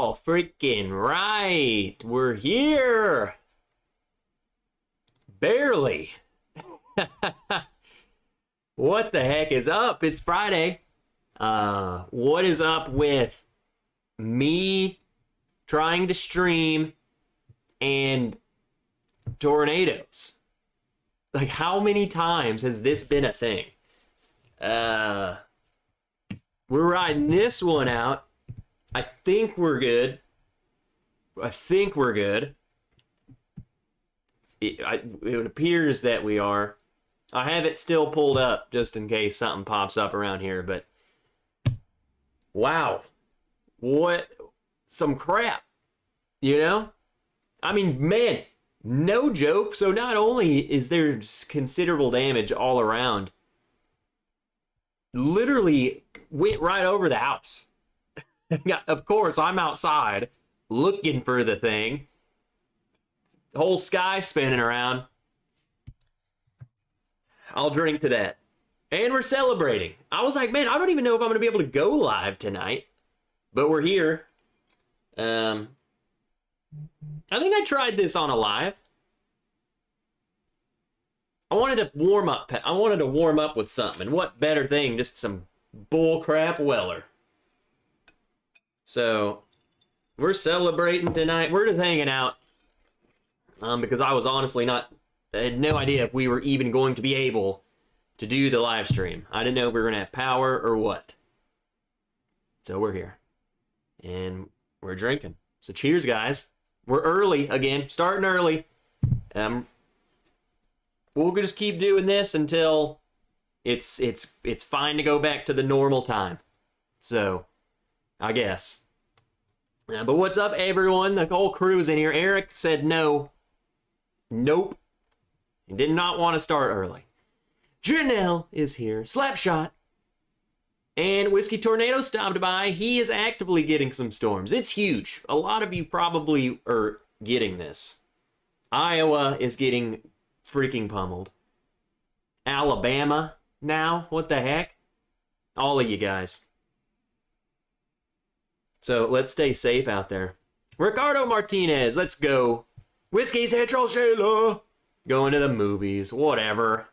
All freaking right. We're here. Barely. What the heck is up? It's Friday. What is up with me trying to stream and tornadoes? Like, how many times has this been a thing? We're riding this one out. I think we're good. It appears that we are. I have it still pulled up just in case something pops up around here, but wow. What some crap, you know? I mean, man, no joke. So not only is there considerable damage all around, literally went right over the house. Of course, I'm outside looking for the thing. The whole sky spinning around. I'll drink to that. And we're celebrating. I was like, man, I don't even know if I'm going to be able to go live tonight. But we're here. I think I tried this on a live. I wanted to warm up. I wanted to warm up with something. And what better thing? Just some bullcrap Weller. So, we're celebrating tonight. We're just hanging out. Because I was honestly I had no idea if we were even going to be able to do the live stream. I didn't know if we were going to have power or what. So we're here. And we're drinking. So cheers, guys. We're early again. Starting early. We'll just keep doing this until it's fine to go back to the normal time. So, I guess. But what's up, everyone? The whole crew's in here. Eric said no. Nope. He did not want to start early. Janelle is here. Slapshot. And Whiskey Tornado stopped by. He is actively getting some storms. It's huge. A lot of you probably are getting this. Iowa is getting freaking pummeled. Alabama now? What the heck? All of you guys. So let's stay safe out there. Ricardo Martinez, let's go. Whiskey Central Shayla. Going to the movies, whatever.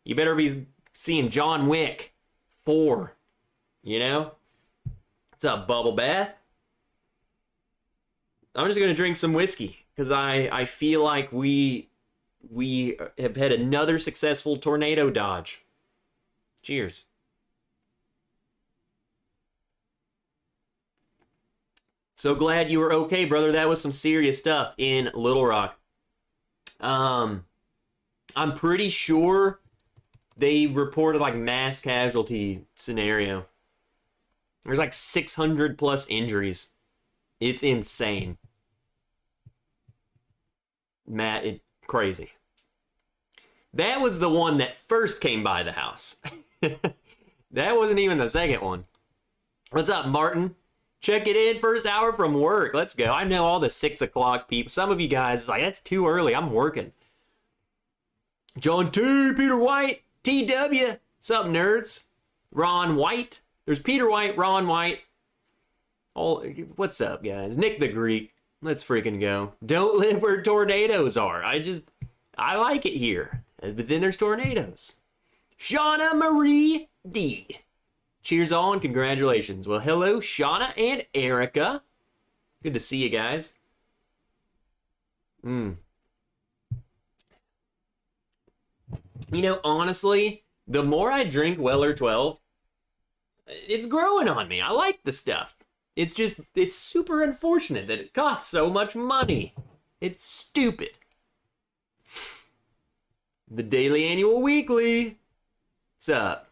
You better be seeing John Wick 4. You know? What's up, Bubble Bath? I'm just going to drink some whiskey. Because I feel like we have had another successful tornado dodge. Cheers. So glad you were okay, brother. That was some serious stuff in Little Rock. I'm pretty sure they reported like mass casualty scenario. There's like 600 plus injuries. It's insane. Matt, crazy. That was the one that first came by the house. That wasn't even the second one. What's up, Martin? Check it in, first hour from work. Let's go. I know all the 6 o'clock people. Some of you guys, like, that's too early. I'm working. John T, Peter White, TW. What's up, nerds? Ron White. There's Peter White, Ron White. What's up, guys? Nick the Greek. Let's freaking go. Don't live where tornadoes are. I like it here. But then there's tornadoes. Shauna Marie D. Cheers all and congratulations. Well, hello, Shauna and Erica. Good to see you guys. You know, honestly, the more I drink Weller 12, it's growing on me. I like the stuff. It's just, it's super unfortunate that it costs so much money. It's stupid. The daily, annual, weekly. What's up?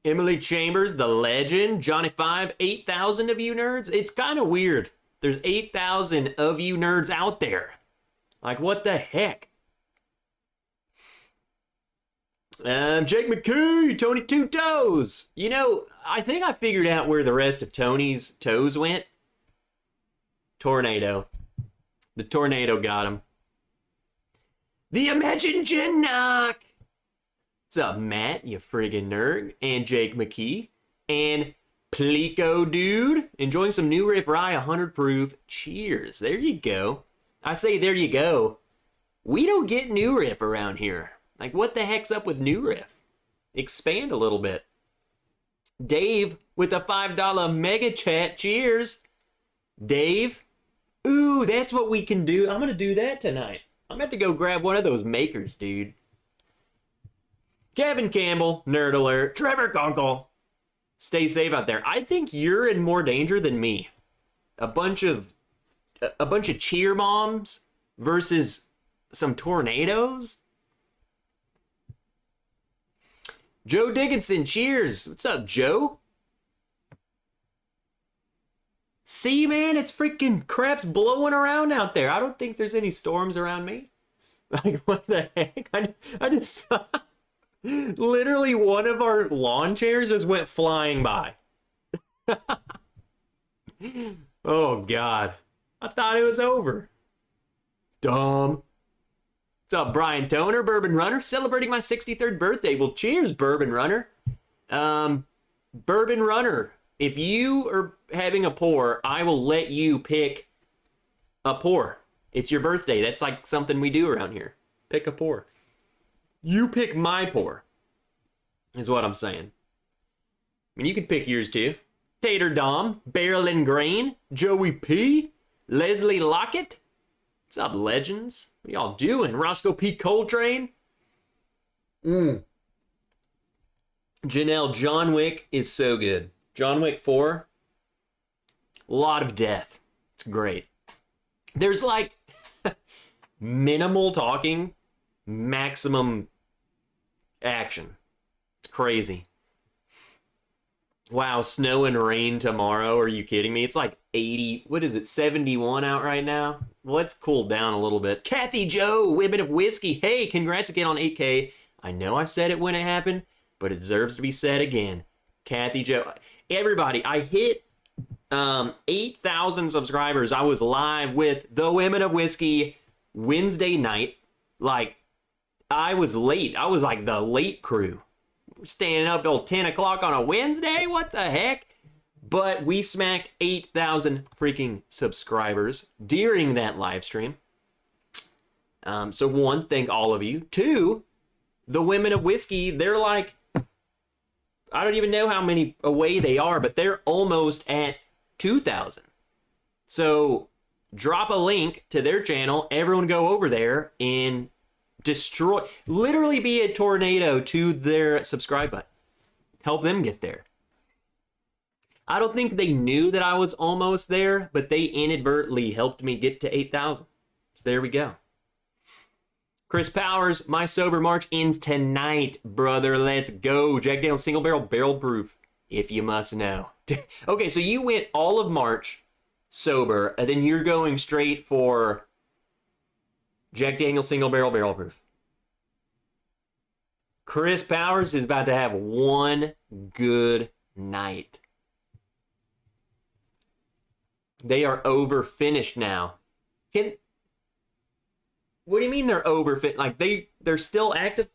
Emily Chambers, the legend. Johnny 5, 8,000 of you nerds. It's kind of weird. There's 8,000 of you nerds out there. Like, what the heck? Jake McKee, Tony Two Toes. You know, I think I figured out where the rest of Tony's toes went. Tornado. The tornado got him. The Imagine Knock. What's up, Matt, you friggin' nerd? And Jake McKee. And Plico dude, enjoying some New Riff Rye 100 proof. Cheers. There you go. I say there you go. We don't get New Riff around here. Like, what the heck's up with New Riff? Expand a little bit. Dave with a $5 mega chat. Cheers. Dave. Ooh, that's what we can do. I'm going to do that tonight. I'm about to go grab one of those makers, dude. Kevin Campbell, nerd alert. Trevor Conkle. Stay safe out there. I think you're in more danger than me. A bunch of cheer moms versus some tornadoes. Joe Dickinson, cheers. What's up, Joe? See, man, it's freaking crap's blowing around out there. I don't think there's any storms around me. Like, what the heck? I just saw... Literally, one of our lawn chairs just went flying by. Oh, God. I thought it was over. Dumb. What's up, Brian Toner, Bourbon Runner? Celebrating my 63rd birthday. Well, cheers, Bourbon Runner. Bourbon Runner, if you are having a pour, I will let you pick a pour. It's your birthday. That's like something we do around here. Pick a pour. You pick my pour, is what I'm saying. I mean, you can pick yours too. Tater Dom, Barrel and Grain, Joey P, Leslie Lockett. What's up, legends? What y'all doing? Roscoe P. Coltrane. Janelle, John Wick is so good. John Wick 4, a lot of death. It's great. There's like minimal talking, maximum action. It's crazy. Wow, snow and rain tomorrow. Are you kidding me? It's like 80, what is it, 71 out right now? Well, let's cool down a little bit. Kathy Joe, Women of Whiskey. Hey, congrats again on 8K. I know I said it when it happened, but it deserves to be said again. Kathy Joe. Everybody, I hit 8,000 subscribers. I was live with the Women of Whiskey Wednesday night. Like, I was late. I was like the late crew. Staying up till 10 o'clock on a Wednesday? What the heck? But we smacked 8,000 freaking subscribers during that live stream. So one, thank all of you. Two, the Women of Whiskey, they're like, I don't even know how many away they are, but they're almost at 2,000. So drop a link to their channel. Everyone go over there and destroy, literally be a tornado to their subscribe button. Help them get there. I don't think they knew that I was almost there, but they inadvertently helped me get to 8,000. So there we go. Chris Powers, my sober March ends tonight, brother. Let's go. Jack Daniel's single barrel proof, if you must know. Okay, so you went all of March sober, and then you're going straight for Jack Daniel's single barrel proof. Chris Powers is about to have one good night. They are over finished now. What do you mean they're over fit? Like they're still active?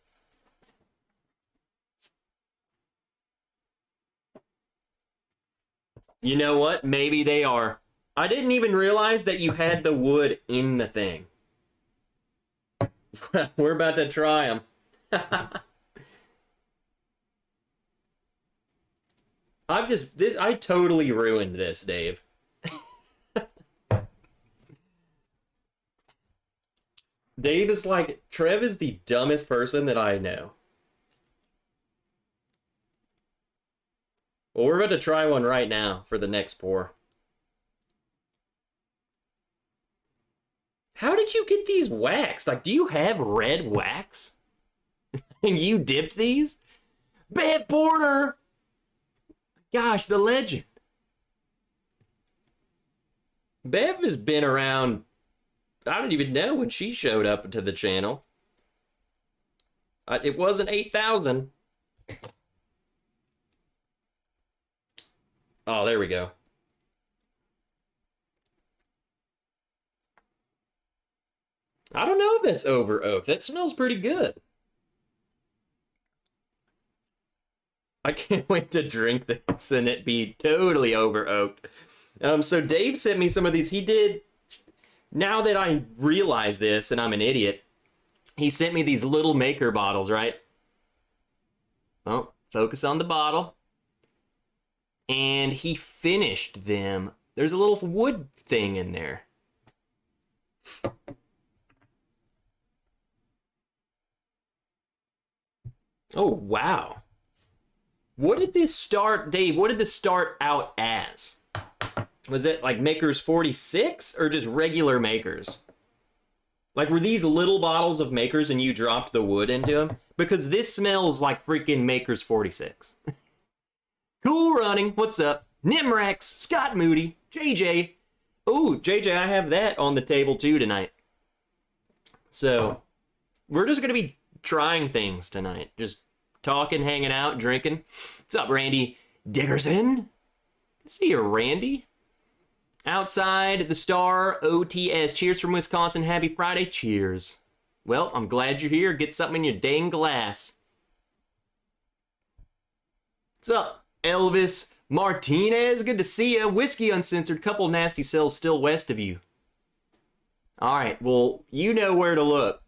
You know what? Maybe they are. I didn't even realize that you had the wood in the thing. We're about to try them. I totally ruined this, Dave. Dave is like, Trev is the dumbest person that I know. Well, we're about to try one right now for the next pour. How did you get these waxed? Like, do you have red wax? And you dipped these? Bev Porter! Gosh, the legend. Bev has been around, I don't even know when she showed up to the channel. It wasn't 8,000. Oh, there we go. I don't know if that's over oak. That smells pretty good. I can't wait to drink this and it be totally over oaked. So Dave sent me some of these. He did, now that I realize this and I'm an idiot, he sent me these little maker bottles, right? Oh, focus on the bottle. And he finished them. There's a little wood thing in there. Oh, wow. What did this start, Dave, what did this start out as? Was it like Makers 46 or just regular Makers? Like, were these little bottles of Makers and you dropped the wood into them? Because this smells like freaking Makers 46. Cool Running, what's up? Nimrex, Scott Moody, JJ. Ooh, JJ, I have that on the table too tonight. So, we're just going to be trying things tonight. Just talking, hanging out, drinking. What's up, Randy Dickerson? See you, Randy. Outside the Star OTS. Cheers from Wisconsin. Happy Friday. Cheers. Well, I'm glad you're here. Get something in your dang glass. What's up, Elvis Martinez? Good to see you. Whiskey Uncensored. Couple nasty cells still west of you. All right. Well, you know where to look.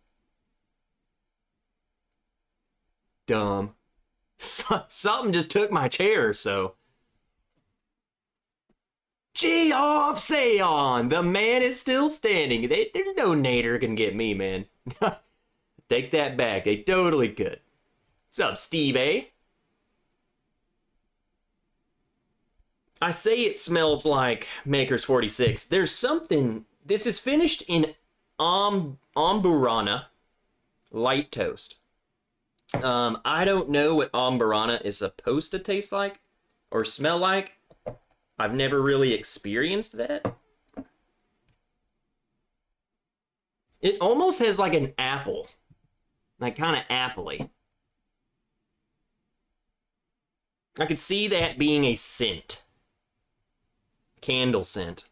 Dumb. Something just took my chair, so. Geoff Sayon, the man is still standing. There's no Nader can get me, man. Take that back. They totally could. What's up, Steve A? I say it smells like Makers 46. There's something. This is finished in Amburana light toast. I don't know what Amburana is supposed to taste like or smell like. I've never really experienced that. It almost has like an apple. Like kind of appley. I could see that being a scent. Candle scent.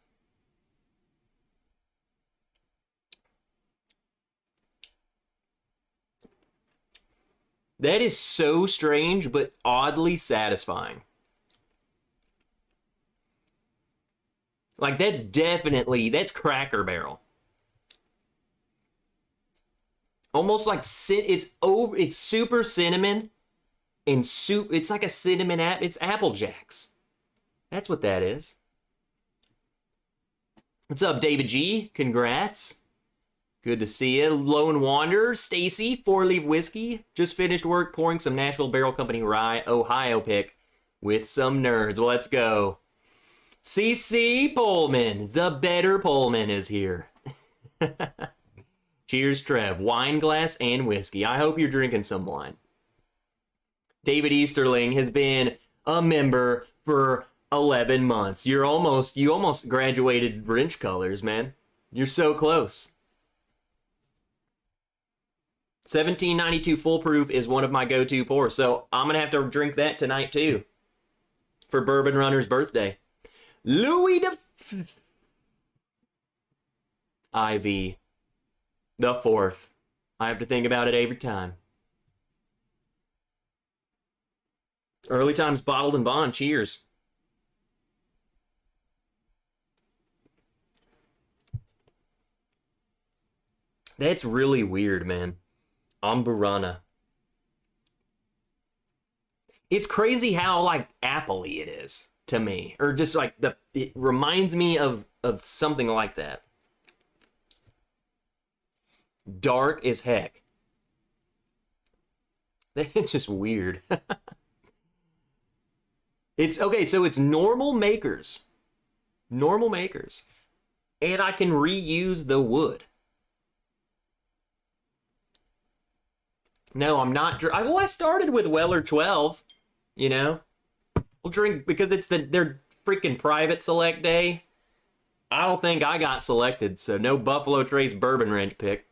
That is so strange, but oddly satisfying. Like, that's Cracker Barrel. Almost like, it's super cinnamon, and it's like a cinnamon it's Apple Jacks. That's what that is. What's up, David G? Congrats. Good to see you. Lone Wanderer, Stacy, 4-Leaf Whiskey. Just finished work pouring some Nashville Barrel Company Rye, Ohio pick with some nerds. Well, let's go. CC Pullman, the better Pullman is here. Cheers, Trev. Wine glass and whiskey. I hope you're drinking some wine. David Easterling has been a member for 11 months. You almost graduated Wrench colors, man. You're so close. 1792 Full Proof is one of my go-to pours, so I'm gonna have to drink that tonight too for Bourbon Runner's birthday. Louis IV, the fourth. I have to think about it every time. Early Times Bottled and Bond. Cheers. That's really weird, man. Amburana. It's crazy how, like, appley it is to me. Or just, like, it reminds me of something like that. Dark as heck. It's just weird. It's, okay, so it's normal Makers. Normal Makers. And I can reuse the wood. No, I'm not. Well, I started with Weller 12, you know. We'll drink because it's their freaking private select day. I don't think I got selected, so no Buffalo Trace Bourbon Ranch pick.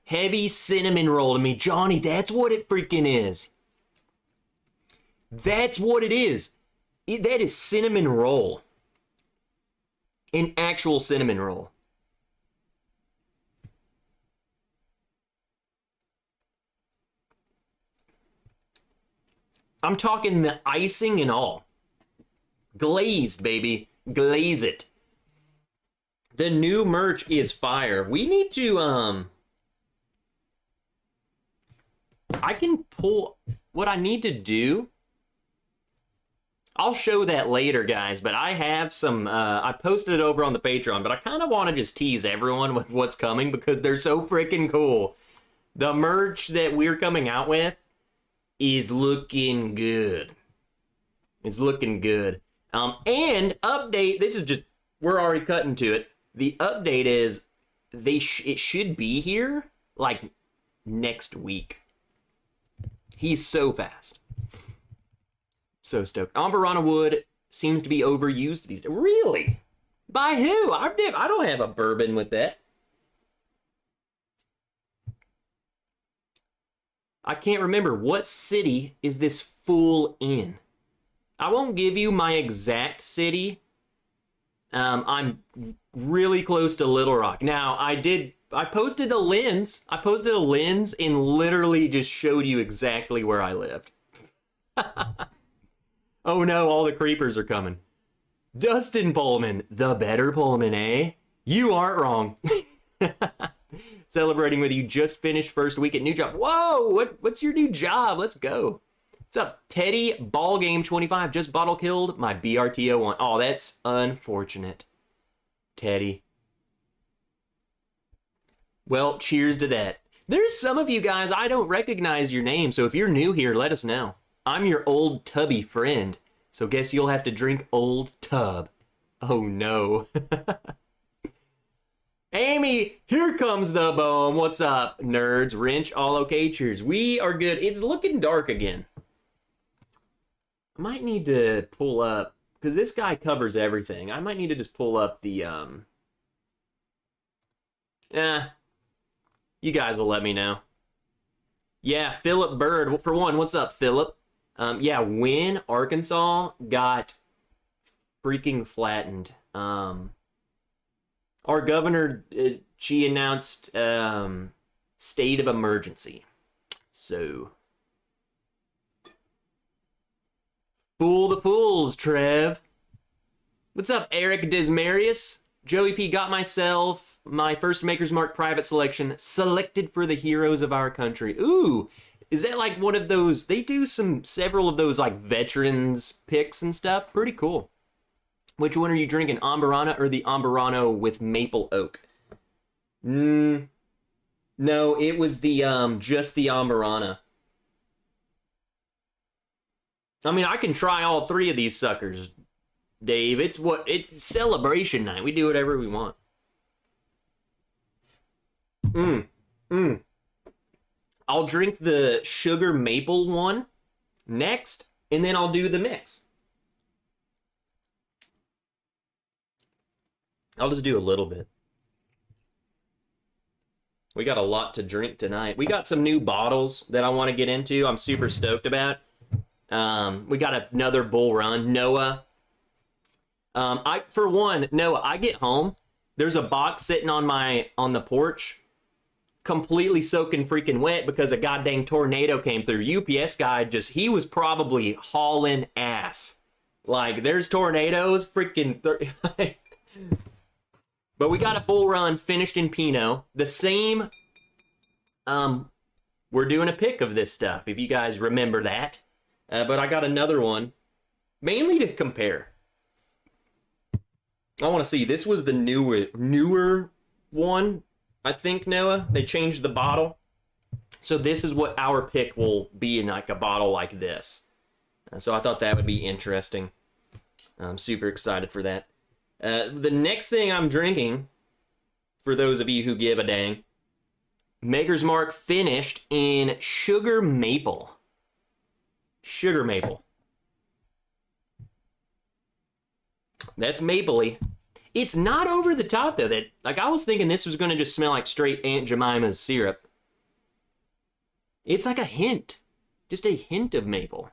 Heavy cinnamon roll to me. Johnny, that's what it freaking is. That's what it is. That is cinnamon roll. An actual cinnamon roll. I'm talking the icing and all. Glazed, baby. Glaze it. The new merch is fire. We need to, I can pull what I need to do. I'll show that later, guys, but I have some, I posted it over on the Patreon, but I kind of want to just tease everyone with what's coming because they're so freaking cool. The merch that we're coming out with is looking good. It's looking good. And update, this is just, we're already cutting to it. The update is, it should be here, like, next week. He's so fast. So stoked. Amberana wood seems to be overused these days. Really? By who? I don't have a bourbon with that. I can't remember. What city is this fool in? I won't give you my exact city. I'm really close to Little Rock. Now, I posted a lens. I posted a lens and literally just showed you exactly where I lived. Oh no, all the creepers are coming. Dustin Pullman, the better Pullman, eh? You aren't wrong. Celebrating with you, just finished first week at new job. Whoa, what's your new job? Let's go. What's up, Teddy Ballgame25? Just bottle killed my BRTO1. Oh, that's unfortunate, Teddy. Well, cheers to that. There's some of you guys, I don't recognize your name, so if you're new here, let us know. I'm your old tubby friend, so guess you'll have to drink old tub. Oh no. Amy, here comes the boom. What's up, nerds? Wrench, all okay, cheers. We are good. It's looking dark again. I might need to pull up, because this guy covers everything. I might need to just pull up the, you guys will let me know. Yeah, Philip Bird. For one, what's up, Philip? Yeah, Wynn, Arkansas got freaking flattened. Our governor, she announced state of emergency. So, fool the fools, Trev. What's up, Eric Desmarius? Joey P got myself my first Maker's Mark private selection, selected for the heroes of our country. Ooh, is that like one of those? They do several of those like veterans picks and stuff. Pretty cool. Which one are you drinking, Amberana or the Amberano with maple oak? No, it was the just the Amberana. I mean, I can try all three of these suckers, Dave. It's celebration night. We do whatever we want. I'll drink the sugar maple one next, and then I'll do the mix. I'll just do a little bit. We got a lot to drink tonight. We got some new bottles that I want to get into. I'm super stoked about. We got another bull run. Noah. Noah, I get home. There's a box sitting on the porch, completely soaking freaking wet because a goddamn tornado came through. UPS guy he was probably hauling ass. Like, there's tornadoes, freaking... But we got a bull run finished in Pinot. The same, we're doing a pick of this stuff, if you guys remember that. But I got another one, mainly to compare. I want to see, this was the newer one, I think, Noah. They changed the bottle. So this is what our pick will be in like a bottle like this. So I thought that would be interesting. I'm super excited for that. The next thing I'm drinking, for those of you who give a dang, Maker's Mark finished in sugar maple. Sugar maple. That's mapley. It's not over the top though. I was thinking this was going to just smell like straight Aunt Jemima's syrup. It's like a hint. Just a hint of maple.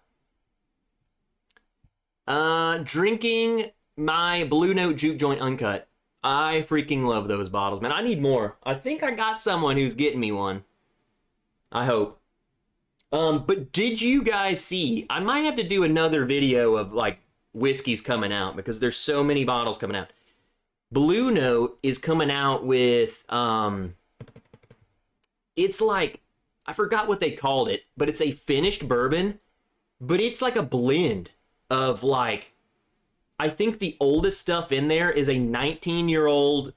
Drinking my Blue Note Juke Joint Uncut. I freaking love those bottles, man. I need more. I think I got someone who's getting me one. I hope. But did you guys see? I might have to do another video of like whiskeys coming out because there's so many bottles coming out. Blue Note is coming out with it's like, I forgot what they called it, but it's a finished bourbon, but it's like a blend of like, I think the oldest stuff in there is a 19-year-old,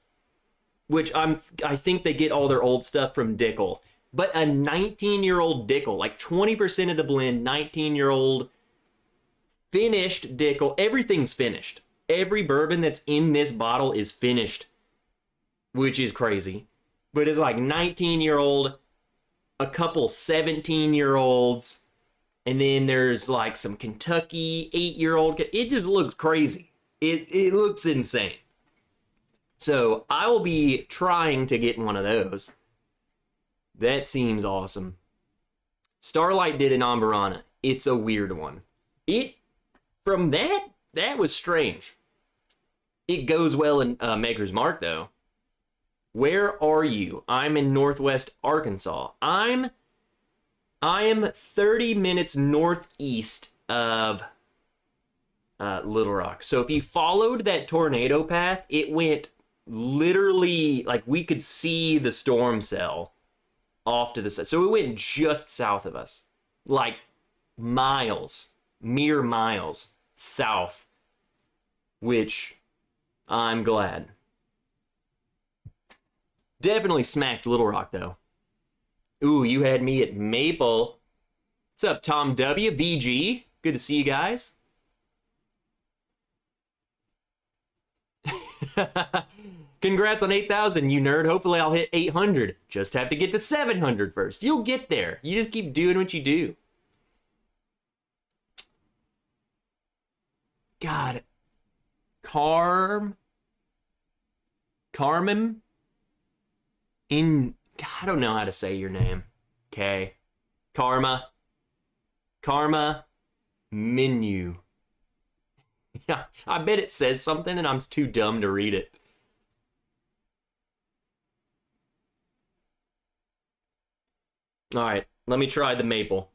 which I think they get all their old stuff from Dickel, but a 19-year-old Dickel, like 20% of the blend, 19-year-old finished Dickel. Everything's finished. Every bourbon that's in this bottle is finished, which is crazy. But it's like 19-year-old, a couple 17-year-olds, and then there's like some Kentucky 8-year-old. It just looks crazy. It looks insane. So I will be trying to get one of those. That seems awesome. Starlight did an Ambarana. It's a weird one. From that was strange. It goes well in Maker's Mark, though. Where are you? I'm in Northwest Arkansas. I am 30 minutes northeast of Little Rock. So if you followed that tornado path, it went literally, like, we could see the storm cell off to the side. So it went just south of us. Like miles, mere miles south, which I'm glad. Definitely smacked Little Rock, though. Ooh, you had me at Maple. What's up, Tom W? VG? Good to see you guys. Congrats on 8,000, you nerd. Hopefully I'll hit 800. Just have to get to 700 first. You'll get there. You just keep doing what you do. God. Carmen? I don't know how to say your name. Okay. Karma Menu. Yeah, I bet it says something and I'm too dumb to read it. All right, let me try the maple.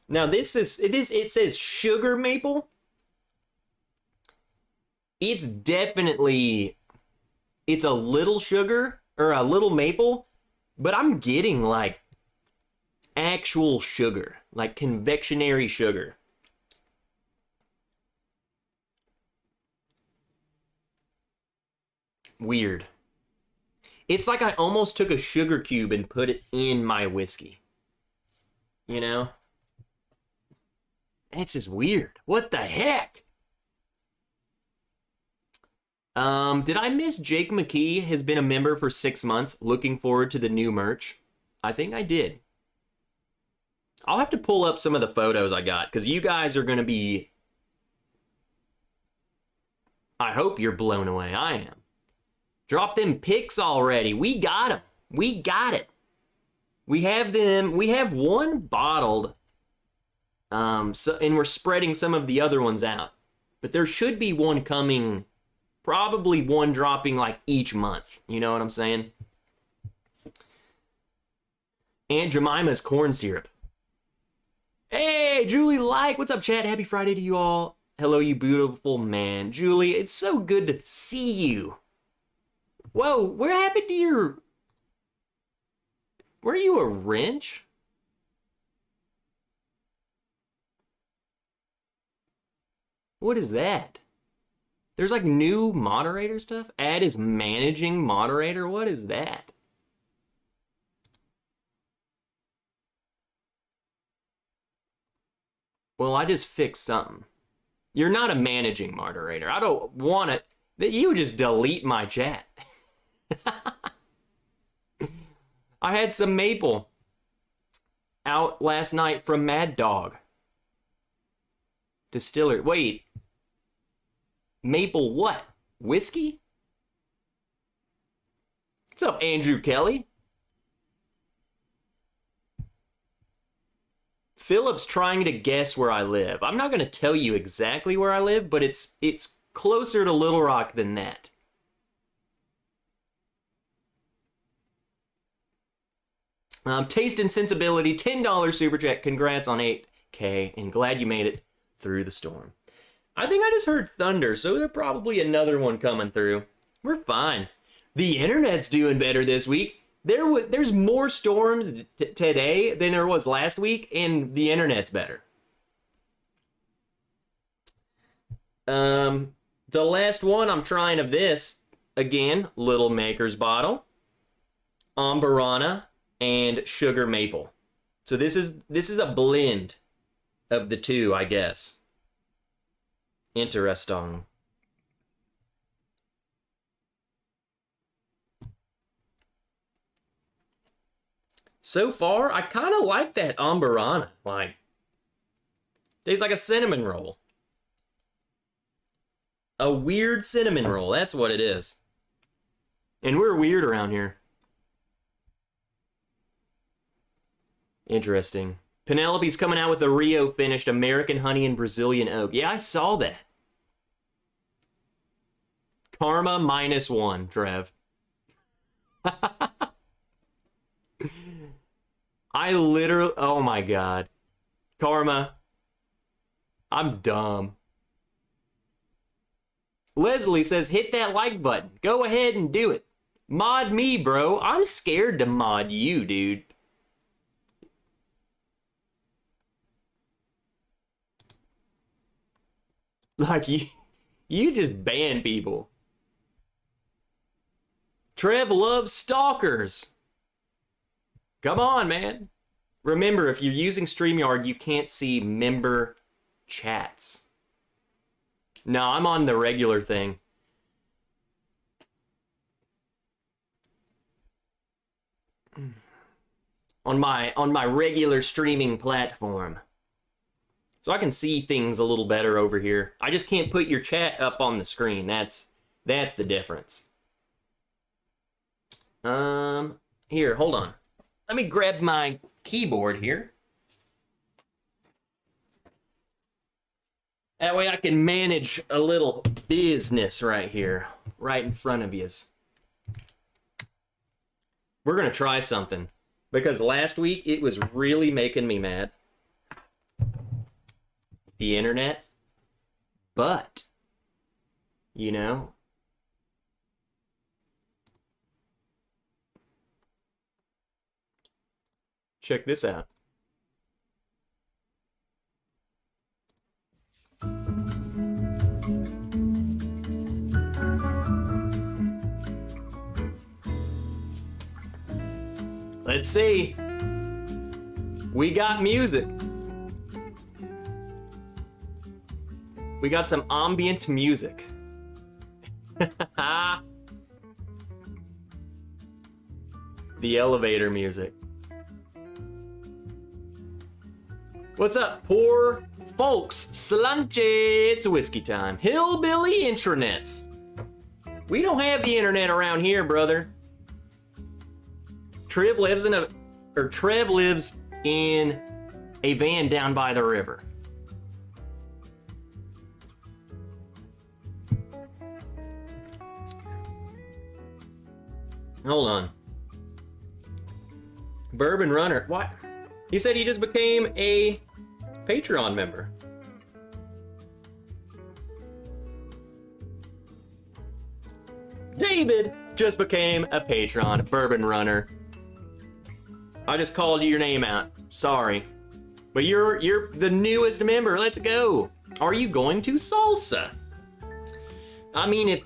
Now it says sugar maple. It's definitely, it's a little sugar or a little maple, but I'm getting like actual sugar, like confectionery sugar. Weird. It's like I almost took a sugar cube and put it in my whiskey. You know? It's just weird. What the heck? Did I miss Jake McKee has been a member for 6 months? Looking forward to the new merch. I think I did. I'll have to pull up some of the photos I got because you guys are going to be... I hope you're blown away. I am. Drop them pics already. We got them. We got it. We have them. We have one bottled. And we're spreading some of the other ones out. But there should be one coming, probably one dropping like each month. You know what I'm saying? Aunt Jemima's corn syrup. Hey, Julie Like. What's up, chat? Happy Friday to you all. Hello, you beautiful man. Julie, it's so good to see you. Whoa, what happened to your... Were you a wrench? What is that? There's like new moderator stuff? Add is managing moderator? What is that? Well, I just fixed something. You're not a managing moderator. I don't want it. That you would just delete my chat. I had some maple out last night from Mad Dog Distillery. Wait. Maple what? Whiskey? What's up, Andrew Kelly? Philip's trying to guess where I live. I'm not going to tell you exactly where I live, but it's closer to Little Rock than that. Taste and Sensibility, $10 super chat. Congrats on 8K, and glad you made it through the storm. I think I just heard thunder, so there's probably another one coming through. We're fine. The internet's doing better this week. There's more storms today than there was last week, and the internet's better. The last one I'm trying of this, again, Little Maker's Bottle, Amberana, and Sugar Maple. So this is a blend of the two, I guess. Interesting. So far, I kind of like that Amberana. Like, tastes like a cinnamon roll. A weird cinnamon roll, that's what it is. And we're weird around here. Interesting. Penelope's coming out with a Rio finished American honey and Brazilian oak. Yeah, I saw that. Karma -1, Trev. I literally, oh my God. Karma. I'm dumb. Leslie says, hit that like button. Go ahead and do it. Mod me, bro. I'm scared to mod you, dude. Like, you just ban people. Trev loves stalkers. Come on, man. Remember, if you're using StreamYard, you can't see member chats. No, I'm on the regular thing. On my regular streaming platform. So I can see things a little better over here. I just can't put your chat up on the screen. That's the difference. Here, hold on. Let me grab my keyboard here. That way I can manage a little business right here, right in front of yous. We're gonna try something, because last week it was really making me mad. The internet, but, you know, check this out. Let's see. We got music. We got some ambient music. The elevator music. What's up, poor folks? Slunchy, it's whiskey time. Hillbilly intranets. We don't have the internet around here, brother. Trev lives in a van down by the river. Hold on. Bourbon Runner. What? He said he just became a Patreon member. David just became a patron. Bourbon Runner. I just called your name out. Sorry. But you're the newest member. Let's go. Are you going to salsa? I mean,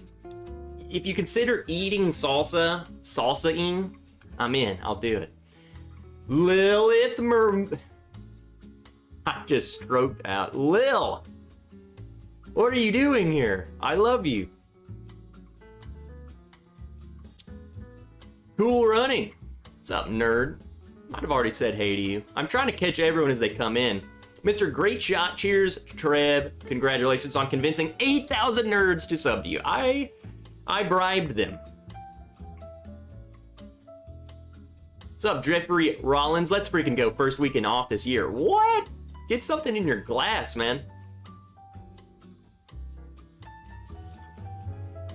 if you consider eating salsa-ing, I'm in. I'll do it. Lilith I just stroked out. Lil! What are you doing here? I love you. Cool running. What's up, nerd? Might have already said hey to you. I'm trying to catch everyone as they come in. Mr. Great Shot, cheers, Trev. Congratulations on convincing 8,000 nerds to sub to you. I bribed them. What's up, Jeffrey Rollins? Let's freaking go. First weekend off this year. What? Get something in your glass, man.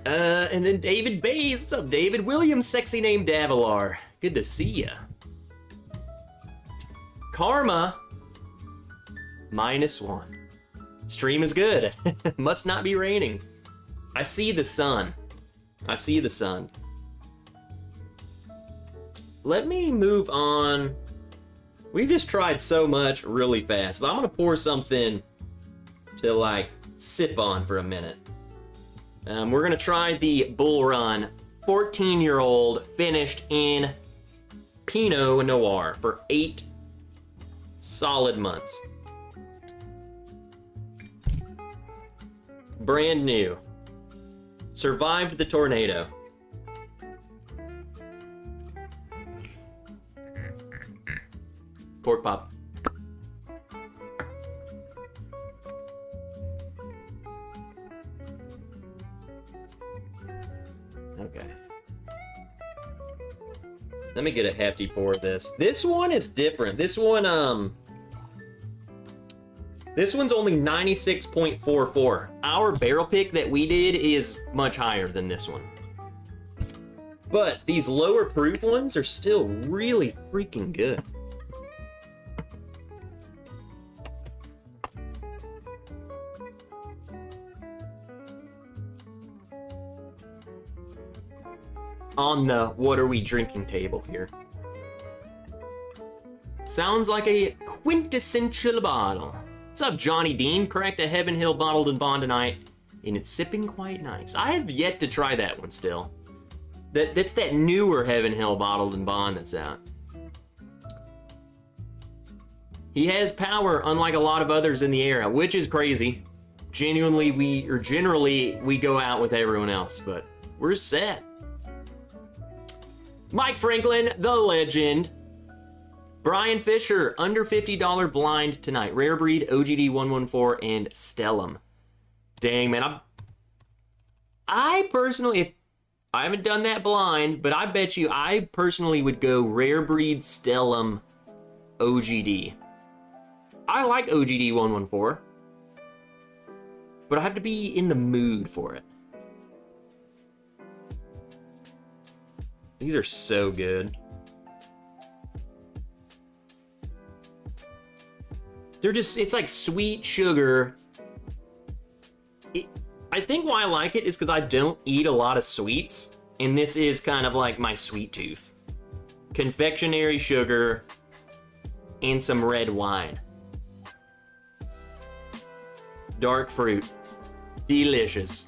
And then David Bays. What's up, David? William, sexy name Davilar. Good to see ya. Karma, -1. Stream is good. Must not be raining. I see the sun. I see the sun. Let me move on. We've just tried so much really fast. So I'm gonna pour something to like sip on for a minute. We're gonna try the Bull Run 14-year-old finished in Pinot Noir for 8 solid months. Brand new. Survived the tornado. Cork pop. Okay. Let me get a hefty pour of this. This one is different. This one's only 96.44. Our barrel pick that we did is much higher than this one. But these lower proof ones are still really freaking good. On the what are we drinking table here. Sounds like a quintessential bottle. What's up, Johnny Dean? Cracked a Heaven Hill bottled and bond tonight, and it's sipping quite nice. I have yet to try that one still. That's that newer Heaven Hill bottled and bond that's out. He has power, unlike a lot of others in the era, which is crazy. Generally, we go out with everyone else, but we're set. Mike Franklin, the legend. Brian Fisher, under $50 blind tonight. Rare Breed, OGD 114, and Stellum. Dang, man. I personally, I haven't done that blind, but I bet you I personally would go Rare Breed, Stellum, OGD. I like OGD 114, but I have to be in the mood for it. These are so good. They're just, it's like sweet sugar. I think why I like it is because I don't eat a lot of sweets, and this is kind of like my sweet tooth. Confectionery sugar and some red wine. Dark fruit. Delicious.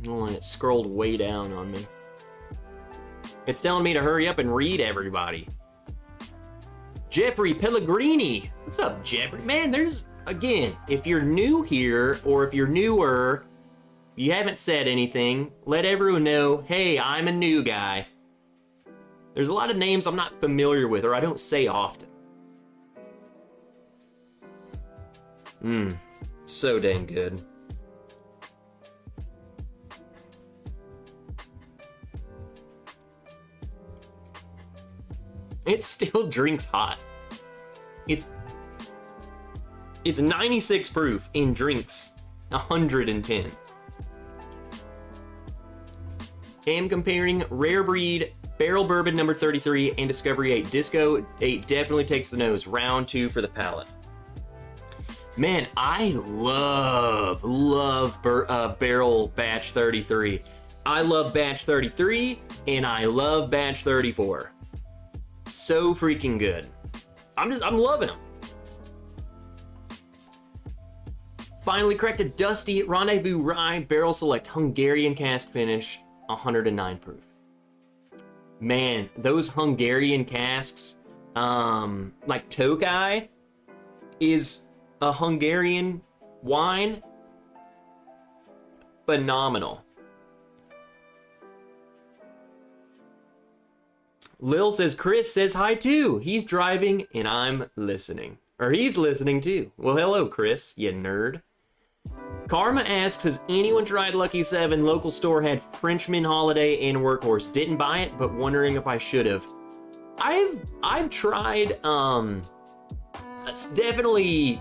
Hold on, it scrolled way down on me. It's telling me to hurry up and read everybody. Jeffrey Pellegrini. What's up, Jeffrey? Man, there's, again, if you're new here, or if you're newer, you haven't said anything, let everyone know, hey, I'm a new guy. There's a lot of names I'm not familiar with, or I don't say often. So dang good. It still drinks hot. It's 96 proof and drinks 110. Am comparing Rare Breed, Barrel Bourbon number 33, and Discovery 8. Disco 8 definitely takes the nose. Round 2 for the palate. Man, I love Barrel Batch 33. I love Batch 33, and I love Batch 34. So freaking good. I'm loving them. Finally cracked a dusty Rendezvous Rye Barrel Select Hungarian cask finish, 109 proof. Man, those Hungarian casks, like Tokai is a Hungarian wine. Phenomenal. Lil says, Chris says hi too. He's driving and I'm listening. Or he's listening too. Well, hello, Chris, you nerd. Karma asks, has anyone tried Lucky 7? Local store had Frenchman Holiday and Workhorse. Didn't buy it, but wondering if I should have. I've tried It's definitely...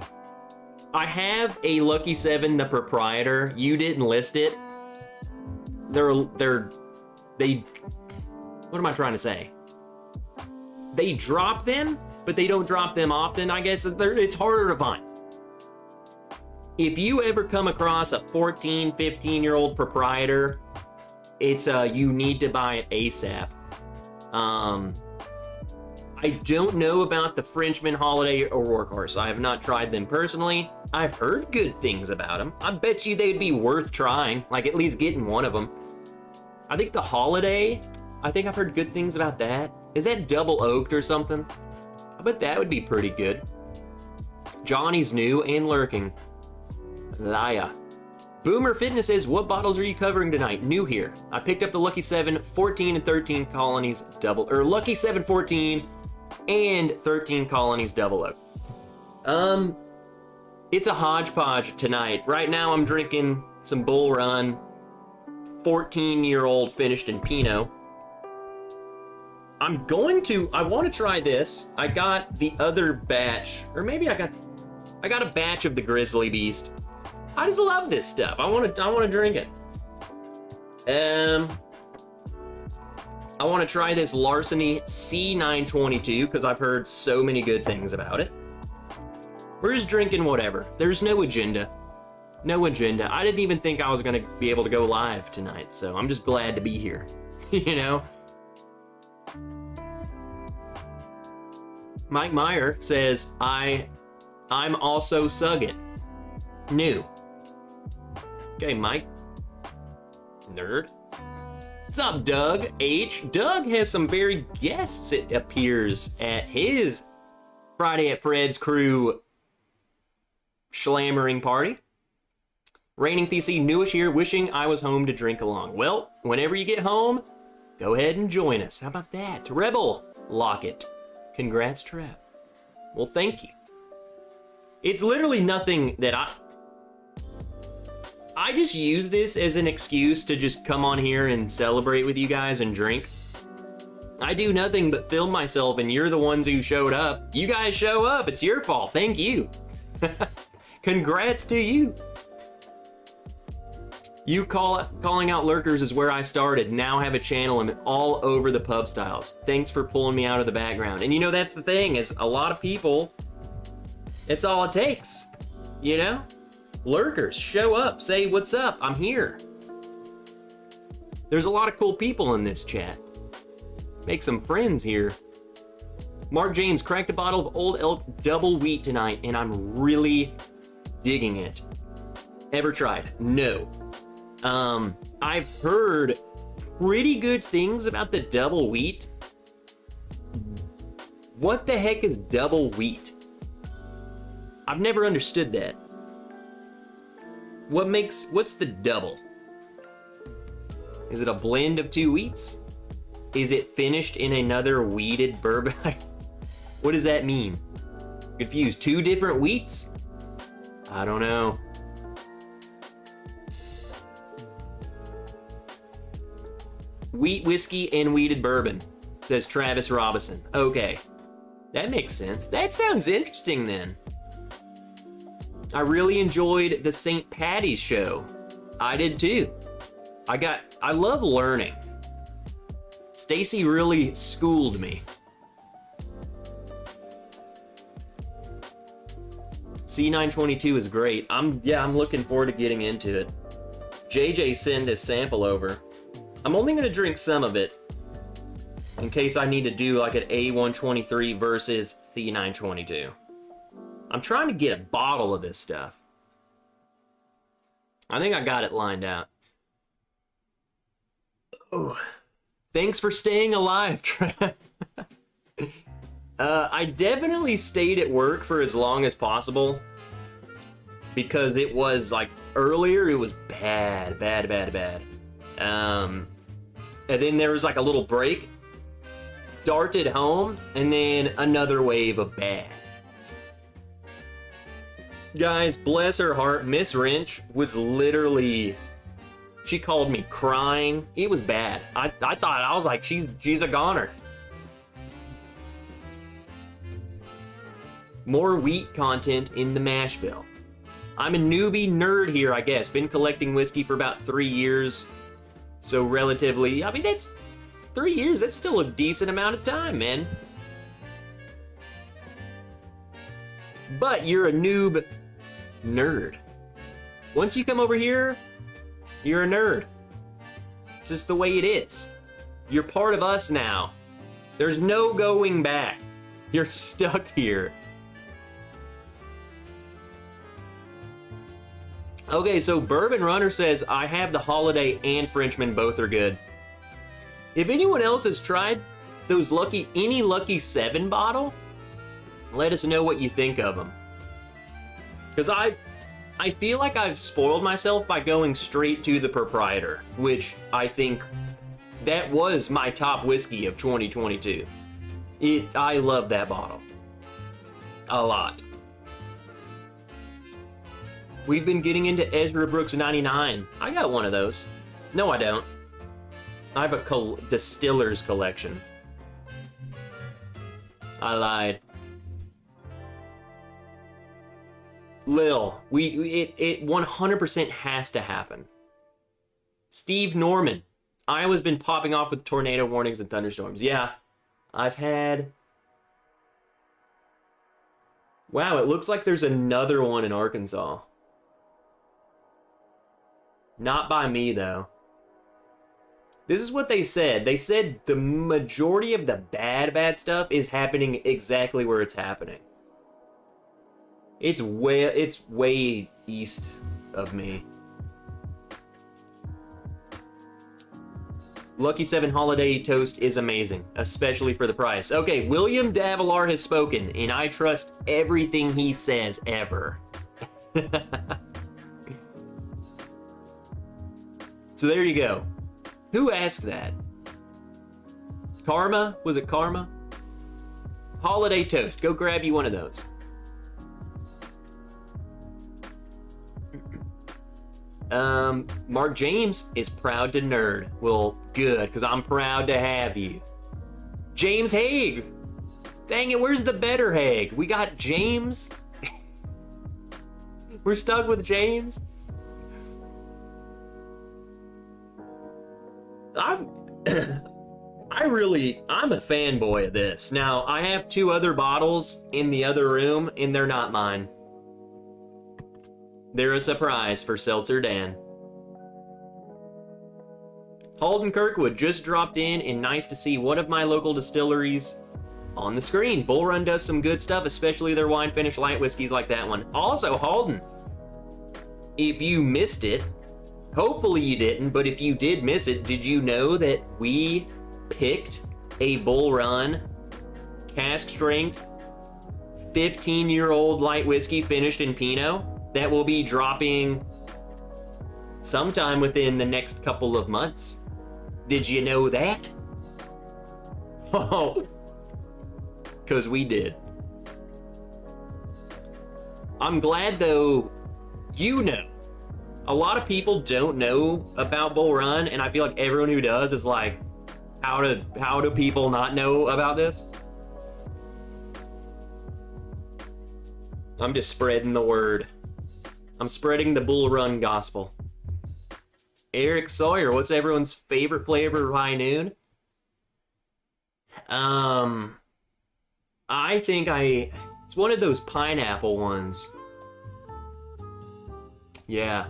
I have a Lucky 7, the proprietor. You didn't list it. They... What am I trying to say? They drop them, but they don't drop them often. I guess it's harder to find. If you ever come across a 14, 15-year-old proprietor, it's you need to buy it ASAP. I don't know about the Frenchman Holiday or Warhorse. I have not tried them personally. I've heard good things about them. I bet you they'd be worth trying, like at least getting one of them. I think the Holiday, I think I've heard good things about that. Is that double oaked or something? I bet that would be pretty good. Johnny's new and lurking. Laya. Boomer Fitness says, what bottles are you covering tonight? New here. I picked up the Lucky 7, 14 and 13 colonies double, or Lucky 7, 14 and 13 colonies double oak. It's a hodgepodge tonight. Right now I'm drinking some Bull Run, 14-year-old finished in Pinot. I want to try this. I got the other batch, or maybe I got a batch of the Grizzly Beast. I just love this stuff. I want to drink it. I want to try this Larceny C922 because I've heard so many good things about it. We're just drinking whatever. There's no agenda. No agenda. I didn't even think I was going to be able to go live tonight, so I'm just glad to be here. You know? Mike Meyer says, I'm also Sugget. New. Okay, Mike. Nerd. What's up, Doug H? Doug has some very guests, it appears, at his Friday at Fred's crew schlammering party. Raining PC, newish here, wishing I was home to drink along. Well, whenever you get home, go ahead and join us. How about that? Rebel Locket. Congrats, Trev. Well, thank you. It's literally nothing that I just use this as an excuse to just come on here and celebrate with you guys and drink. I do nothing but film myself, and you're the ones who showed up. You guys show up, it's your fault. Thank you. Congrats to you. You calling out lurkers is where I started. Now have a channel and all over the pub styles. Thanks for pulling me out of the background. And you know, that's the thing, is a lot of people, it's all it takes, you know? Lurkers, show up, say what's up, I'm here. There's a lot of cool people in this chat. Make some friends here. Mark James cracked a bottle of Old Elk double wheat tonight, and I'm really digging it. Ever tried? No. I've heard pretty good things about the double wheat. What the heck is double wheat? I've never understood that. What's the double? Is it a blend of two wheats? Is it finished in another wheated bourbon? What does that mean? Confused. Two different wheats? I don't know. Wheat whiskey and wheated bourbon, says Travis Robinson. Okay, that makes sense. That sounds interesting then. I really enjoyed the St. Patty's show. I did too. I love learning. Stacy really schooled me. C922 is great. I'm looking forward to getting into it. JJ sent his sample over. I'm only gonna drink some of it in case I need to do like an A123 versus C922. I'm trying to get a bottle of this stuff. I think I got it lined out. Oh, thanks for staying alive, Trev. I definitely stayed at work for as long as possible because it was like earlier, it was bad. And then there was like a little break, darted home, and then another wave of bad. Guys, bless her heart, Miss Wrench was literally, she called me crying. It was bad. I was like, she's a goner. More wheat content in the mash bill. I'm a newbie nerd here, I guess. Been collecting whiskey for about 3 years. So relatively, I mean, that's 3 years. That's still a decent amount of time, man. But you're a noob nerd. Once you come over here, you're a nerd. It's just the way it is. You're part of us now. There's no going back. You're stuck here. Okay, so Bourbon Runner says, I have the Holiday and Frenchman, both are good. If anyone else has tried those any Lucky 7 bottle, let us know what you think of them. Because I feel like I've spoiled myself by going straight to the Proprietor, which I think that was my top whiskey of 2022. I love that bottle. A lot. We've been getting into Ezra Brooks 99. I got one of those. No, I don't. I have a distiller's collection. I lied. Lil, it 100% has to happen. Steve Norman. Iowa's been popping off with tornado warnings and thunderstorms. Yeah, I've had... Wow, it looks like there's another one in Arkansas. Not by me, though. This is what they said. They said the majority of the bad stuff is happening exactly where it's happening. It's way east of me. Lucky 7 Holiday Toast is amazing, especially for the price. Okay, William Davilar has spoken, and I trust everything he says ever. So there you go. Who asked that? Karma? Was it Karma? Holiday Toast. Go grab you one of those. Mark James is proud to nerd. Well, good, because I'm proud to have you. James Haig. Dang it, where's the better Haig? We got James. We're stuck with James. I'm a fanboy of this. Now, I have 2 other bottles in the other room, and they're not mine. They're a surprise for Seltzer Dan. Halden Kirkwood just dropped in, and nice to see one of my local distilleries on the screen. Bull Run does some good stuff, especially their wine finish light whiskeys like that one. Also, Halden, if you missed it, hopefully you didn't, but if you did miss it, did you know that we picked a Bull Run cask strength 15-year-old light whiskey finished in Pinot that will be dropping sometime within the next couple of months? Did you know that? Oh, because we did. I'm glad, though, you know. A lot of people don't know about Bull Run, and I feel like everyone who does is like, how do people not know about this? I'm just spreading the word. I'm spreading the Bull Run gospel. Eric Sawyer, what's everyone's favorite flavor of high noon? I think it's one of those pineapple ones. Yeah,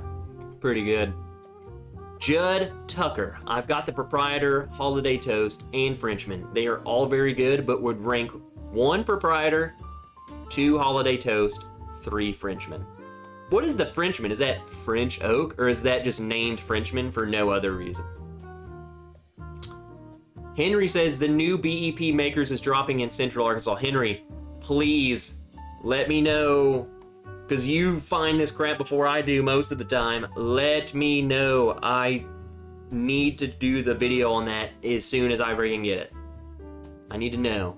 pretty good. Judd Tucker, I've got the Proprietor, Holiday Toast, and Frenchman. They are all very good, but would rank 1 Proprietor, 2 Holiday Toast, 3 Frenchman. What is the Frenchman? Is that French oak, or is that just named Frenchman for no other reason? Henry says the new BEP Makers is dropping in Central Arkansas. Henry, please let me know, because you find this crap before I do most of the time. Let me know. I need to do the video on that as soon as I can get it. I need to know.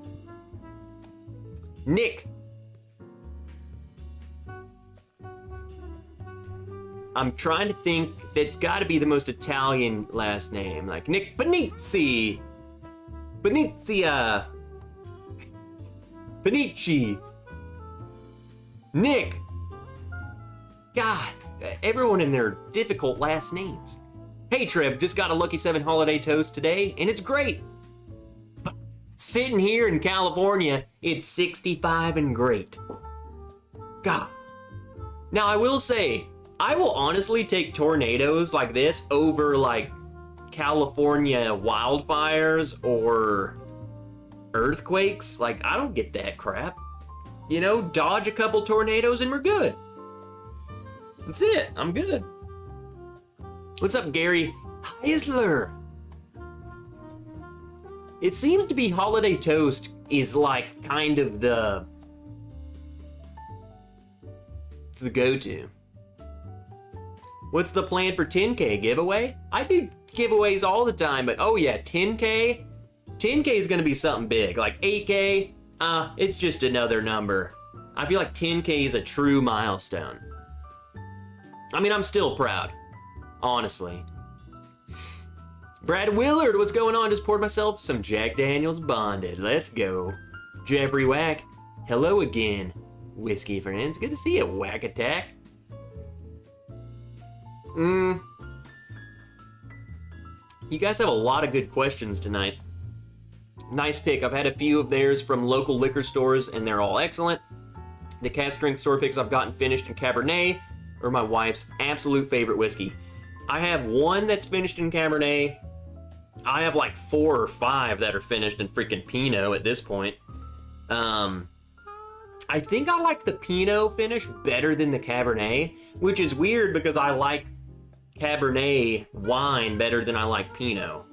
Nick. I'm trying to think. That's got to be the most Italian last name. Like Nick Panizzi. Panizia. Panici. Nick. God, everyone in their difficult last names. Hey Trev, just got a Lucky 7 holiday toast today, and it's great. But sitting here in California, it's 65 and great. God. Now I will say, I will honestly take tornadoes like this over like California wildfires or earthquakes. Like, I don't get that crap. You know, dodge a couple tornadoes and we're good. That's it, I'm good. What's up, Gary Heisler? It seems to be holiday toast is like kind of the go-to. What's the plan for 10K giveaway? I do giveaways all the time, but oh yeah, 10K? 10K is gonna be something big. Like 8K, it's just another number. I feel like 10K is a true milestone. I mean, I'm still proud, honestly. Brad Willard, what's going on? Just poured myself some Jack Daniels Bonded. Let's go. Jeffrey Wack, hello again. Whiskey friends, good to see you, Whack Attack. You guys have a lot of good questions tonight. Nice pick. I've had a few of theirs from local liquor stores, and they're all excellent. The cast strength store picks I've gotten finished in Cabernet are my wife's absolute favorite whiskey. I have one that's finished in Cabernet. I have like 4 or 5 that are finished in freaking Pinot at this point. I think I like the Pinot finish better than the Cabernet, which is weird because I like Cabernet wine better than I like Pinot,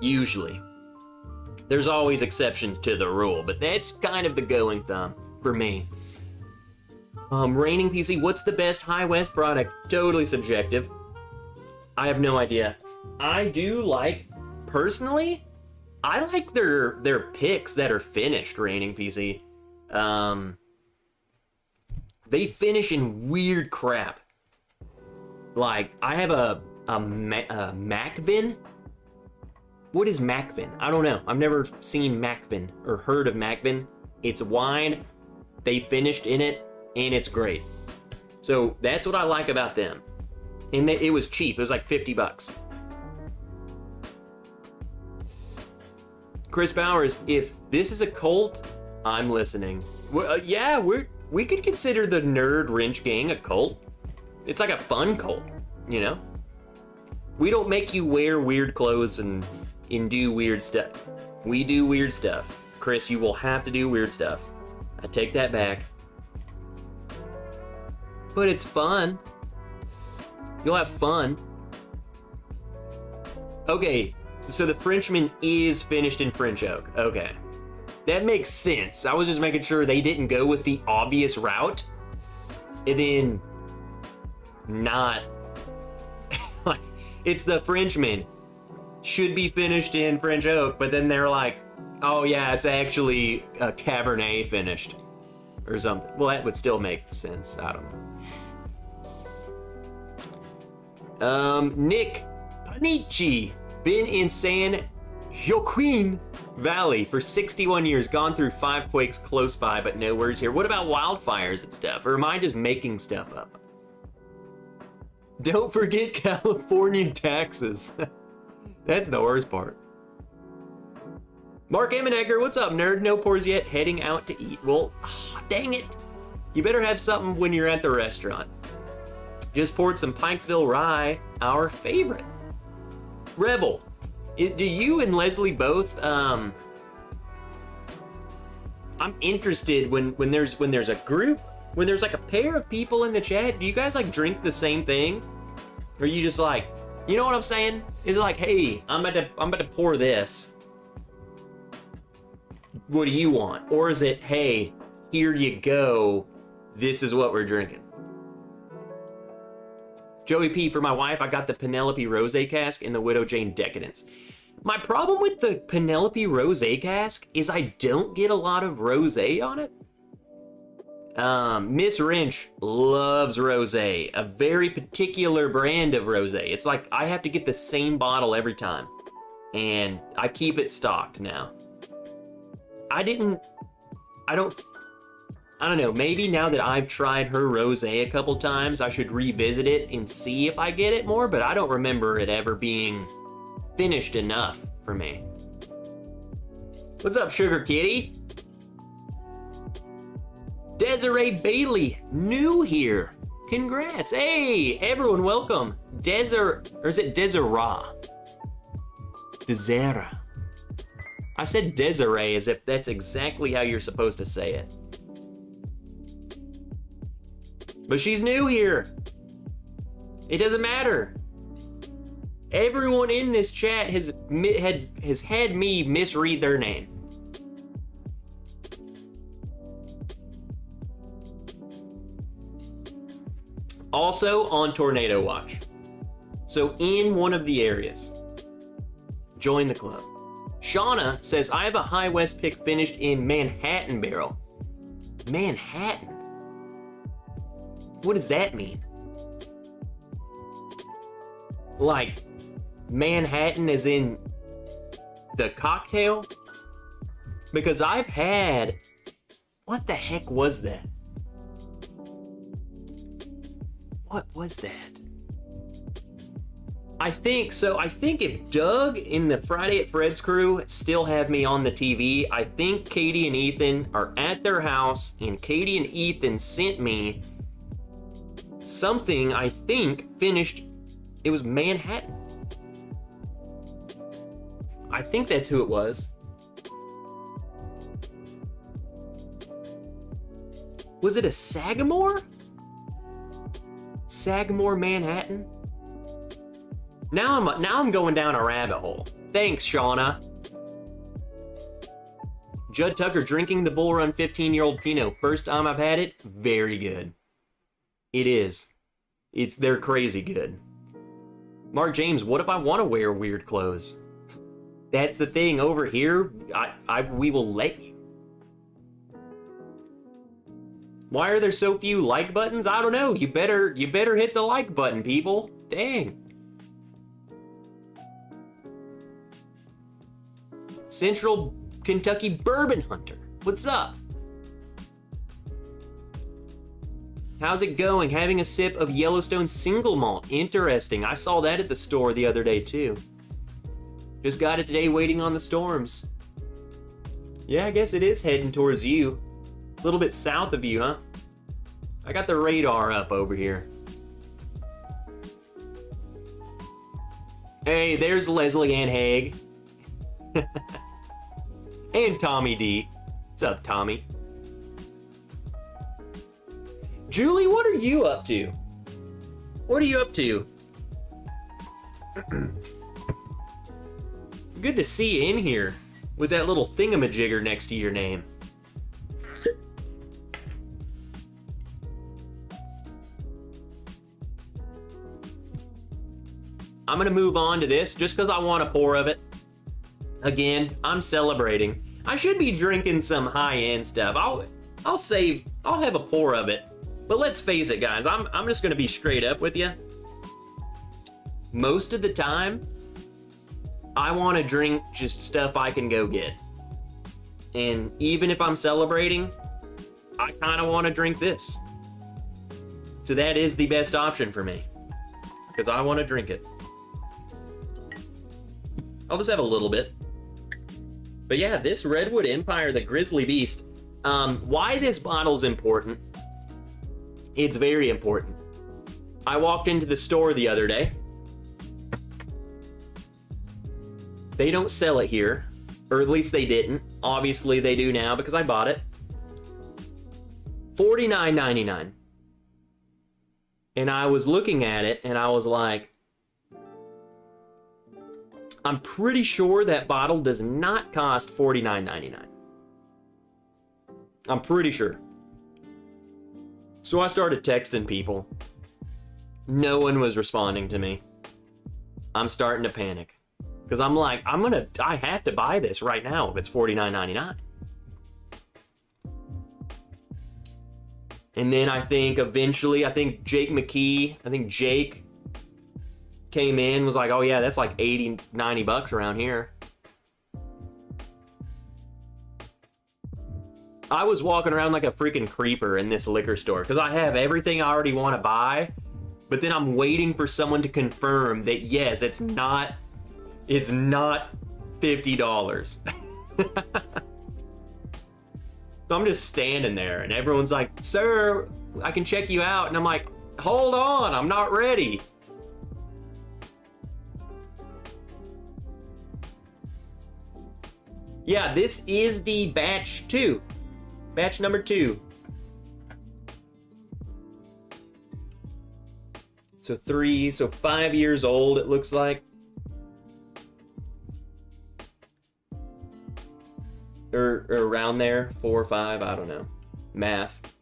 usually. There's always exceptions to the rule, but that's kind of the going thumb for me. Raining PC, what's the best High West product? Totally subjective. I have no idea. I do like, personally, I like their picks that are finished, Raining PC. They finish in weird crap. Like, I have a Macvin. What is Macvin? I don't know. I've never seen Macvin or heard of Macvin. It's wine. They finished in it, and it's great. So that's what I like about them. And it was cheap. It was like $50. Chris Bowers, if this is a cult, I'm listening. Yeah, we could consider the Nerd Wrench Gang a cult. It's like a fun cult, you know? We don't make you wear weird clothes and do weird stuff. We do weird stuff. Chris, you will have to do weird stuff. I take that back. But it's fun. You'll have fun. Okay, so the Frenchman is finished in French oak. Okay. That makes sense. I was just making sure they didn't go with the obvious route and then not. Like, it's the Frenchman. Should be finished in French oak, but then they're like, oh yeah, it's actually a Cabernet finished or something. Well, that would still make sense. I don't know. Nick Panici, been in San Joaquin Valley for 61 years, gone through 5 quakes close by, but no worries here. What about wildfires and stuff? Or am I just making stuff up? Don't forget California taxes. That's the worst part. Mark Emmenegger, what's up, nerd? No pours yet, heading out to eat. Well, dang it. You better have something when you're at the restaurant. Just poured some Pikesville Rye, our favorite. Rebel, do you and Leslie both, I'm interested when there's a group, when there's like a pair of people in the chat, do you guys like drink the same thing? Or are you just like, you know what I'm saying? Is it like, hey, I'm about to pour this. What do you want? Or is it, hey, here you go, this is what we're drinking? Joey P, for my wife, I got the Penelope Rosé cask and the Widow Jane Decadence. My problem with the Penelope Rosé cask is I don't get a lot of rosé on it. Miss Wrench loves rosé, a very particular brand of rosé. It's like I have to get the same bottle every time, and I keep it stocked now. I don't I don't know, maybe now that I've tried her rosé a couple times, I should revisit it and see if I get it more, but I don't remember it ever being finished enough for me. What's up, Sugar Kitty? Desiree Bailey, new here. Congrats. Hey, everyone, welcome. Or is it Desiree? Desiree. I said Desiree as if that's exactly how you're supposed to say it. But she's new here. It doesn't matter. Everyone in this chat has had me misread their name. Also on Tornado Watch. So in one of the areas, join the club. Shauna says, I have a High West pick finished in Manhattan barrel. Manhattan? What does that mean? Like, Manhattan as in the cocktail? Because I've had... What the heck was that? What was that? I think if Doug in the Friday at Fred's crew still have me on the TV, I think Katie and Ethan are at their house, and Katie and Ethan sent me something I think finished. It was Manhattan. I think that's who it was. Was it a Sagamore? Sagamore Manhattan? Now I'm going down a rabbit hole. Thanks, Shauna. Judd Tucker drinking the Bull Run 15-year-old Pinot. First time I've had it, very good. It is. They're crazy good. Mark James, what if I want to wear weird clothes? That's the thing over here. We will let you. Why are there so few like buttons? I don't know. You better hit the like button, people. Dang. Central Kentucky Bourbon Hunter. What's up? How's it going? Having a sip of Yellowstone single malt. Interesting. I saw that at the store the other day too. Just got it today waiting on the storms. Yeah, I guess it is heading towards you. A little bit south of you, huh? I got the radar up over here. Hey, there's Leslie Ann Haig. And Tommy D. What's up, Tommy? Julie, what are you up to? What are you up to? It's good to see you in here with that little thingamajigger next to your name. I'm gonna move on to this just because I want a pour of it. Again, I'm celebrating. I should be drinking some high-end stuff. I'll have a pour of it. But let's face it, guys, I'm just gonna be straight up with you. Most of the time, I want to drink just stuff I can go get. And even if I'm celebrating, I kind of want to drink this. So that is the best option for me, because I want to drink it. I'll just have a little bit. But yeah, this Redwood Empire, the Grizzly Beast, why this bottle's important, it's very important. I walked into the store the other day. They don't sell it here, or at least they didn't. Obviously they do now because I bought it. $49.99. And I was looking at it and I was like, I'm pretty sure that bottle does not cost $49.99. I'm pretty sure. So I started texting people. No one was responding to me. I'm starting to panic. Because I'm like, I have to buy this right now if it's $49.99. And then I think eventually, Jake came in, was like, oh yeah, that's like 80, 90 bucks around here. I was walking around like a freaking creeper in this liquor store because I have everything I already want to buy, but then I'm waiting for someone to confirm that yes, it's not $50. So I'm just standing there and everyone's like, sir, I can check you out. And I'm like, hold on, I'm not ready. Yeah, this is the batch 2. Batch number 2. So 5 years old it looks like. Or around there, 4 or 5, I don't know. Math.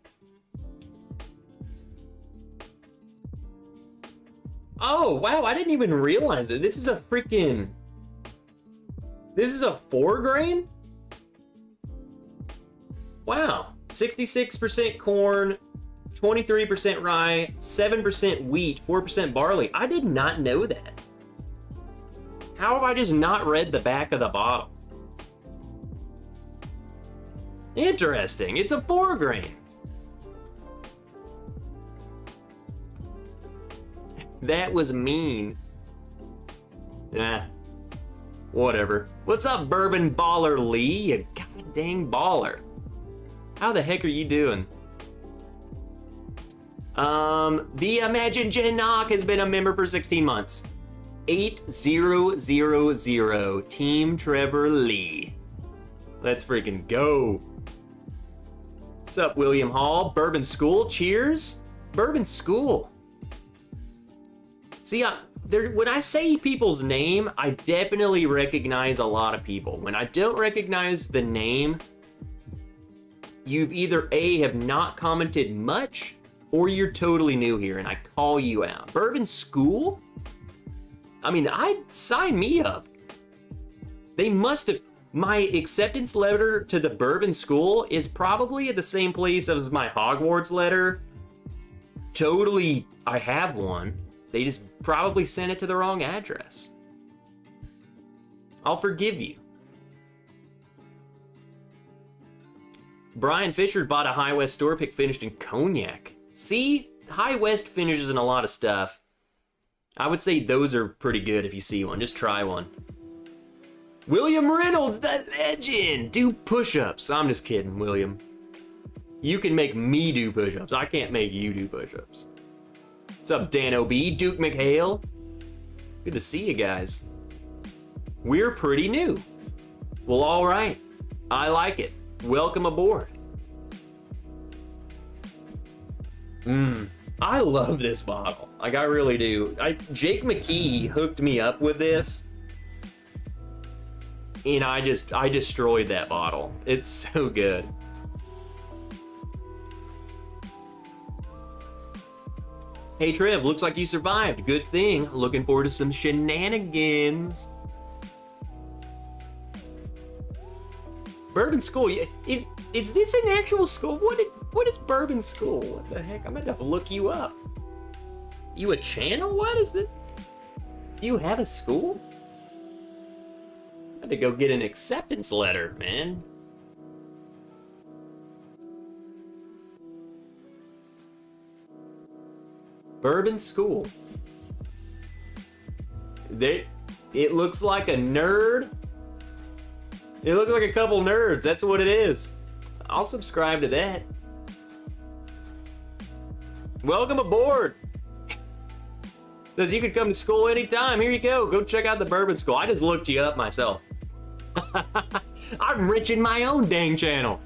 Oh, wow, I didn't even realize that. This is a 4 grain? Wow. 66% corn, 23% rye, 7% wheat, 4% barley. I did not know that. How have I just not read the back of the bottle? Interesting. It's a 4 grain. That was mean. Whatever. What's up, Bourbon Baller Lee? You goddamn baller. How the heck are you doing? The Imagine Janok has been a member for 16 months. 8000 Team Trevor Lee. Let's freaking go. What's up, William Hall? Bourbon School, cheers. Bourbon School. See, when I say people's name, I definitely recognize a lot of people. When I don't recognize the name, you've either A, have not commented much, or you're totally new here and I call you out. Bourbon School? I mean, sign me up. They must have. My acceptance letter to the Bourbon School is probably at the same place as my Hogwarts letter. Totally, I have one. They just probably sent it to the wrong address. I'll forgive you. Brian Fisher bought a High West store pick finished in cognac. See? High West finishes in a lot of stuff. I would say those are pretty good if you see one. Just try one. William Reynolds, that legend! Do push-ups. I'm just kidding, William. You can make me do push-ups. I can't make you do push-ups. What's up, Dan O.B., Duke McHale? Good to see you guys. We're pretty new. Well, all right. I like it. Welcome aboard. I love this bottle. Like, I really do. Jake McKee hooked me up with this. And I destroyed that bottle. It's so good. Hey Trev, looks like you survived. Good thing. Looking forward to some shenanigans. Bourbon School. Is this an actual school? What is Bourbon School? What the heck? I'm gonna have to look you up. You a channel? What is this? You have a school? I had to go get an acceptance letter, man. Bourbon School. It looks like a nerd. It looks like a couple nerds. That's what it is. I'll subscribe to that. Welcome aboard. Says you could come to school anytime. Here you go. Go check out the Bourbon School. I just looked you up myself. I'm rich in my own dang channel.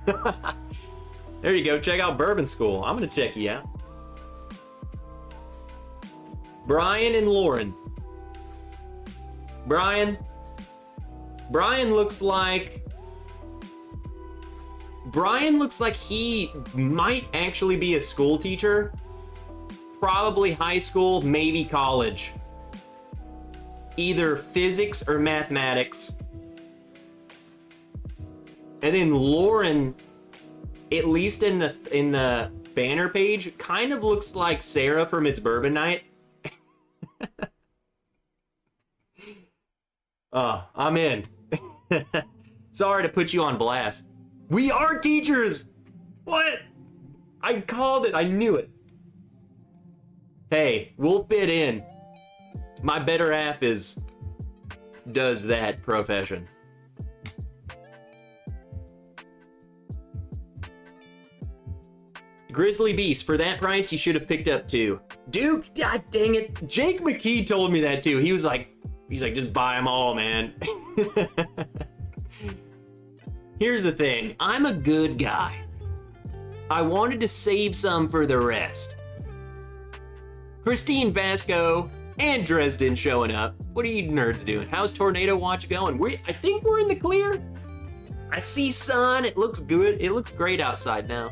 There you go. Check out Bourbon School. I'm gonna check you out. Brian and Lauren. Brian looks like he might actually be a school teacher. Probably high school, maybe college. Either physics or mathematics. And then Lauren, at least in the banner page, kind of looks like Sarah from It's Bourbon Night. Oh, I'm in. Sorry to put you on blast. We are teachers! What? I called it, I knew it. Hey, we'll fit in. My better half does that profession. Grizzly Beast, for that price, you should have picked up 2. Duke, god dang it. Jake McKee told me that too. He's like, just buy them all, man. Here's the thing, I'm a good guy. I wanted to save some for the rest. Christine Vasco and Dresden showing up. What are you nerds doing? How's Tornado Watch going? I think we're in the clear. I see sun, it looks good. It looks great outside now.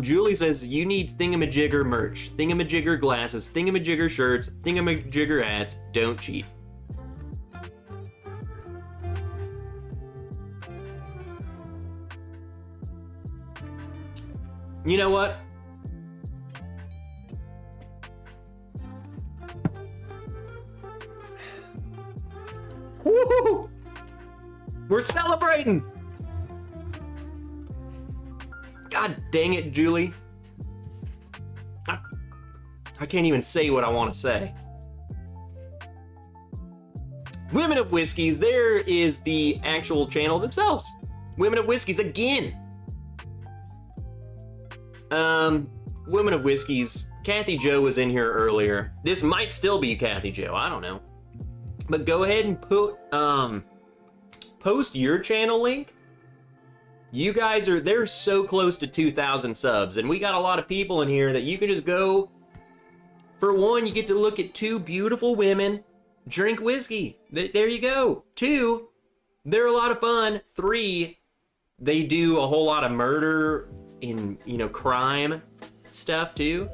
Julie says, you need thingamajigger merch, thingamajigger glasses, thingamajigger shirts, thingamajigger hats. Don't cheat. You know what? Woo! We're celebrating! God dang it, Julie. I can't even say what I want to say. Women of Whiskeys, there is the actual channel themselves. Women of Whiskeys again. Women of Whiskeys, Kathy Joe was in here earlier. This might still be Kathy Joe, I don't know. But go ahead and put, post your channel link. You guys they're so close to 2,000 subs, and we got a lot of people in here that you can just go. For one, you get to look at 2 beautiful women drink whiskey. There you go. 2, they're a lot of fun. 3, they do a whole lot of murder and, crime stuff too.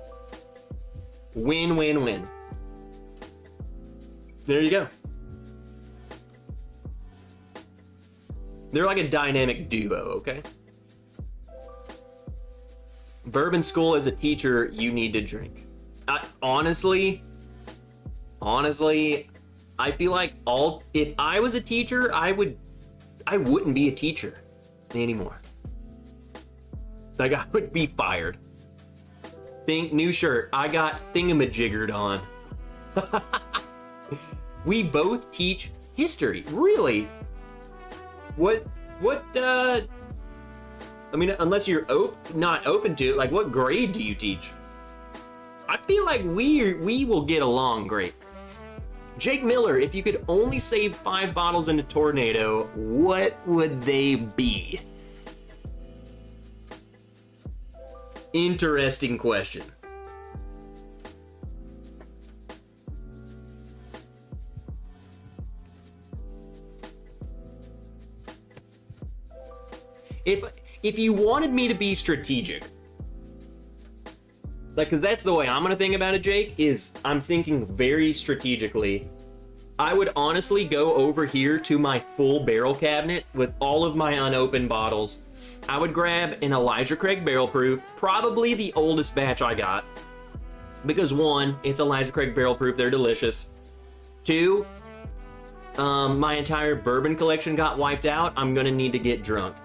Win, win, win. There you go. They're like a dynamic duo, okay? Bourbon school as a teacher, you need to drink. Honestly, I feel like if I was a teacher, I wouldn't be a teacher anymore. Like, I would be fired. New shirt, I got thingamajiggered on. We both teach history, really? I mean, unless you're not open to it, like, what grade do you teach? I feel like we will get along great. Jake Miller, if you could only save 5 bottles in a tornado, what would they be? Interesting question. If you wanted me to be strategic, like, because that's the way I'm gonna think about it, Jake, is I'm thinking very strategically. I would honestly go over here to my full barrel cabinet with all of my unopened bottles. I would grab an Elijah Craig Barrel Proof, probably the oldest batch I got, because 1, it's Elijah Craig Barrel Proof, they're delicious. 2, my entire bourbon collection got wiped out, I'm gonna need to get drunk.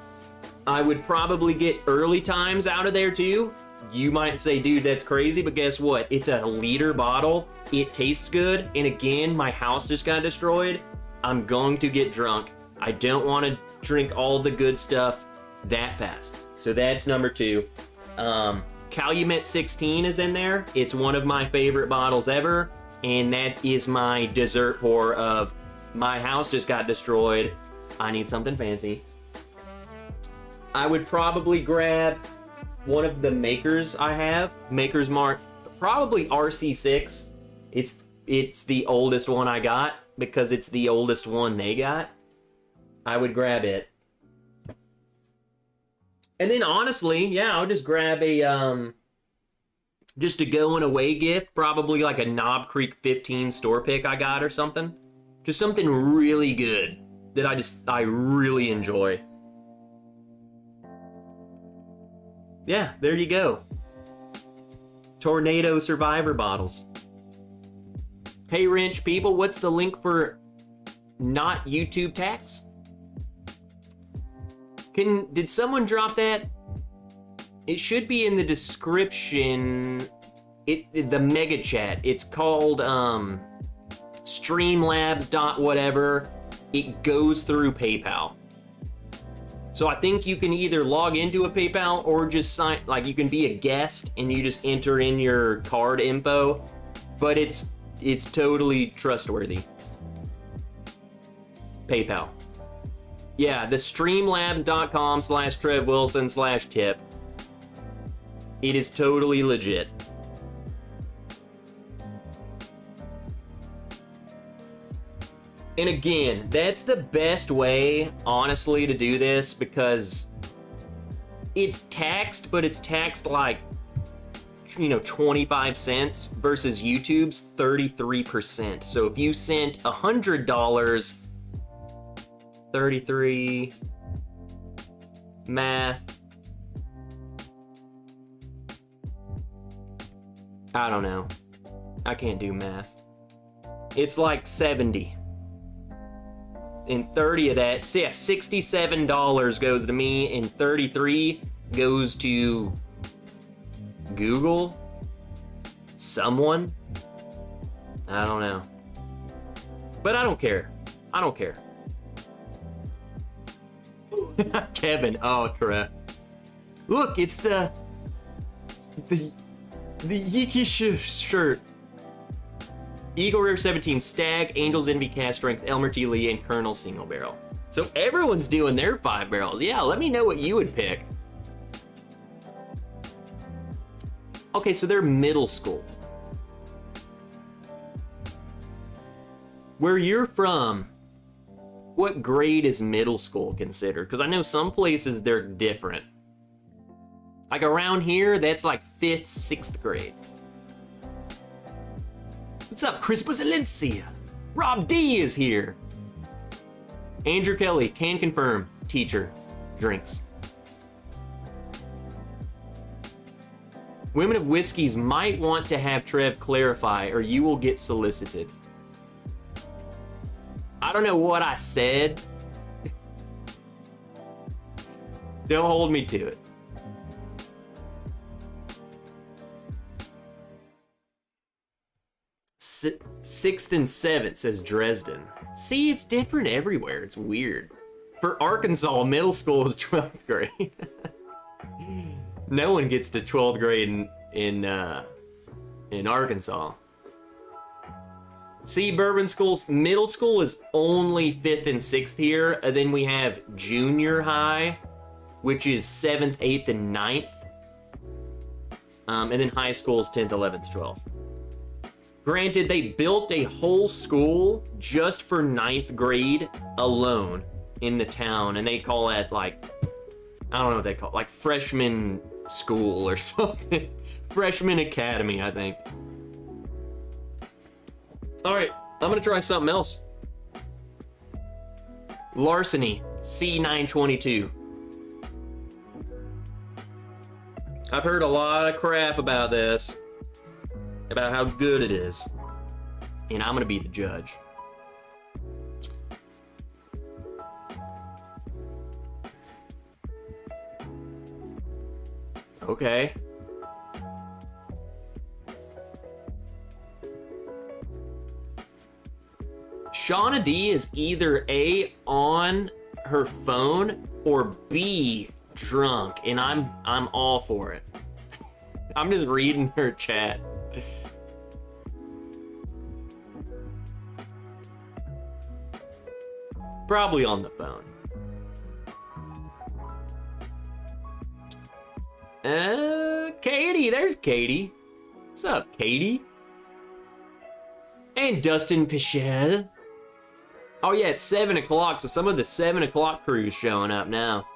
I would probably get early times out of there too. You might say, dude, that's crazy, but guess what? It's a liter bottle, it tastes good, and again, my house just got destroyed. I'm going to get drunk. I don't want to drink all the good stuff that fast. So that's number 2. Calumet 16 is in there. It's one of my favorite bottles ever, and that is my dessert pour of my house just got destroyed. I need something fancy. I would probably grab one of the makers I have, Maker's Mark, probably RC6. It's the oldest one I got because it's the oldest one they got. I would grab it. And then honestly, yeah, I'll just grab a just a going away gift, probably like a Knob Creek 15 store pick I got or something. Just something really good that I really enjoy. Yeah, there you go. Tornado Survivor bottles. Hey, Wrench people, what's the link for not YouTube tax? Did someone drop that? It should be in the description. The mega chat. It's called Streamlabs dot whatever. It goes through PayPal. So I think you can either log into a PayPal or just sign, like you can be a guest and you just enter in your card info, but it's totally trustworthy. PayPal. Yeah, the streamlabs.com/TrevWilson/tip. It is totally legit. And again, that's the best way, honestly, to do this because it's taxed, but it's taxed like, 25 cents versus YouTube's 33%. So if you sent $100, 33, math, I don't know. I can't do math. It's like 70. And 30 of that, so yeah, $67 goes to me, and 33 goes to Google, someone, I don't know. But I don't care. I don't care. Kevin, oh, Trev. Look, it's the Yiki shirt. Eagle Rare 17, Stag, Angel's Envy, Cast Strength, Elmer T. Lee, and Colonel Single Barrel. So everyone's doing their 5 barrels. Yeah, let me know what you would pick. Okay, so they're middle school. Where you're from, what grade is middle school considered? Because I know some places they're different. Like around here, that's like 5th, 6th grade. What's up, Chris Valencia? Rob D is here. Andrew Kelly, can confirm, teacher, drinks. Women of Whiskeys might want to have Trev clarify or you will get solicited. I don't know what I said. Don't hold me to it. Sixth and 7th, says Dresden. See, it's different everywhere. It's weird. For Arkansas, middle school is 12th grade. No one gets to 12th grade in Arkansas. See, Bourbon schools, middle school is only 5th and 6th here, and then we have junior high, which is 7th, 8th, and 9th. And then high school is 10th, 11th, 12th. Granted, they built a whole school just for 9th grade alone in the town, and they call that, like, I don't know what they call it, like freshman school or something. Freshman academy, I think. All right, I'm gonna try something else. Larceny C922. I've heard a lot of crap about this, about how good it is, and I'm gonna be the judge. Okay. Shauna D is either A, on her phone, or B, drunk, and I'm all for it. I'm just reading her chat. Probably on the phone. Katie, there's Katie. What's up, Katie? And Dustin Pichel. Oh yeah, it's 7 o'clock, so some of the 7 o'clock crew's showing up now.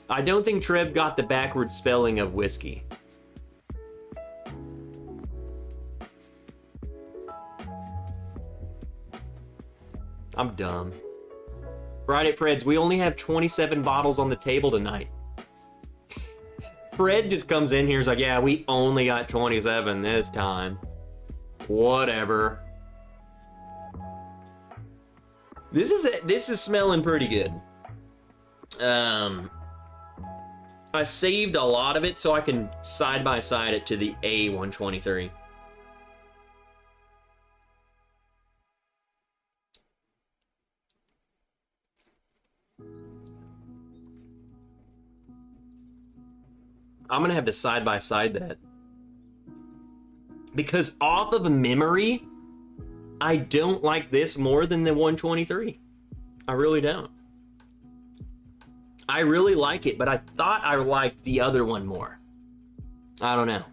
I don't think Trev got the backwards spelling of whiskey. I'm dumb. Friday Freds, we only have 27 bottles on the table tonight. Fred just comes in here and is like, yeah, we only got 27 this time. Whatever. This is smelling pretty good. I saved a lot of it so I can side-by-side it to the A123. I'm gonna have to side-by-side that. Because off of memory, I don't like this more than the 123. I really don't. I really like it, but I thought I liked the other one more. I don't know.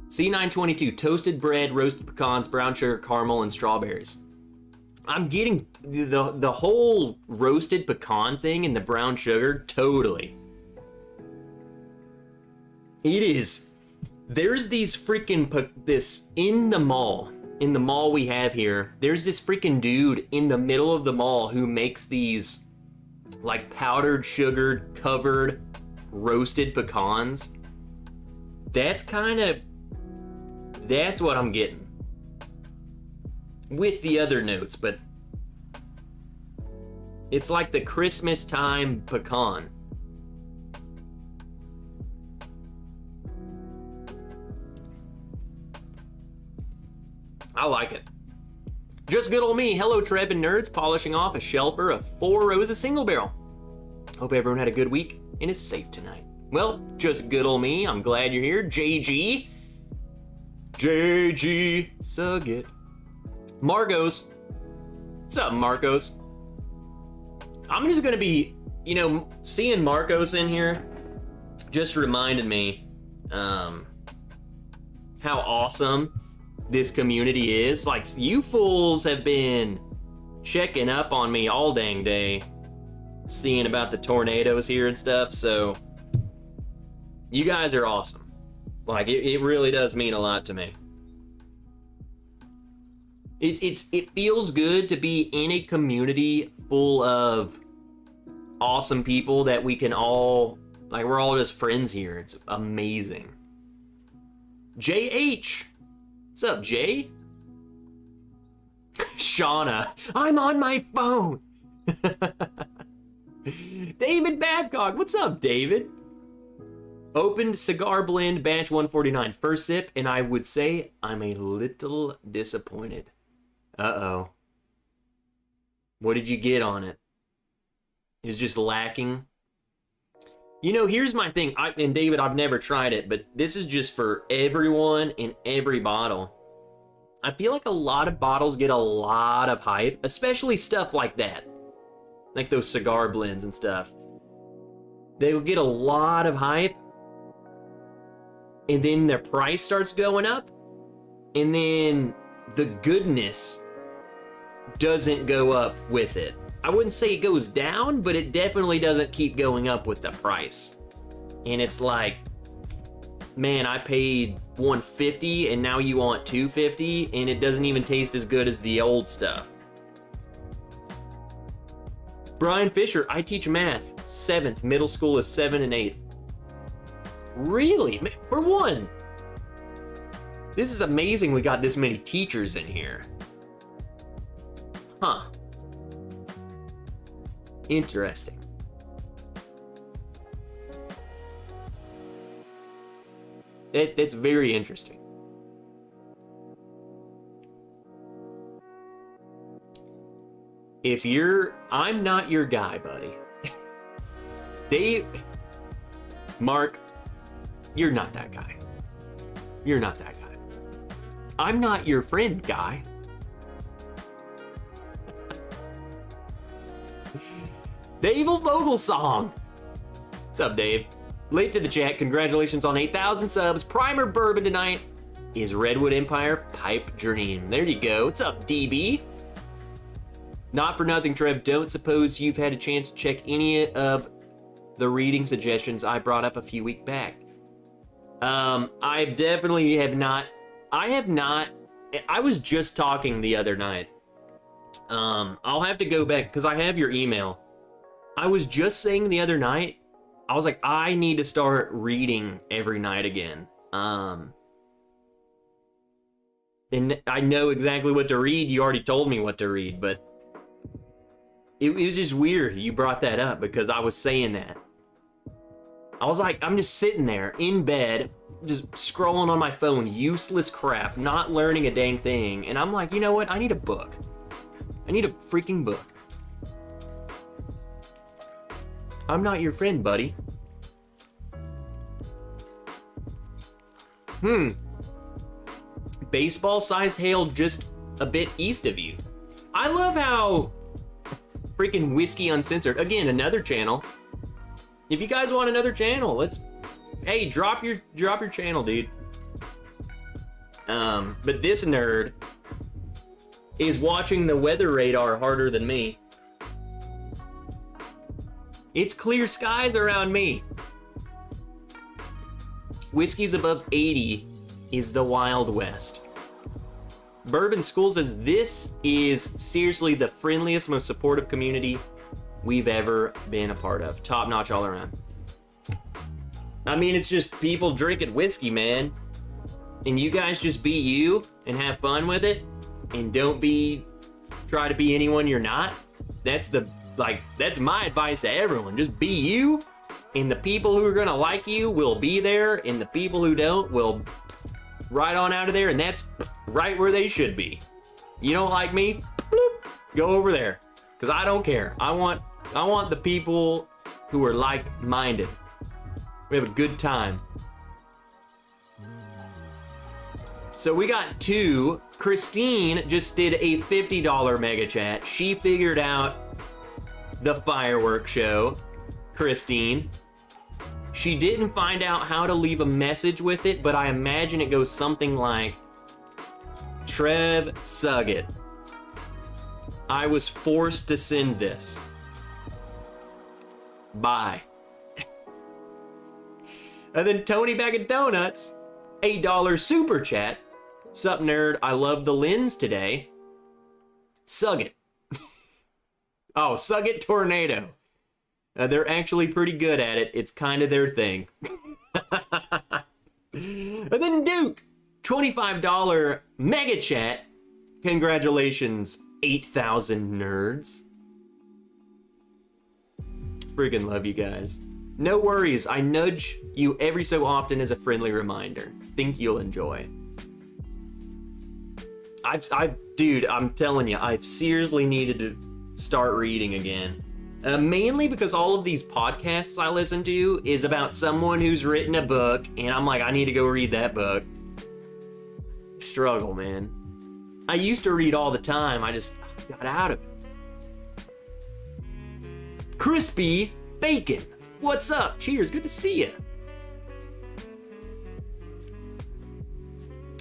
C922, toasted bread, roasted pecans, brown sugar, caramel, and strawberries. I'm getting the whole roasted pecan thing and the brown sugar, totally. It is. There's these freaking, this, in the mall we have here, there's this freaking dude in the middle of the mall who makes these, like, powdered, sugared, covered, roasted pecans. That's what I'm getting. With the other notes, but it's like the Christmas time pecan. I like it. Just good old me. Hello, Trev and nerds, polishing off a shelfer of 4 rows of single barrel. Hope everyone had a good week and is safe tonight. Well, just good old me. I'm glad you're here. JG. Sug it. Margos. What's up, Marcos? I'm just gonna be, seeing Marcos in here just reminded me how awesome this community is. Like, you fools have been checking up on me all dang day, seeing about the tornadoes here and stuff, so you guys are awesome. Like, it really does mean a lot to me. It feels good to be in a community full of awesome people that we can all, like, we're all just friends here. It's amazing. JH. What's up, Jay? Shauna, I'm on my phone. David Babcock, what's up, David? Opened cigar blend batch 149, first sip, and I would say I'm a little disappointed. Uh-oh. What did you get on it? It was just lacking. Here's my thing, and David, I've never tried it, but this is just for everyone in every bottle. I feel like a lot of bottles get a lot of hype, especially stuff like that. Like those cigar blends and stuff. They will get a lot of hype, and then their price starts going up, and then the goodness doesn't go up with it. I wouldn't say it goes down, but it definitely doesn't keep going up with the price. And it's like, man, I paid $150 and now you want $250, and it doesn't even taste as good as the old stuff. Brian Fisher, I teach math, 7th, middle school is 7 and 8. Really? For one, this is amazing we got this many teachers in here. Huh. Interesting. That's very interesting. I'm not your guy, buddy. Mark, you're not that guy. You're not that guy. I'm not your friend, guy. Dave Vogelsong. What's up, Dave? Late to the chat. Congratulations on 8,000 subs. Primer bourbon tonight is Redwood Empire Pipe Dream. There you go. What's up, DB? Not for nothing, Trev. Don't suppose you've had a chance to check any of the reading suggestions I brought up a few weeks back. I definitely have not. I have not. I was just talking the other night. I'll have to go back because I have your email. I was just saying the other night, I was like, I need to start reading every night again. And I know exactly what to read. You already told me what to read, but it was just weird you brought that up because I was saying that. I was like, I'm just sitting there in bed, just scrolling on my phone, useless crap, not learning a dang thing. And I'm like, you know what? I need a book. I need a freaking book. I'm not your friend, buddy. Baseball-sized hail just a bit east of you. I love how freaking Whiskey Uncensored, again, another channel. If you guys want another channel, hey, drop your channel, dude. But this nerd is watching the weather radar harder than me. It's clear skies around me. Whiskey's above 80 is the Wild West. Bourbon School says this is seriously the friendliest, most supportive community we've ever been a part of. Top notch all around. I mean, it's just people drinking whiskey, man. And you guys just be you and have fun with it. And don't try to be anyone you're not. That's my advice to everyone. Just be you. And the people who are gonna like you will be there. And the people who don't will ride on out of there. And that's right where they should be. You don't like me? Bloop, go over there. Because I don't care. I want the people who are like-minded. We have a good time. So we got two. Christine just did a $50 mega chat. She figured out the fireworks show. Christine. She didn't find out how to leave a message with it, but I imagine it goes something like, Trev Suggett, I was forced to send this. Bye. And then Tony Bag of Donuts, $8 super chat. Sup nerd, I love the lens today. Suggett. Oh, Suggett Tornado. They're actually pretty good at it. It's kind of their thing. And then Duke, $25 mega chat. Congratulations, 8,000 nerds. Friggin' love you guys. No worries, I nudge you every so often as a friendly reminder. Think you'll enjoy. Dude, I'm telling you, I've seriously needed to start reading again. Mainly because all of these podcasts I listen to is about someone who's written a book, and I'm like, I need to go read that book. Struggle, man. I used to read all the time, I just got out of it. Crispy Bacon, what's up? Cheers, good to see you.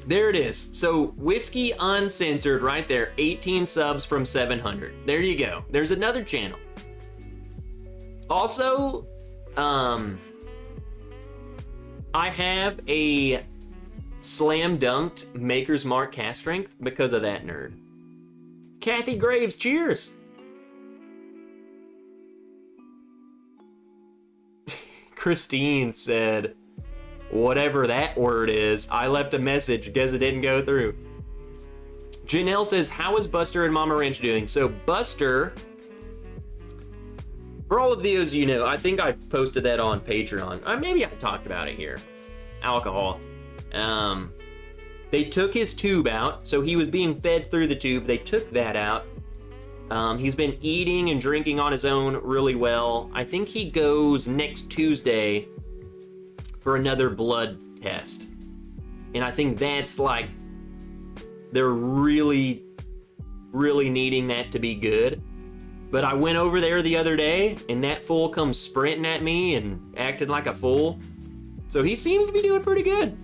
There it is. So Whiskey Uncensored right there, 18 subs from 700. There you go. There's another channel. Also, I have a slam dunked Maker's Mark cast strength because of that nerd. Kathy Graves, cheers. Christine said, whatever that word is, I left a message, guess it didn't go through. Janelle says, how is Buster and Mama Ranch doing? So Buster, for all of those you know, I think I posted that on Patreon. Maybe I talked about it here. Alcohol. They took his tube out, so he was being fed through the tube. They took that out. He's been eating and drinking on his own really well. I think he goes next Tuesday for another blood test. And I think that's like, they're really, really needing that to be good. But I went over there the other day, and that fool comes sprinting at me and acted like a fool. So he seems to be doing pretty good.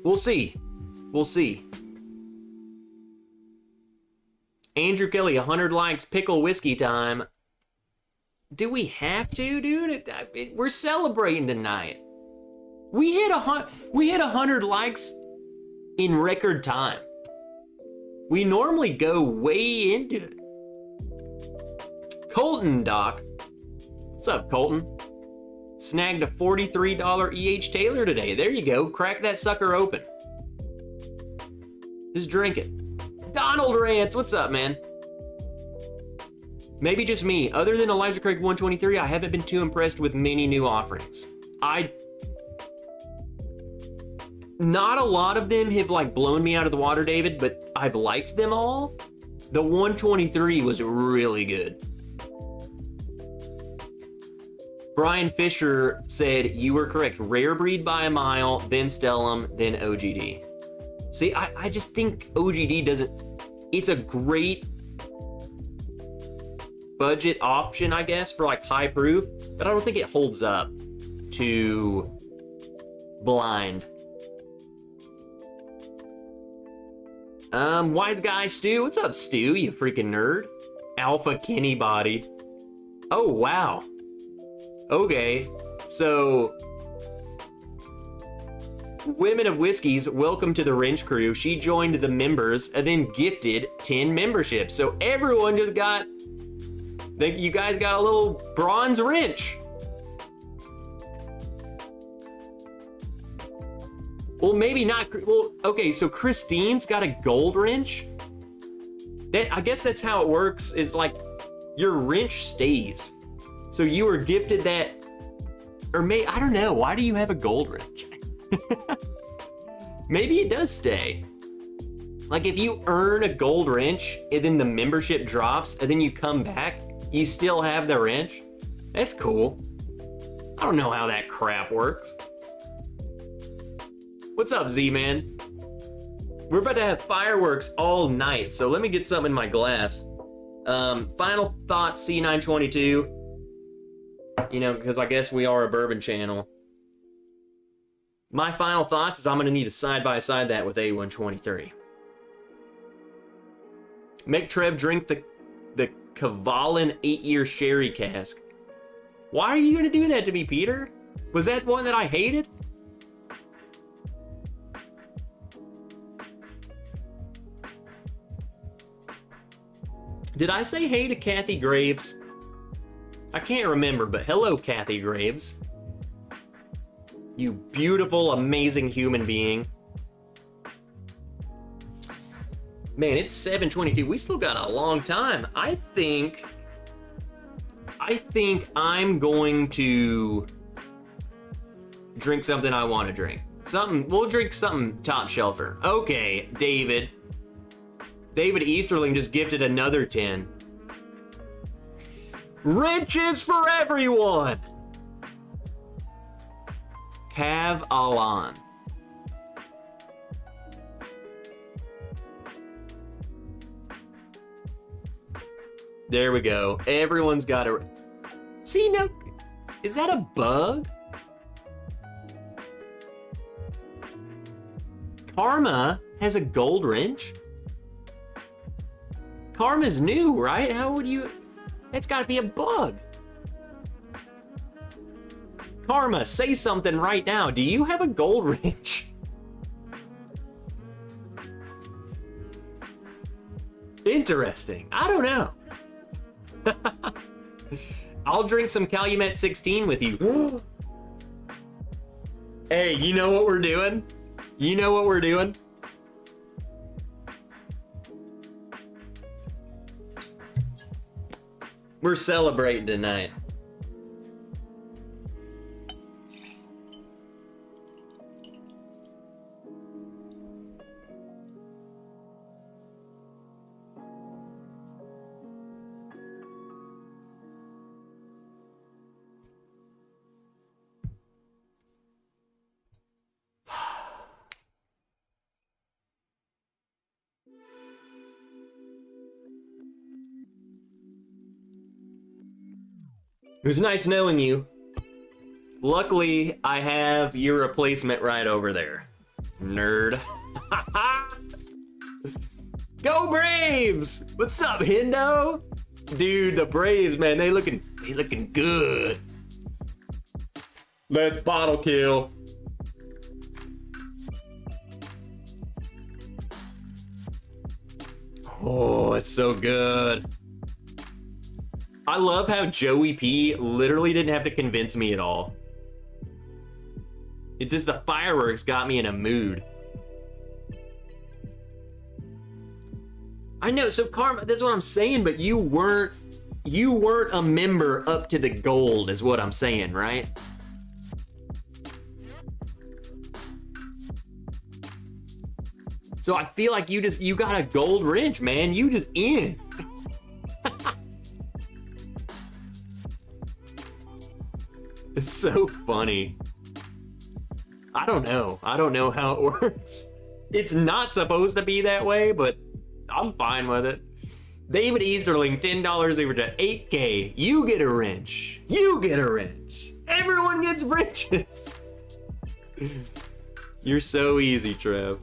We'll see. We'll see. Andrew Kelly, 100 likes, pickle whiskey time. Do we have to, dude? We're celebrating tonight. We hit 100 likes in record time. We normally go way into it. Colton, Doc. What's up, Colton? Snagged a $43 E.H. Taylor today. There you go. Crack that sucker open. Just drink it. Donald Rance, what's up, man? Maybe just me. Other than Elijah Craig 123, I haven't been too impressed with many new offerings. Not a lot of them have like blown me out of the water, David, but I've liked them all. The 123 was really good. Brian Fisher said, you were correct. Rare breed by a mile, then Stellum, then OGD. See, I just think OGD doesn't... It's a great budget option, I guess, for like high proof, but I don't think it holds up to blind. Wise guy Stu, what's up, Stu? You freaking nerd. Alpha Kenny body. Oh wow. Okay, so Women of Whiskeys, welcome to the wrench crew. She joined the members and then gifted 10 memberships. So everyone just got, you guys got a little bronze wrench. Well, maybe not. Well, okay, so Christine's got a gold wrench. I guess that's how it works, is like your wrench stays. So you were gifted that, or I don't know, why do you have a gold wrench? Maybe it does stay. Like if you earn a gold wrench and then the membership drops and then you come back, you still have the wrench. That's cool. I don't know how that crap works. What's up, Z-Man? We're about to have fireworks all night, so let me get something in my glass. Final thoughts, C922. You know, because I guess we are a bourbon channel. My final thoughts is I'm going to need to side-by-side that with A123. Make Trev drink the Kavalin 8-year sherry cask. Why are you going to do that to me, Peter? Was that one that I hated? Did I say hey to Kathy Graves? I can't remember, but hello, Kathy Graves. You beautiful, amazing human being. Man, it's 7:22. We still got a long time. I think I'm going to drink something I want to drink. We'll drink something top shelfer. Okay, David. David Easterling just gifted another 10. Wrenches for everyone! Cav Alan. There we go. Everyone's got a... See, now, is that a bug? Karma has a gold wrench? Karma's new, right? How would you... That's gotta be a bug. Karma, say something right now. Do you have a gold wrench? Interesting. I don't know. I'll drink some Calumet 16 with you. Hey, you know what we're doing? You know what we're doing? We're celebrating tonight. It was nice knowing you. Luckily, I have your replacement right over there. Nerd. Go Braves! What's up, Hindo? Dude, the Braves, man, they looking good. Let's bottle kill. Oh, it's so good. I love how Joey P literally didn't have to convince me at all. It's just the fireworks got me in a mood. I know, so Karma, that's what I'm saying, but you you weren't a member up to the gold is what I'm saying, right? So I feel like you got a gold wrench, man. You just in. It's so funny. I don't know how it works. It's not supposed to be that way, but I'm fine with it. David Easterling, $10 over to 8K. You get a wrench. You get a wrench. Everyone gets wrenches. You're so easy, Trev.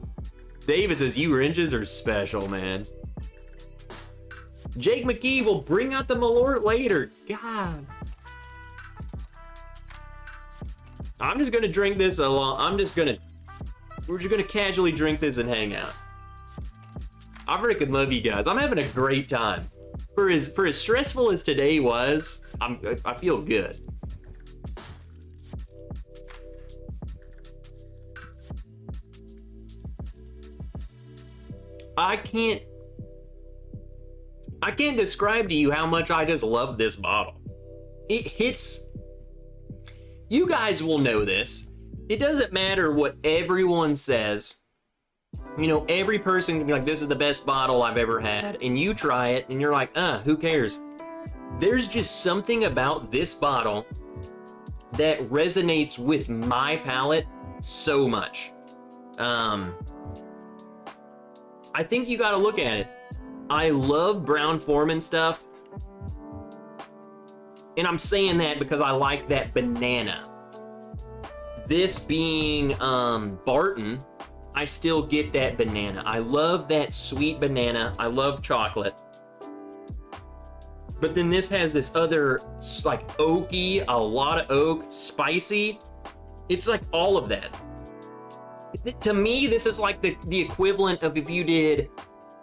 David says, you wrenches are special, man. Jake McKee will bring out the Malort later. God. I'm just gonna drink this along. We're just gonna casually drink this and hang out. I freaking love you guys. I'm having a great time. For as stressful as today was, I feel good. I can't describe to you how much I just love this bottle. It hits. You guys will know this. It doesn't matter what everyone says. You know, every person can be like, this is the best bottle I've ever had. And you try it and you're like, who cares? There's just something about this bottle that resonates with my palate so much. I think you gotta look at it. I love Brown-Forman stuff. And I'm saying that because I like that banana. This being Barton, I still get that banana. I love that sweet banana. I love chocolate. But then this has this other, like, oaky, a lot of oak, spicy. It's like all of that. To me, this is like the equivalent of if you did,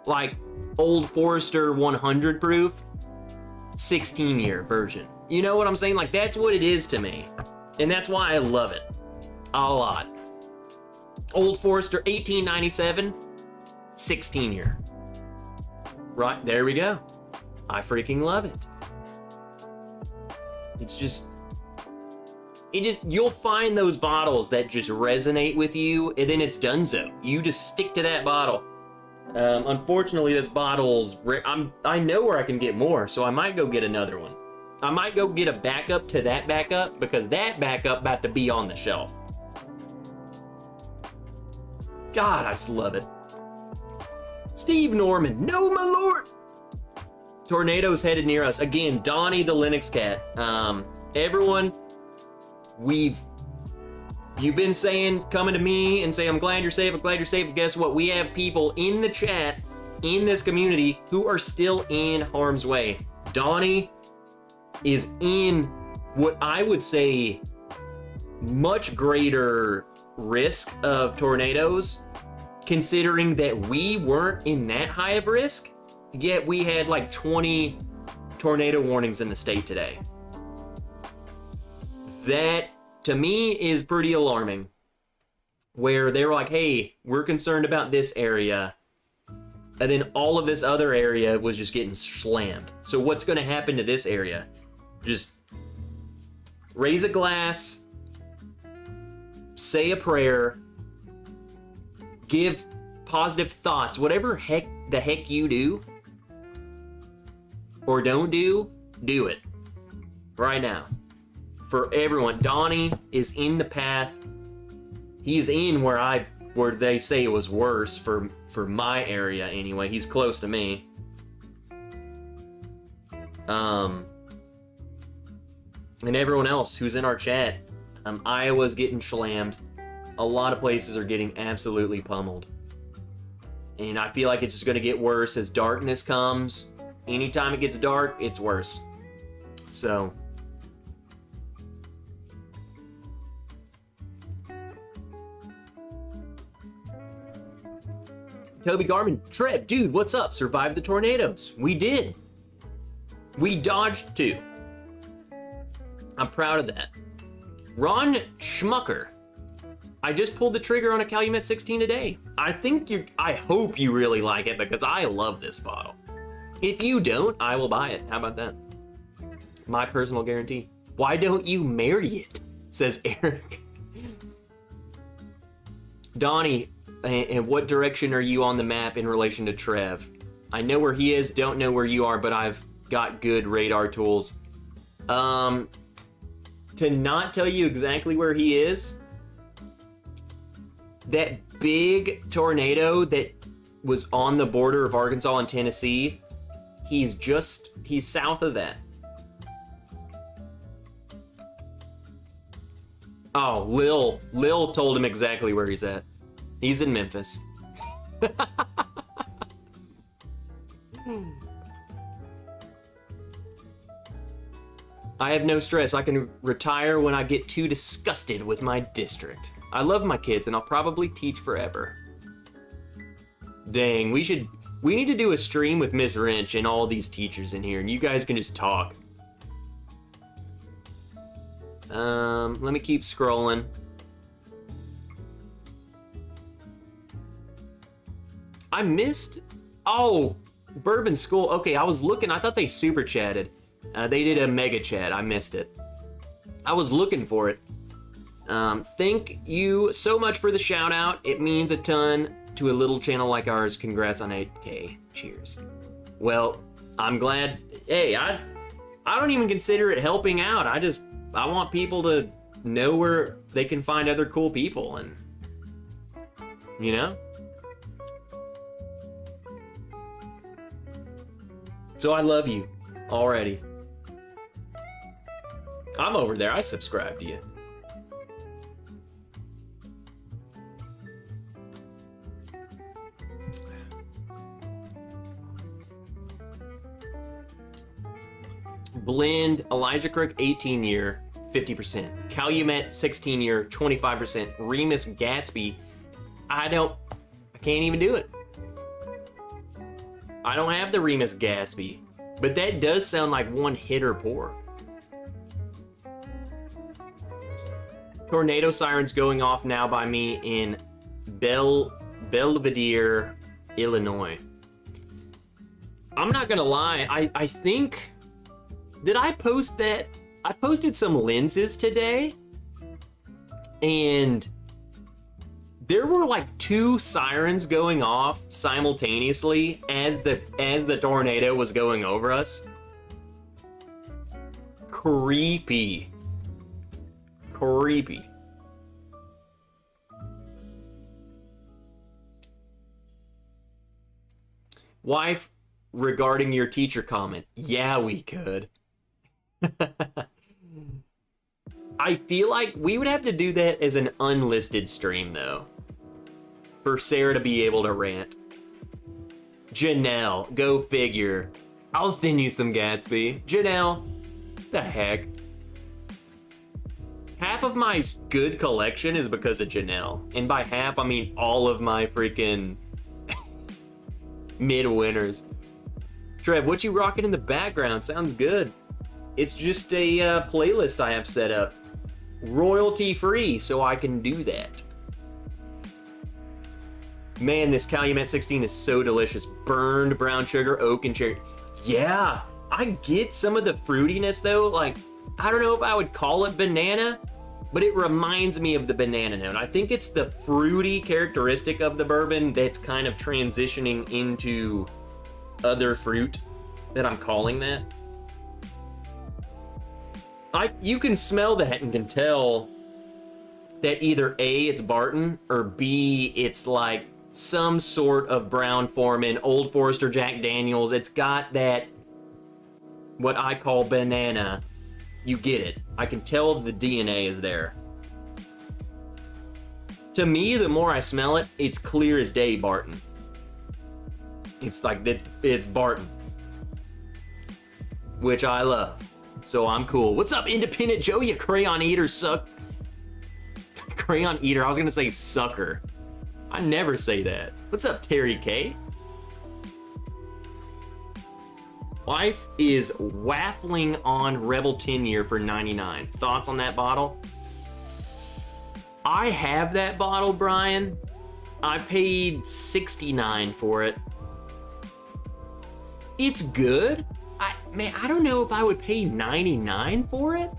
like, Old Forester 100 proof, 16-year version. You know what I'm saying? Like, that's what it is to me. And that's why I love it a lot. Old Forester 1897, 16-year. Right, there we go. I freaking love it. It's just, you'll find those bottles that just resonate with you, and then it's donezo. You just stick to that bottle. Unfortunately, this bottle's I know where I can get more, so I might go get another one. I might go get a backup to that backup, because that backup about to be on the shelf. God, I just love it. Steve Norman, no my lord. Tornadoes headed near us. Again, Donnie the Linux cat. Everyone, you've been saying, coming to me and say, I'm glad you're safe, I'm glad you're safe. Guess what? We have people in the chat, in this community, who are still in harm's way. Donnie is in what I would say much greater risk of tornadoes, considering that we weren't in that high of risk, yet we had like 20 tornado warnings in the state today. That, to me, is pretty alarming. Where they were like, hey, we're concerned about this area, and then all of this other area was just getting slammed. So what's going to happen to this area? Just raise a glass, say a prayer, give positive thoughts, whatever the heck you do or don't do, do it right now. For everyone, Donnie is in the path. He's in where they say it was worse for my area anyway. He's close to me. And everyone else who's in our chat, Iowa's getting slammed. A lot of places are getting absolutely pummeled. And I feel like it's just going to get worse as darkness comes. Anytime it gets dark, it's worse. So Toby Garmin, Trev, dude, what's up? Survived the tornadoes. We did. We dodged 2. I'm proud of that. Ron Schmucker, I just pulled the trigger on a Calumet 16 today. I hope you really like it, because I love this bottle. If you don't, I will buy it. How about that? My personal guarantee. Why don't you marry it? Says Eric. Donnie, and what direction are you on the map in relation to Trev? I know where he is, don't know where you are, but I've got good radar tools. To not tell you exactly where he is, that big tornado that was on the border of Arkansas and Tennessee, he's south of that. Oh, Lil told him exactly where he's at. He's in Memphis. I have no stress. I can retire when I get too disgusted with my district. I love my kids and I'll probably teach forever. Dang, we need to do a stream with Miss Wrench and all these teachers in here and you guys can just talk. Let me keep scrolling. I missed, Bourbon School. Okay, I was looking, I thought they super chatted. They did a mega chat, I missed it. I was looking for it. Thank you so much for the shout out. It means a ton to a little channel like ours. Congrats on 8K. Cheers. Well, I'm glad. Hey, I don't even consider it helping out. I want people to know where they can find other cool people and, you know? So I love you already. I'm over there. I subscribe to you. Blend, Elijah Crook, 18 year, 50%. Calumet, 16 year, 25%. Remus Gatsby, I can't even do it. I don't have the Remus Gatsby, but that does sound like one hitter pour. Tornado sirens going off now by me in Belvedere, Illinois. I'm not gonna lie, I think, did I post that? I posted some lenses today, and there were like 2 sirens going off simultaneously as the tornado was going over us. Creepy. Creepy. Wife, regarding your teacher comment, yeah, we could. I feel like we would have to do that as an unlisted stream, though, for Sarah to be able to rant. Janelle, go figure. I'll send you some Gatsby. Janelle, the heck? Half of my good collection is because of Janelle. And by half, I mean all of my freaking mid-winners. Trev, what you rocking in the background? Sounds good. It's just a playlist I have set up. Royalty free, so I can do that. Man, this Calumet 16 is so delicious. Burned brown sugar, oak, and cherry. Yeah, I get some of the fruitiness though. Like, I don't know if I would call it banana, but it reminds me of the banana note. I think it's the fruity characteristic of the bourbon that's kind of transitioning into other fruit that I'm calling that. You can smell that and can tell that either A, it's Barton, or B, it's like some sort of Brown Forman, Old Forester, Jack Daniels. It's got that, what I call banana. You get it. I can tell the DNA is there. To me, the more I smell it, it's clear as day Barton. It's like, it's Barton. Which I love. So I'm cool. What's up, Independent Joe, you crayon eater suck? Crayon eater, I was gonna say sucker. I never say that. What's up, Terry K? Wife is waffling on Rebel 10 year for 99. Thoughts on that bottle? I have that bottle, Brian. I paid $69 for it. It's good. man, I don't know if I would pay $99 for it.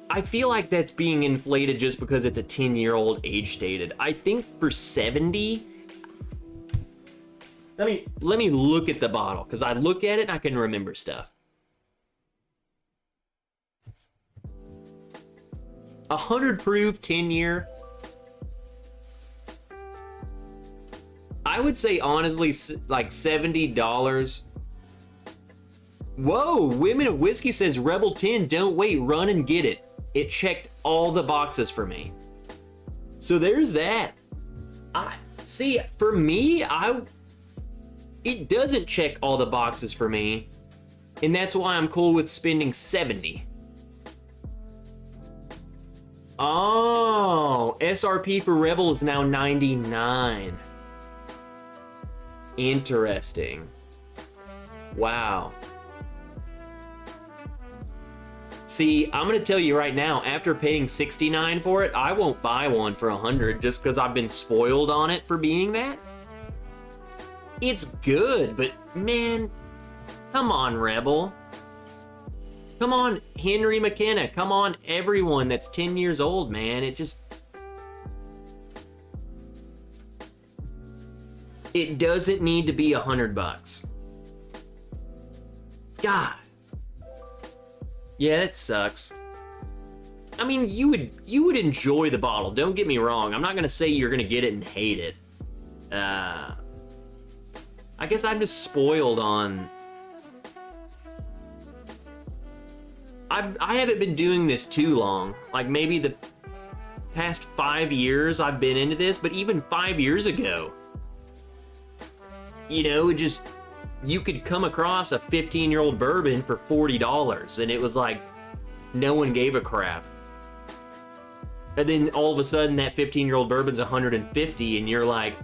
I feel like that's being inflated just because it's a 10-year-old age stated. I think for 70, let me look at the bottle, because I look at it and I can remember stuff. 100 proof, 10-year. I would say honestly, like $70. Whoa, Women of Whiskey says Rebel 10, don't wait, run and get it. It checked all the boxes for me. So there's that. See, for me, it doesn't check all the boxes for me. And that's why I'm cool with spending 70. Oh, SRP for Rebel is now 99. Interesting. Wow. See, I'm gonna tell you right now, after paying $69 for it, I won't buy one for $100 just because I've been spoiled on it for being that. It's good, but man, come on, Rebel. Come on, Henry McKenna. Come on, everyone that's 10 years old, man. It doesn't need to be $100. God. Yeah, that sucks. I mean, you would enjoy the bottle. Don't get me wrong. I'm not gonna say you're gonna get it and hate it. I guess I'm just spoiled on. I haven't been doing this too long. Like maybe the past 5 years I've been into this, but even 5 years ago, you know, you could come across a 15-year-old bourbon for $40, and it was like, no one gave a crap. And then all of a sudden, that 15-year-old bourbon's $150, and you're like,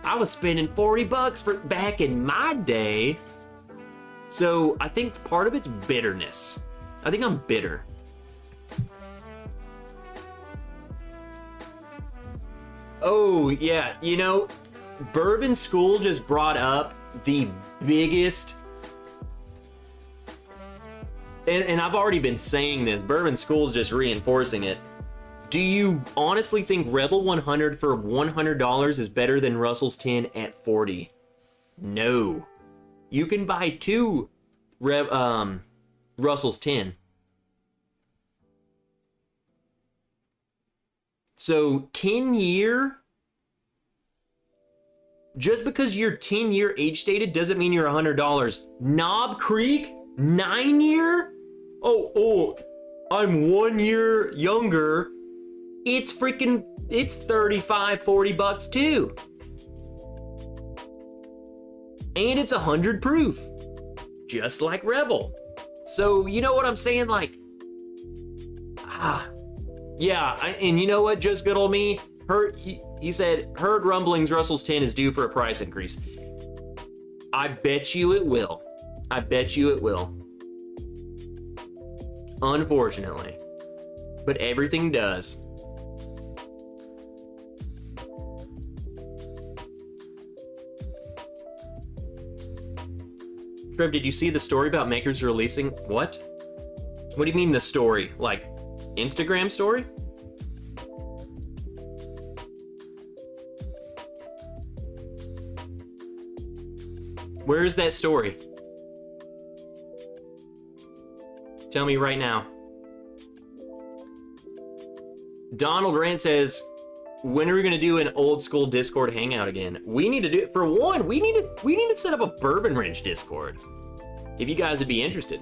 I was spending $40 for back in my day. So I think part of it's bitterness. I think I'm bitter. Oh, yeah, you know, Bourbon School just brought up the biggest, and I've already been saying this, Bourbon School's just reinforcing it. Do you honestly think Rebel 100 for $100 is better than Russell's 10 at 40? No. You can buy two Russell's 10. So 10-year, just because you're 10-year age stated doesn't mean you're $100. Knob Creek, 9-year? Oh, I'm 1 year younger. It's $35, $40 too. And it's 100 proof, just like Rebel. So you know what I'm saying? Like, yeah, and you know what? Just good old me. He said, heard rumblings Russell's 10 is due for a price increase. I bet you it will. I bet you it will. Unfortunately. But everything does. Trev, did you see the story about makers releasing? What? What do you mean the story? Like, Instagram story? Where is that story? Tell me right now. Donald Grant says, when are we gonna do an old school Discord hangout again? We need to do it. For one, we need to set up a Bourbon Wrench Discord. If you guys would be interested.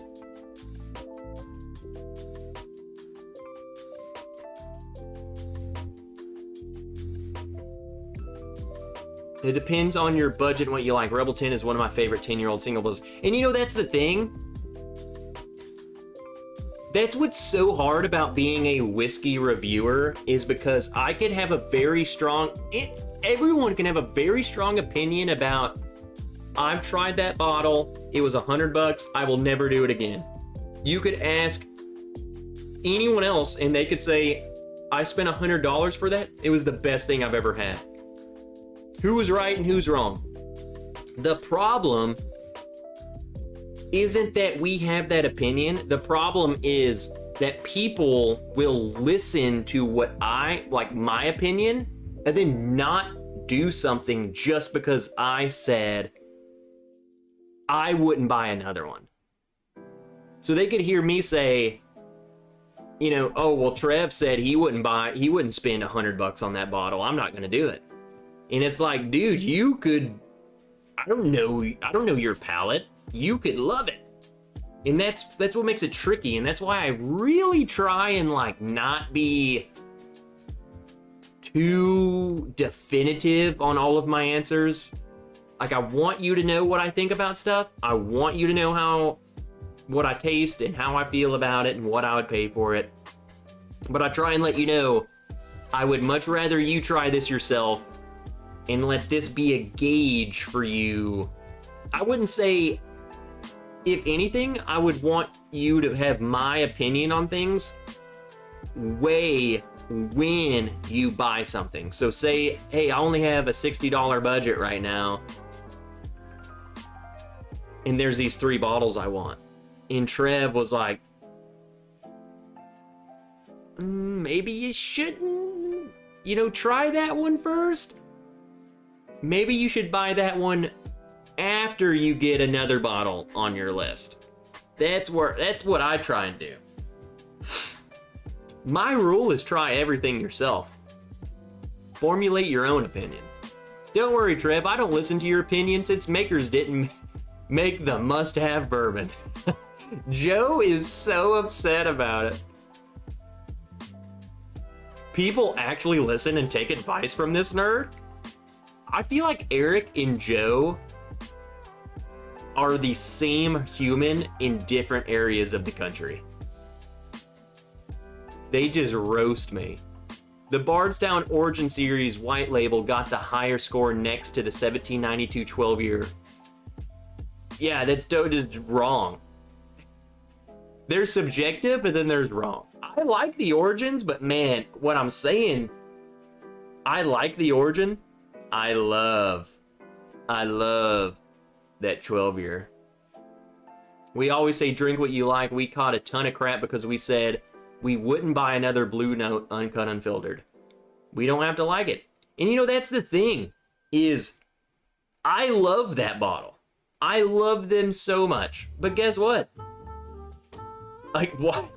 It depends on your budget and what you like. Rebel 10 is one of my favorite 10-year-old single bottles. And you know, that's the thing. That's what's so hard about being a whiskey reviewer, is because I could have a very strong... everyone can have a very strong opinion about, I've tried that bottle, it was $100, I will never do it again. You could ask anyone else and they could say, I spent $100 for that, it was the best thing I've ever had. Who was right and who's wrong? The problem isn't that we have that opinion. The problem is that people will listen to what my opinion, and then not do something just because I said I wouldn't buy another one. So they could hear me say, you know, oh, well, Trev said he wouldn't spend $100 on that bottle. I'm not going to do it. And it's like, dude, you could, I don't know your palate. You could love it. And that's what makes it tricky. And that's why I really try and like not be too definitive on all of my answers. Like, I want you to know what I think about stuff. I want you to know what I taste and how I feel about it and what I would pay for it. But I try and let you know, I would much rather you try this yourself and let this be a gauge for you. I wouldn't say, if anything, I would want you to have my opinion on things way when you buy something. So say, hey, I only have a $60 budget right now, and there's these 3 bottles I want. And Trev was like, maybe you shouldn't, try that one first. Maybe you should buy that one after you get another bottle on your list. That's what I try and do. My rule is try everything yourself. Formulate your own opinion. Don't worry, Trev, I don't listen to your opinion since makers didn't make the must-have bourbon. Joe is so upset about it. People actually listen and take advice from this nerd? I feel like Eric and Joe are the same human in different areas of the country. They just roast me. The Bardstown Origin Series White Label got the higher score next to the 1792 12-year. Yeah, that's just wrong. There's subjective, and then there's wrong. I like the Origins, but man, what I'm saying, I like the Origin. I love that 12-year. We always say drink what you like. We caught a ton of crap because we said we wouldn't buy another Blue Note uncut unfiltered. We don't have to like it. And that's the thing, is I love that bottle. I love them so much. But guess what? Like, what?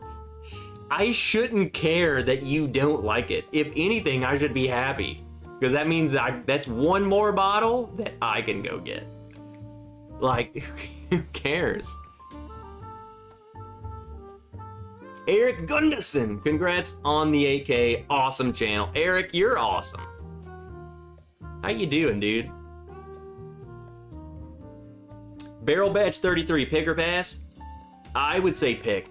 I shouldn't care that you don't like it. If anything, I should be happy. Because that means that's one more bottle that I can go get. Like, who cares? Eric Gunderson, congrats on the 8K. Awesome channel. Eric, you're awesome. How you doing, dude? Barrel Batch 33, pick or pass? I would say pick.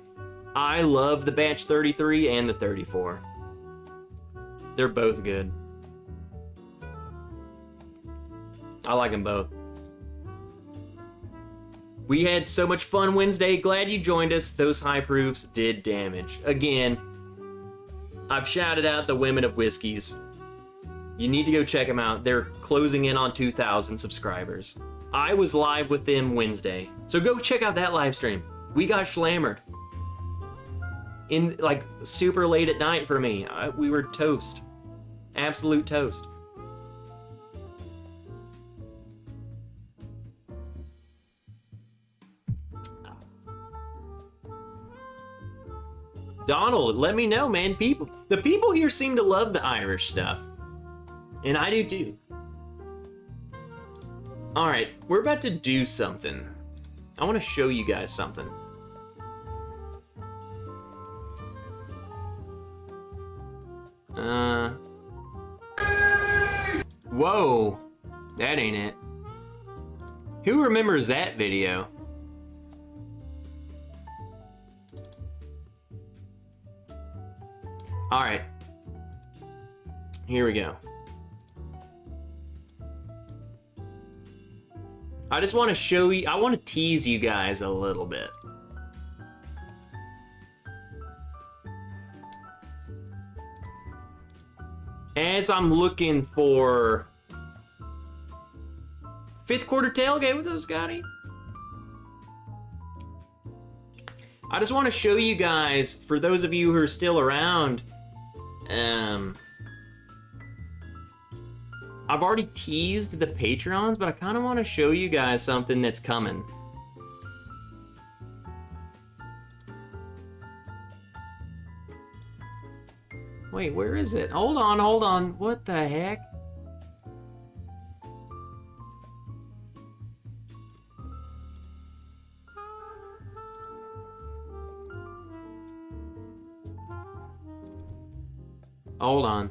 I love the Batch 33 and the 34. They're both good. I like them both. We had so much fun Wednesday. Glad you joined us. Those high proofs did damage. Again, I've shouted out the Women of Whiskeys. You need to go check them out. They're closing in on 2,000 subscribers. I was live with them Wednesday. So go check out that live stream. We got schlammered. In like super late at night for me. We were toast. Absolute toast. Donald, let me know, man. The people here seem to love the Irish stuff. And I do too. Alright, we're about to do something. I want to show you guys something. Whoa. That ain't it. Who remembers that video? Alright. Here we go. I just want to show you, I want to tease you guys a little bit. As I'm looking for Fifth quarter tailgate with us, Scotty. I just want to show you guys, for those of you who are still around, I've already teased the Patreons, but I kind of want to show you guys something that's coming. Wait, where is it? Hold on, hold on. What the heck? Hold on.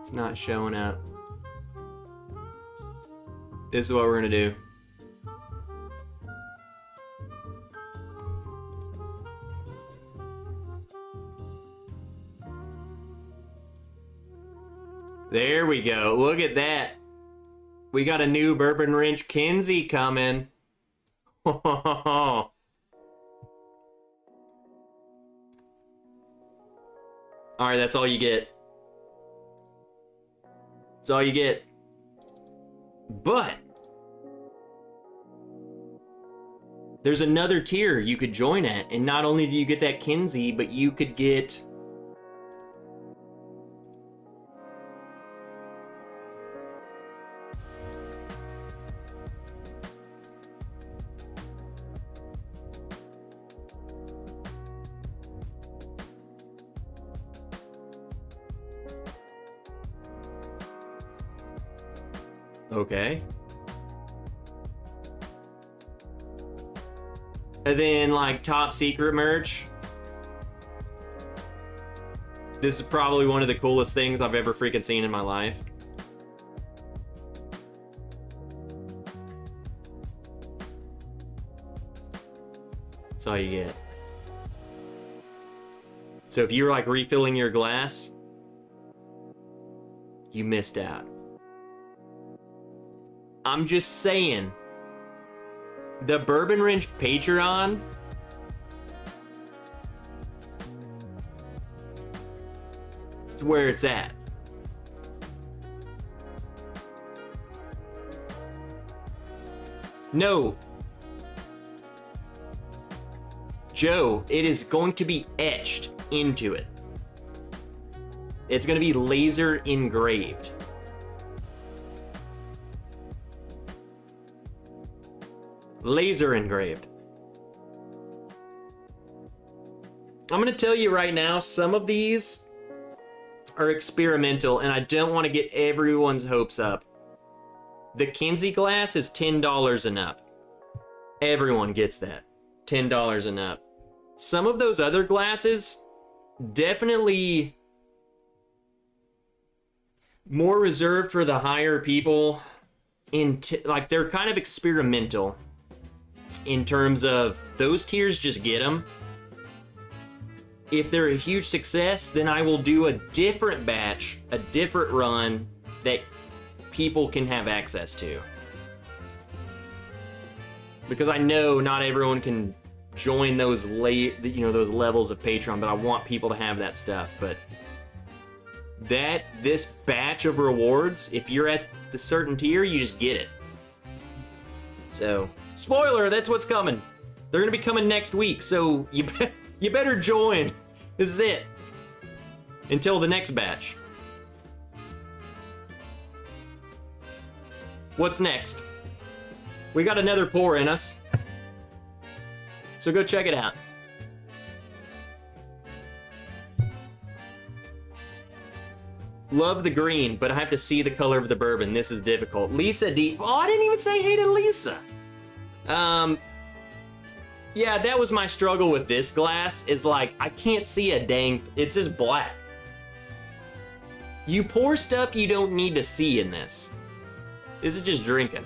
It's not showing up. This is what we're gonna do. There we go. Look at that. We got a new Bourbon Wrench Kinsey coming. All right, that's all you get. That's all you get. But there's another tier you could join at, and not only do you get that Kinsey, but you could get okay. And then, like, top secret merch. This is probably one of the coolest things I've ever freaking seen in my life. That's all you get. So if you're, like, refilling your glass, you missed out. I'm just saying, the Bourbon Wrench Patreon, it's where it's at. No. Joe, it is going to be etched into it. It's going to be laser engraved. Laser engraved. I'm gonna tell you right now, some of these are experimental, and I don't want to get everyone's hopes up. The Kinsey glass is $10 and up. Everyone gets that. $10 and up. Some of those other glasses, definitely more reserved for the higher people. Like, they're kind of experimental. In terms of those tiers, just get them. If they're a huge success, then I will do a different batch, a different run that people can have access to. Because I know not everyone can join those those levels of Patreon, but I want people to have that stuff. But this batch of rewards, if you're at the certain tier, you just get it. So, spoiler, that's what's coming. They're gonna be coming next week, so you better join. This is it. Until the next batch. What's next? We got another pour in us. So go check it out. Love the green, but I have to see the color of the bourbon. This is difficult. Lisa D. Oh, I didn't even say hey to Lisa. Yeah, that was my struggle with this glass, is like, I can't see a dang, it's just black. You pour stuff you don't need to see in this. This is just drinking.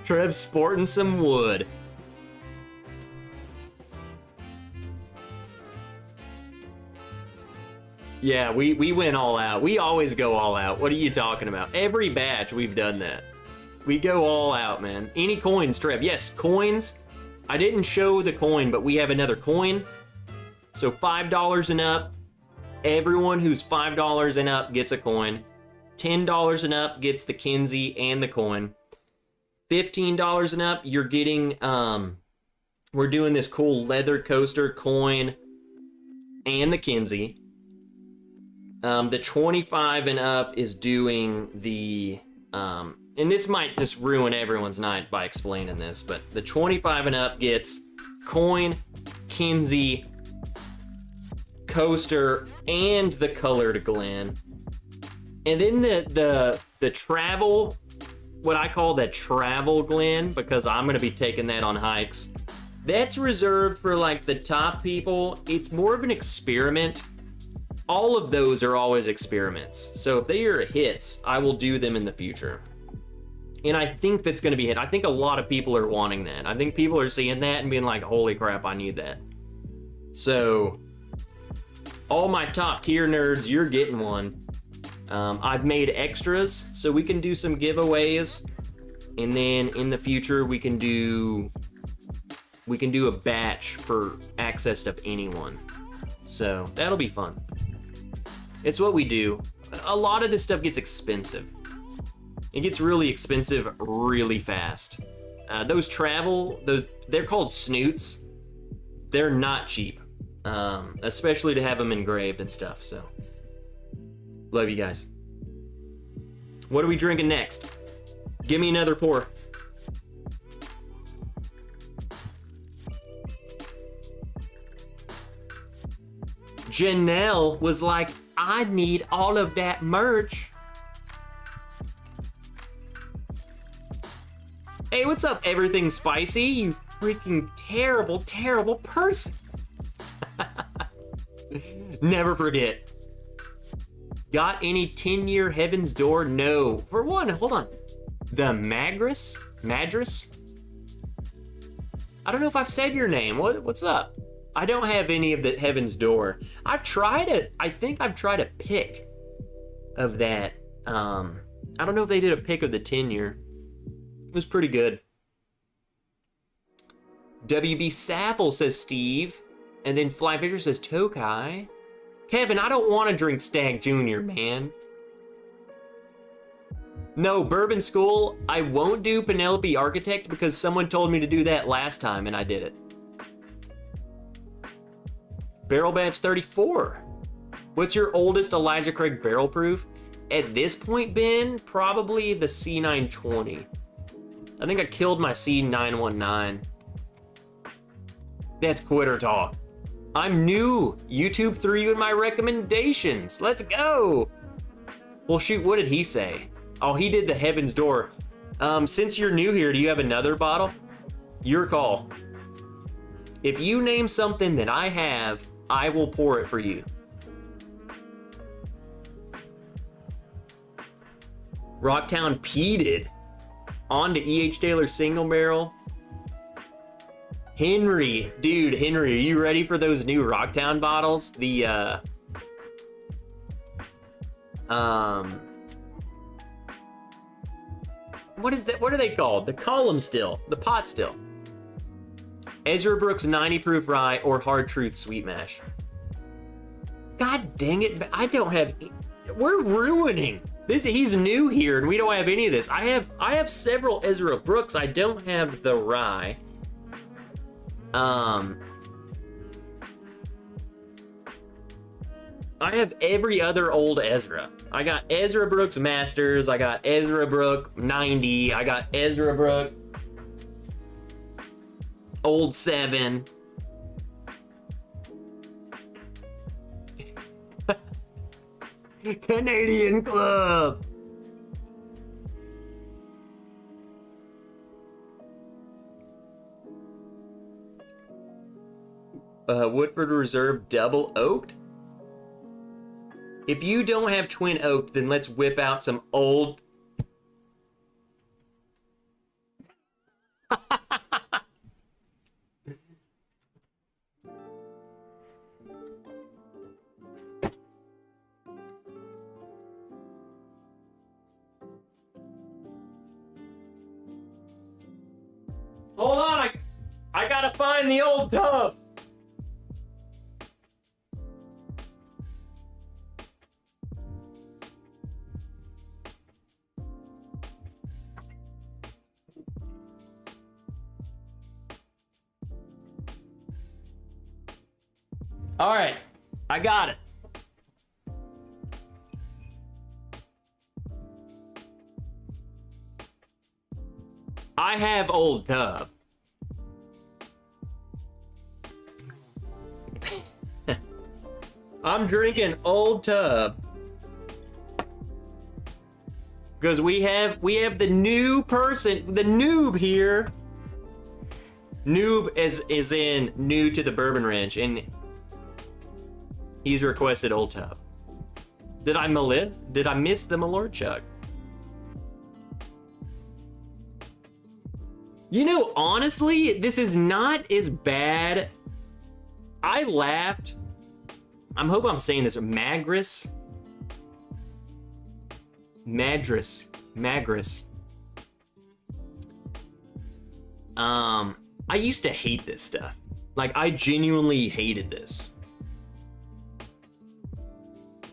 Trev's sporting some wood. Yeah, we went all out. We always go all out. What are you talking about? Every batch we've done that. We go all out, man. Any coins, Trev? Yes, coins. I didn't show the coin, but we have another coin. So $5 and up. Everyone who's $5 and up gets a coin. $10 and up gets the Kinsey and the coin. $15 and up, you're getting, we're doing this cool leather coaster, coin, and the Kinsey. The 25 and up is doing the, and this might just ruin everyone's night by explaining this, but the 25 and up gets coin, Kinsey, coaster, and the colored Glen. And then the travel, what I call the travel Glen, because I'm going to be taking that on hikes, that's reserved for like the top people. It's more of an experiment. All of those are always experiments. So if they are hits, I will do them in the future. And I think that's going to be hit. I think a lot of people are wanting that. I think people are seeing that and being like, holy crap, I need that. So all my top tier nerds, you're getting one. I've made extras so we can do some giveaways. And then in the future, we can do a batch for access to anyone. So that'll be fun. It's what we do. A lot of this stuff gets expensive. It gets really expensive really fast. Those travel, they're called snoots. They're not cheap, especially to have them engraved and stuff. So, love you guys. What are we drinking next? Give me another pour. Janelle was like, I need all of that merch. Hey, what's up, Everything Spicy? You freaking terrible, terrible person. Never forget. Got any 10-year Heaven's Door? No. For one, hold on. The Madras? I don't know if I've said your name. What's up? I don't have any of the Heaven's Door. I've tried it. I think I've tried a pick of that. I don't know if they did a pick of the 10-year. It was pretty good. WB Saffel says Steve. And then Fly Fisher says Tokai. Kevin, I don't want to drink Stag Jr., man. No, Bourbon School, I won't do Penelope Architect because someone told me to do that last time and I did it. Barrel Batch 34. What's your oldest Elijah Craig barrel proof? At this point, Ben, probably the C920. I think I killed my C919. That's quitter talk. I'm new. YouTube threw you in my recommendations. Let's go. Well, shoot, what did he say? Oh, he did the Heaven's Door. Since you're new here, do you have another bottle? Your call. If you name something that I have, I will pour it for you. Rocktown peated. On to E.H. Taylor single barrel. Henry, dude, Henry, are you ready for those new Rocktown bottles? The, what is that? What are they called? The column still, the pot still. Ezra Brooks 90 proof rye or Hard Truth sweet mash. God dang it, I don't have, we're ruining this. He's new here and we don't have any of this. I have several Ezra Brooks. I don't have the rye. I have every other old Ezra. I got Ezra Brooks Masters, I got Ezra Brook 90, I got Ezra Brook Old 7. Canadian Club. Woodford Reserve double oaked. If you don't have twin oaked, then let's whip out some old. find the old tub. All right, I got it. I have old tub. I'm drinking old tub because we have the new person, the noob here. Noob is in new to the Bourbon Ranch, and he's requested old tub. Did I miss the Malort chug? You know, honestly, this is not as bad. I laughed. I hope I'm saying this. Magris. I used to hate this stuff. Like, I genuinely hated this.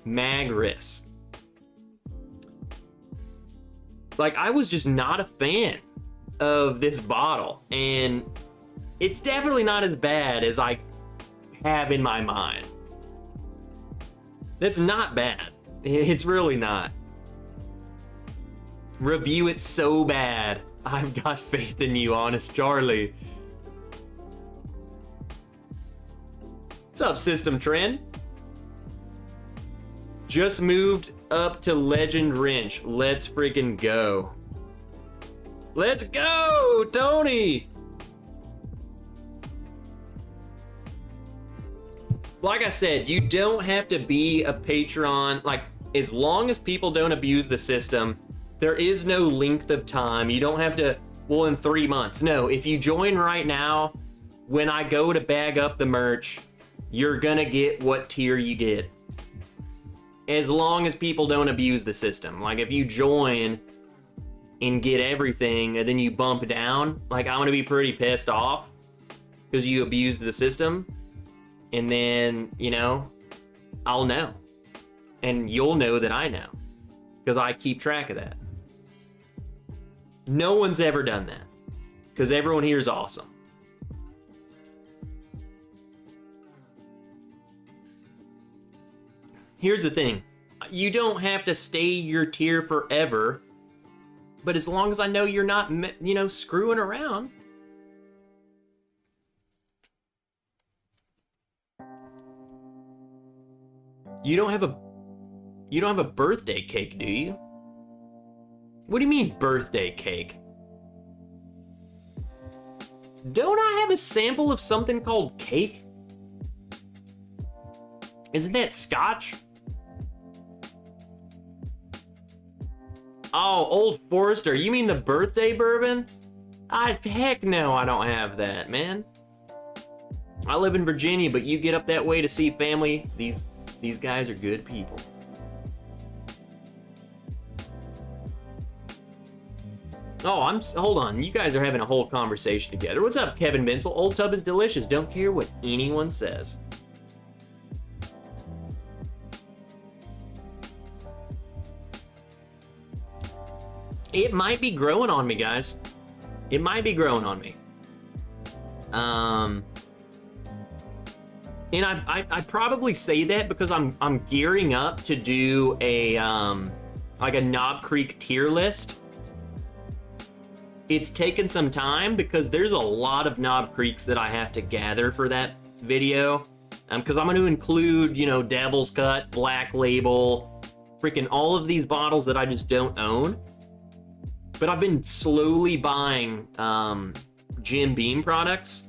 Magris. Like, I was just not a fan of this bottle, and it's definitely not as bad as I have in my mind. That's not bad. It's really not. Review it so bad. I've got faith in you, Honest Charlie. What's up, System Trend? Just moved up to Legend Wrench. Let's freaking go. Let's go, Tony! Like I said, you don't have to be a patron. Like, as long as people don't abuse the system, there is no length of time. You don't have to, well, in 3 months. No, if you join right now, when I go to bag up the merch, you're gonna get what tier you get. As long as people don't abuse the system. Like, if you join and get everything and then you bump down, like, I'm gonna be pretty pissed off because you abused the system. And then, you know, I'll know. And you'll know that I know because I keep track of that. No one's ever done that because everyone here is awesome. Here's the thing. You don't have to stay your tier forever, but as long as I know you're not, you know, screwing around. You don't have a birthday cake, do you? What do you mean birthday cake? Don't I have a sample of something called cake? Isn't that scotch? Oh, Old Forester. You mean the birthday bourbon? Heck no, I don't have that, man. I live in Virginia, but you get up that way to see family. These guys are good people. Oh, hold on. You guys are having a whole conversation together. What's up, Kevin Bensel? Old Tub is delicious. Don't care what anyone says. It might be growing on me, guys. It might be growing on me. And I probably say that because I'm gearing up to do a like a Knob Creek tier list. It's taken some time because there's a lot of Knob Creeks that I have to gather for that video. Because I'm going to include, you know, Devil's Cut, Black Label, freaking all of these bottles that I just don't own. But I've been slowly buying Jim Beam products.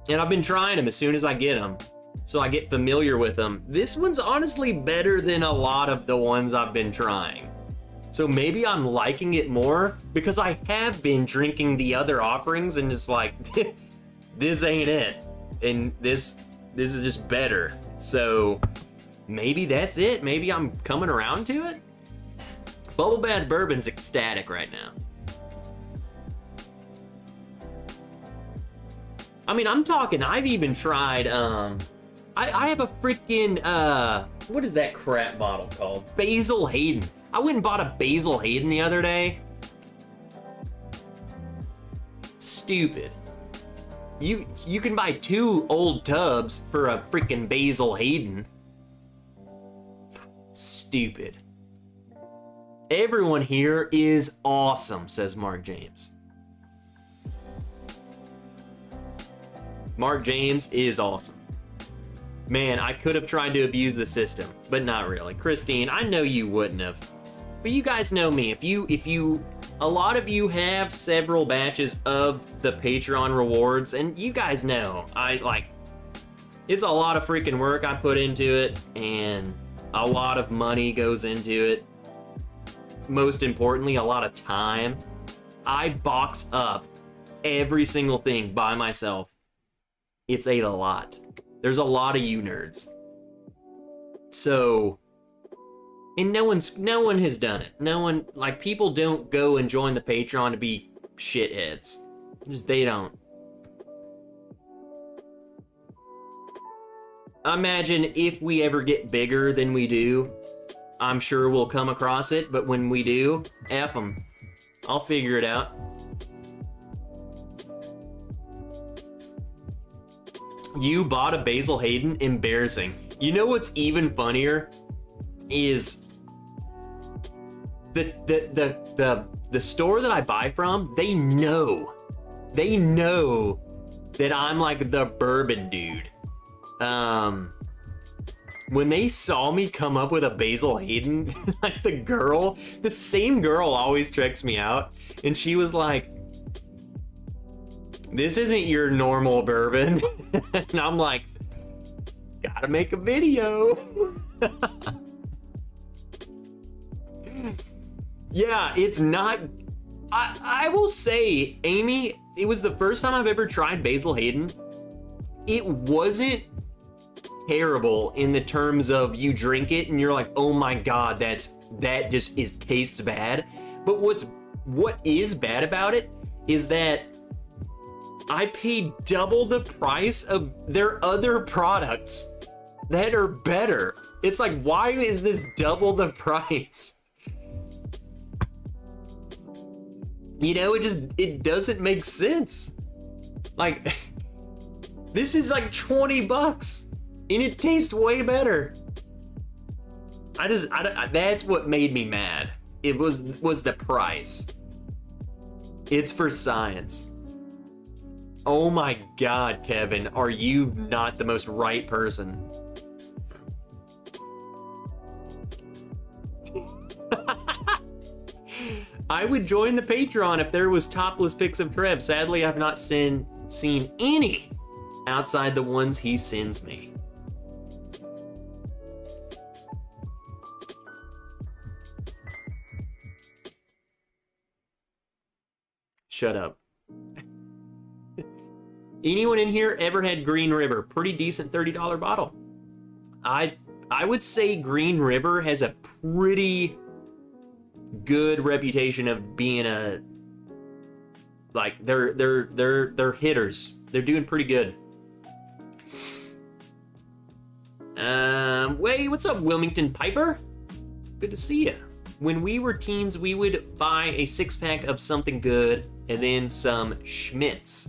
And I've been trying them as soon as I get them. So I get familiar with them. This one's honestly better than a lot of the ones I've been trying. So maybe I'm liking it more because I have been drinking the other offerings and just like, this ain't it. And this is just better. So maybe that's it. Maybe I'm coming around to it. Bubble Bath Bourbon's ecstatic right now. I mean, I'm talking, I've even tried, I have a freaking, what is that crap bottle called? Basil Hayden. I went and bought a Basil Hayden the other day. Stupid. You can buy 2 old tubs for a freaking Basil Hayden. Stupid. Everyone here is awesome, says Mark James. Mark James is awesome. Man, I could have tried to abuse the system, but not really. Christine, I know you wouldn't have. But you guys know me. If you, a lot of you have several batches of the Patreon rewards, and you guys know, it's a lot of freaking work I put into it, and a lot of money goes into it. Most importantly, a lot of time. I box up every single thing by myself. It's a lot. There's a lot of you nerds. So, and no one has done it. No one, like, people don't go and join the Patreon to be shitheads. Just, they don't. Imagine if we ever get bigger than we do, I'm sure we'll come across it, but when we do, F them. I'll figure it out. You bought a Basil Hayden? Embarrassing. You know what's even funnier is the store that I buy from, they know that I'm like the bourbon dude. When they saw me come up with a Basil Hayden, like the same girl always checks me out, and she was like, this isn't your normal bourbon. And I'm like, gotta make a video. Yeah, it's not, I will say, Amy, it was the first time I've ever tried Basil Hayden. It wasn't terrible in the terms of you drink it and you're like, oh my god, that just tastes bad. But what is bad about it is that I paid double the price of their other products that are better. It's like, why is this double the price? You know, it doesn't make sense. Like, this is like $20 and it tastes way better. That's what made me mad. It was the price. It's for science. Oh my god, Kevin, are you not the most right person? I would join the Patreon if there was topless pics of Trev. Sadly, I've not seen any outside the ones he sends me. Shut up. Anyone in here ever had Green River? Pretty decent $30 bottle. I would say Green River has a pretty good reputation of being a, like, they're hitters. They're doing pretty good. Wait, what's up, Wilmington Piper? Good to see you. When we were teens, we would buy a 6-pack of something good and then some Schmitz.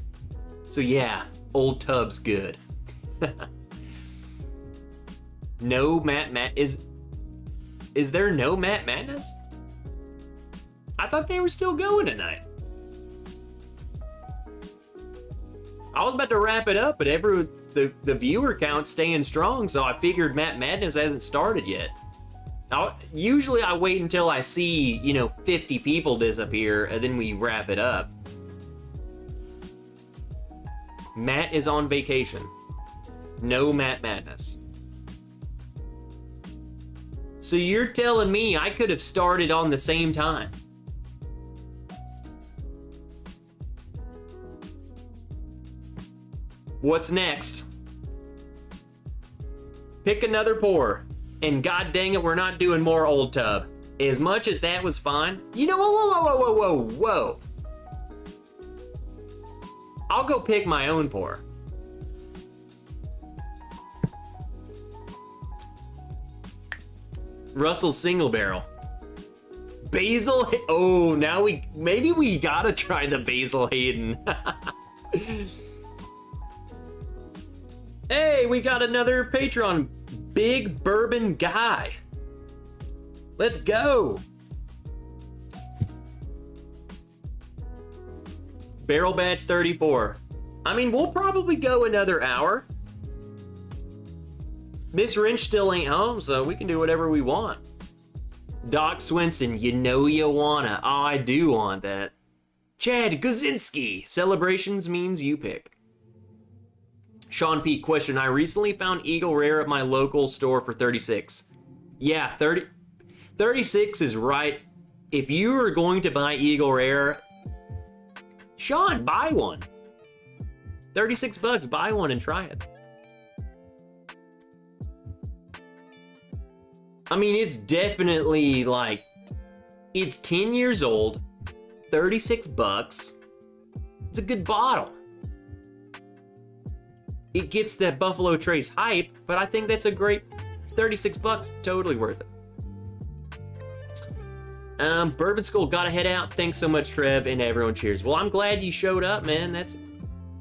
So yeah, old tub's good. No Matt is there no Matt Madness? I thought they were still going tonight. I was about to wrap it up, but the viewer count's staying strong, so I figured Matt Madness hasn't started yet. Usually I wait until I see, 50 people disappear, and then we wrap it up. Matt is on vacation. No Matt Madness. So you're telling me I could have started on the same time? What's next? Pick another pour. And god dang it, we're not doing more old tub. As much as that was fine. Whoa. I'll go pick my own pour. Russell Single Barrel. Basil. Oh, now maybe we gotta try the Basil Hayden. Hey, we got another patron, Big Bourbon Guy. Let's go. Barrel batch 34. I mean, we'll probably go another hour. Miss Wrench still ain't home, so we can do whatever we want. Doc Swinson, you know you wanna. Oh, I do want that. Chad Guzinski, celebrations means you pick. Sean P, question, I recently found Eagle Rare at my local store for 36. Yeah, 36 is right. If you are going to buy Eagle Rare, Sean, buy one. 36 bucks, buy one and try it. I mean, it's definitely like, it's 10 years old, 36 bucks. It's a good bottle. It gets that Buffalo Trace hype, but I think that's a great 36 bucks, totally worth it. Bourbon School, gotta head out. Thanks so much, Trev, and everyone cheers. Well, I'm glad you showed up, man. That's,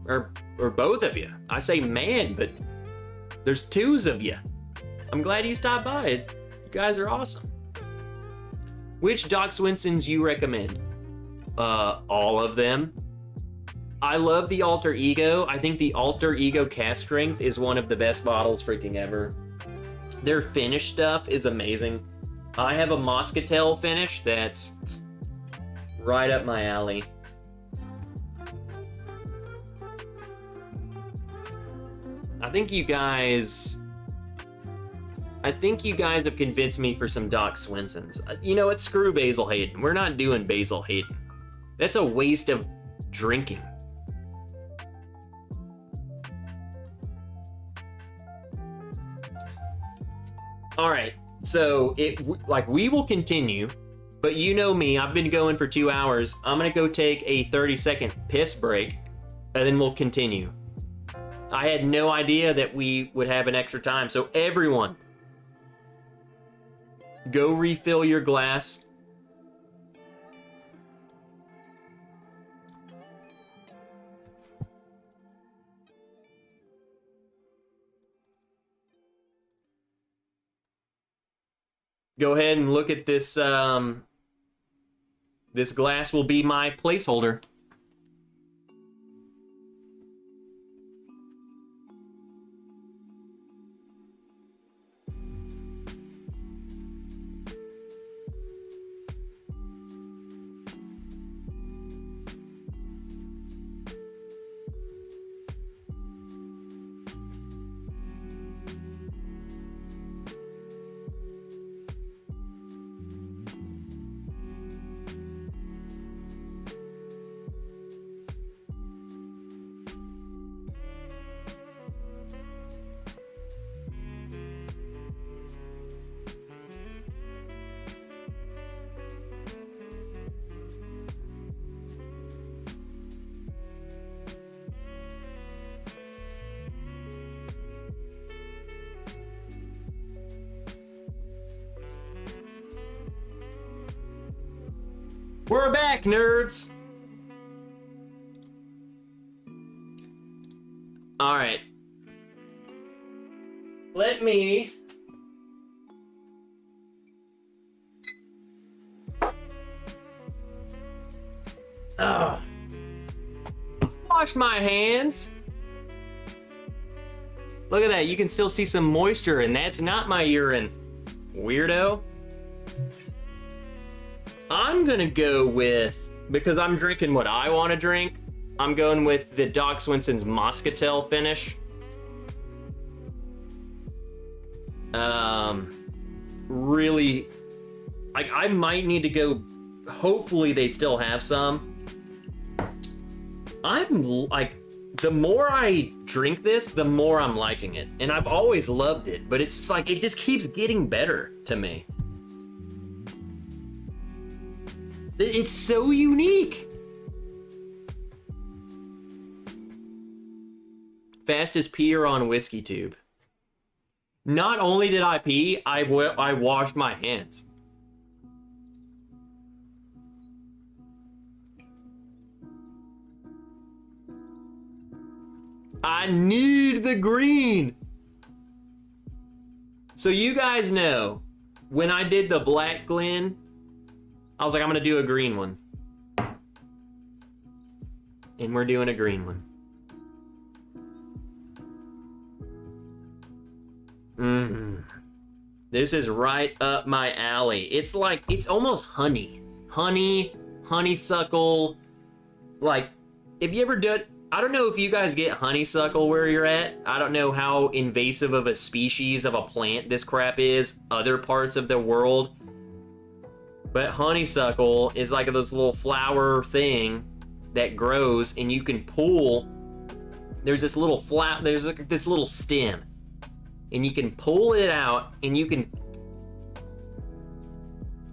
or both of you. I say man, but there's twos of you. I'm glad you stopped by. You guys are awesome. Which Doc Swinsons you recommend? All of them. I love the Alter Ego. I think the Alter Ego Cast Strength is one of the best bottles freaking ever. Their finish stuff is amazing. I have a Moscatel finish that's right up my alley. I think you guys have convinced me for some Doc Swinsons. You know what? Screw Basil Hayden. We're not doing Basil Hayden. That's a waste of drinking. All right, so we will continue, but you know me, I've been going for 2 hours. I'm gonna go take a 30-second piss break, and then we'll continue. I had no idea that we would have an extra time, so everyone, go refill your glass. Go ahead and look at this. This glass will be my placeholder. We're back, nerds! Alright. Let me... wash my hands. Look at that, you can still see some moisture, and that's not my urine. Weirdo. I'm gonna go with, because I'm drinking what I want to drink, I'm going with the Doc Swinson's Moscatel finish. Really, like, I might need to go, hopefully they still have some. I'm, like, the more I drink this, the more I'm liking it. And I've always loved it, but it's just like, it just keeps getting better to me. It's so unique. Fastest peer on whiskey tube. Not only did I pee, I washed my hands. I need the green. So you guys know, when I did the Black Glen, I was like, I'm gonna do a green one. And we're doing a green one. This is right up my alley. It's like, it's almost honey. Honey, honeysuckle. Like, if you ever did, I don't know if you guys get honeysuckle where you're at. I don't know how invasive of a species of a plant this crap is, other parts of the world. But honeysuckle is like this little flower thing that grows, and you can pull. There's this little there's like this little stem, and you can pull it out, and you can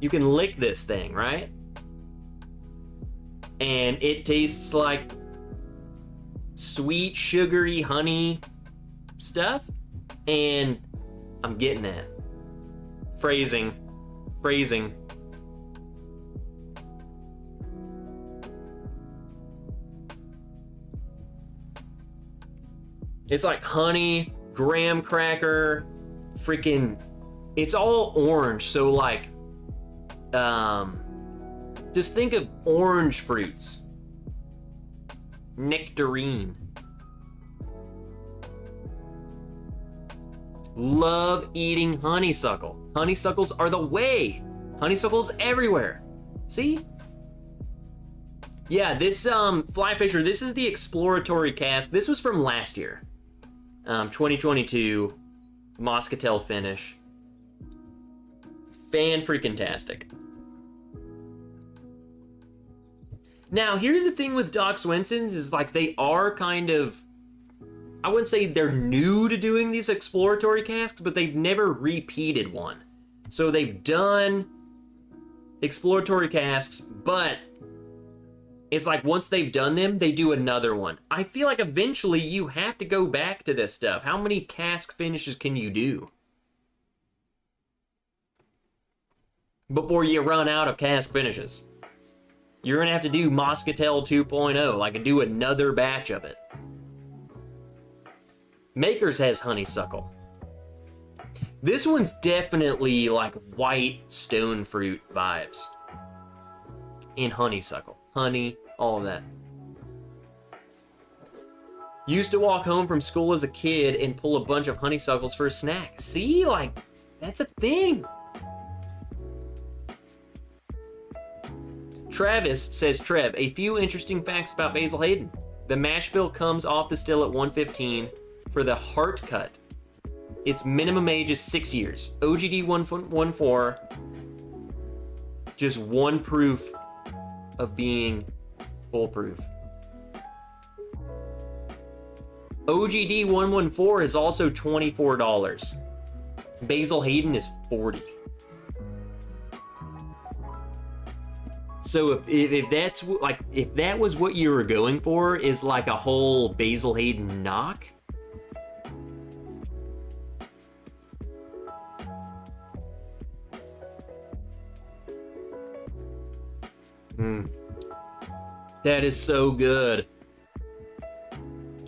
lick this thing, right? And it tastes like sweet, sugary honey stuff, and I'm getting that. Phrasing. It's like honey, graham cracker, freaking, it's all orange, so like, just think of orange fruits. Nectarine. Love eating honeysuckle. Honeysuckles are the way. Honeysuckles everywhere. See? Yeah, this fly fisher, this is the exploratory cask. This was from last year. 2022 Moscatel finish. Fan-freaking-tastic. Now, here's the thing with Doc Swinson's is like they are kind of, I wouldn't say they're new to doing these exploratory casks, but they've never repeated one. So they've done exploratory casks, but it's like once they've done them, they do another one. I feel like eventually you have to go back to this stuff. How many cask finishes can you do before you run out of cask finishes? You're gonna have to do Moscatel 2.0, like do another batch of it. Maker's has honeysuckle. This one's definitely like white stone fruit vibes. In honeysuckle. Honey, all of that. Used to walk home from school as a kid and pull a bunch of honeysuckles for a snack. See, like, that's a thing. Travis says, Trev, a few interesting facts about Basil Hayden. The mash bill comes off the still at 115 for the heart cut. Its minimum age is 6 years. OGD 114, just one proof of being foolproof. OGD 114 is also $24. Basil Hayden is $40. So if that's like, if that was what you were going for, is like a whole Basil Hayden knock. That is so good.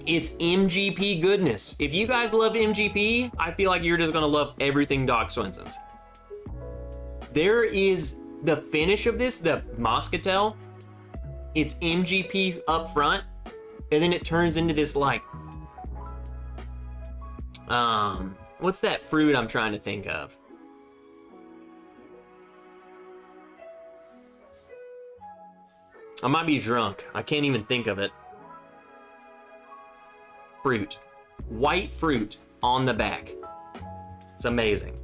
It's MGP goodness. If you guys love MGP, I feel like you're just gonna love everything Doc Swinson's. There is the finish of this, the Moscatel. It's MGP up front, and then it turns into this like, what's that fruit I'm trying to think of? I might be drunk. I can't even think of it. Fruit. White fruit on the back. It's amazing.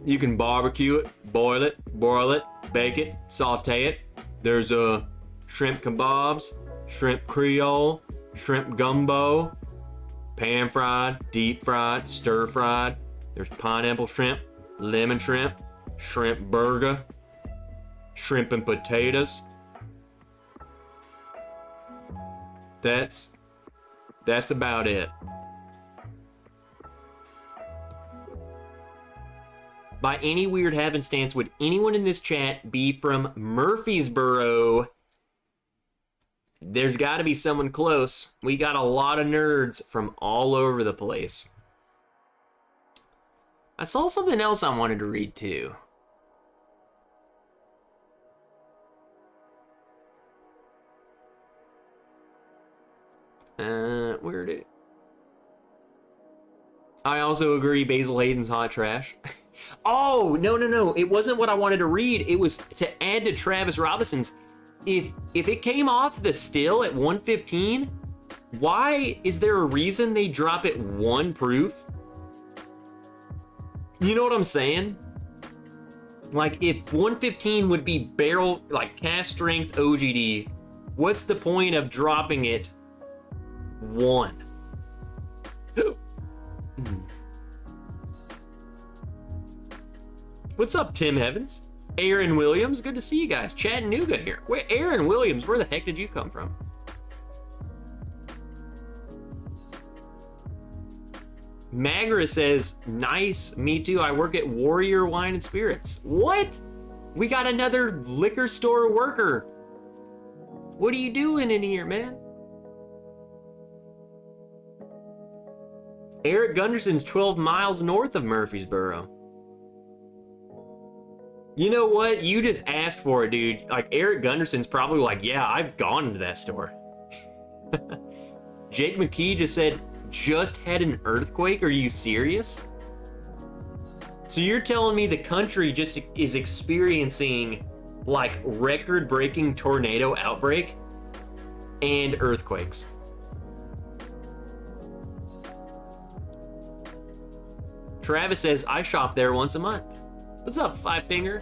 You can barbecue it, boil it, broil it, bake it, saute it. There's shrimp kebabs, shrimp creole, shrimp gumbo, pan fried, deep fried, stir fried. There's pineapple shrimp, lemon shrimp, shrimp burger, shrimp and potatoes. That's about it. By any weird happenstance, would anyone in this chat be from Murfreesboro? There's got to be someone close. We got a lot of nerds from all over the place. I saw something else I wanted to read too. Where did it? I also agree Basil Hayden's hot trash. Oh, no. It wasn't what I wanted to read. It was to add to Travis Robinson's. If it came off the still at 115, why is there a reason they drop it 1 proof? You know what I'm saying? Like, if 115 would be barrel, like, cast strength OGD, what's the point of dropping it 1? What's up, Tim Evans? Aaron Williams, good to see you guys. Chattanooga here. Wait, Aaron Williams, where the heck did you come from? Magra says, nice, me too. I work at Warrior Wine and Spirits. What? We got another liquor store worker. What are you doing in here, man? Eric Gunderson's 12 miles north of Murfreesboro. You know what? You just asked for it, dude. Like, Eric Gunderson's probably like, yeah, I've gone to that store. Jake McKee just said, just had an earthquake? Are you serious? So you're telling me the country just is experiencing, like, record-breaking tornado outbreak and earthquakes? Travis says, I shop there once a month. What's up, Five Finger?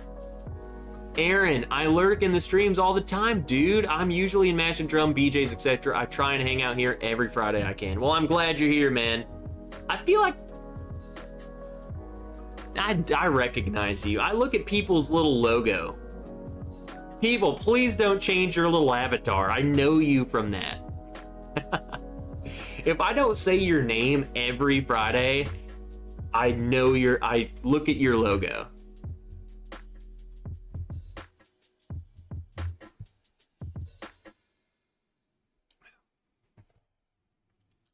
Aaron, I lurk in the streams all the time, dude. I'm usually in Mash and Drum, BJ's, etc. I try and hang out here every Friday I can. Well, I'm glad you're here, man. I feel like I recognize you. I look at people's little logo. People, please don't change your little avatar. I know you from that. If I don't say your name every Friday, I know I look at your logo.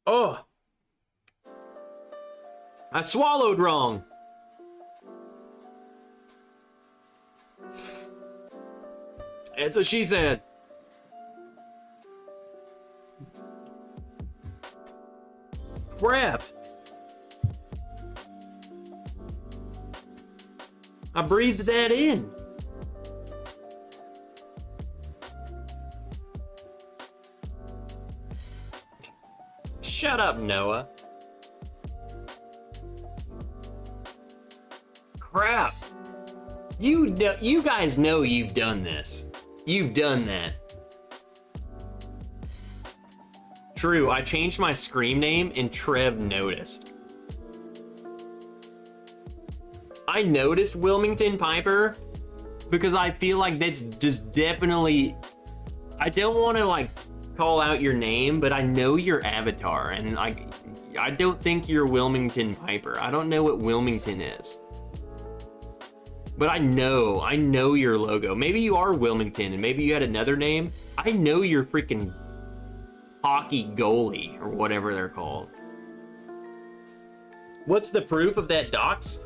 Oh, I swallowed wrong. That's what she said. Crap. I breathed that in. Shut up, Noah. Crap. You guys know you've done this. You've done that. True, I changed my Scream name and Trev noticed. I noticed Wilmington Piper because I feel like that's just definitely... I don't want to, like, call out your name, but I know your avatar, and I don't think you're Wilmington Piper. I don't know what Wilmington is. But I know your logo. Maybe you are Wilmington, and maybe you had another name. I know you're freaking hockey goalie, or whatever they're called. What's the proof of that docs?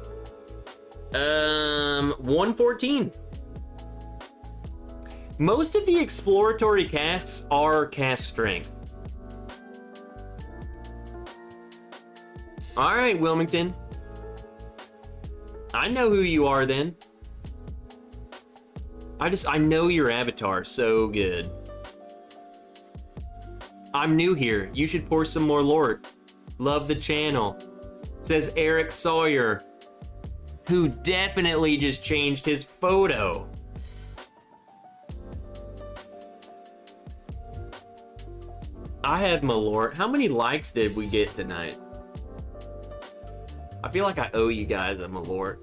114. Most of the exploratory casks are cask strength. All right, Wilmington. I know who you are then. I know your avatar so good. I'm new here. You should pour some more Lort. Love the channel. Says Eric Sawyer, who definitely just changed his photo. I have Malort. How many likes did we get tonight? I feel like I owe you guys a Malort.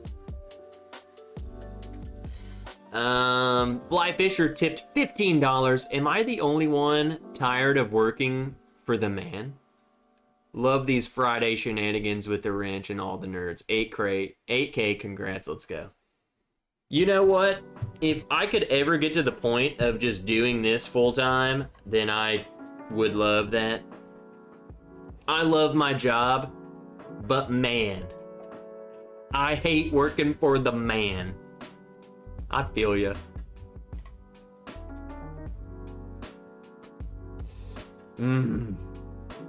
Fly Fisher tipped $15. Am I the only one tired of working for the man? Love these Friday shenanigans with the wrench and all the nerds. 8K, congrats, let's go. You know what? If I could ever get to the point of just doing this full time, then I would love that. I love my job, but man, I hate working for the man. I feel ya.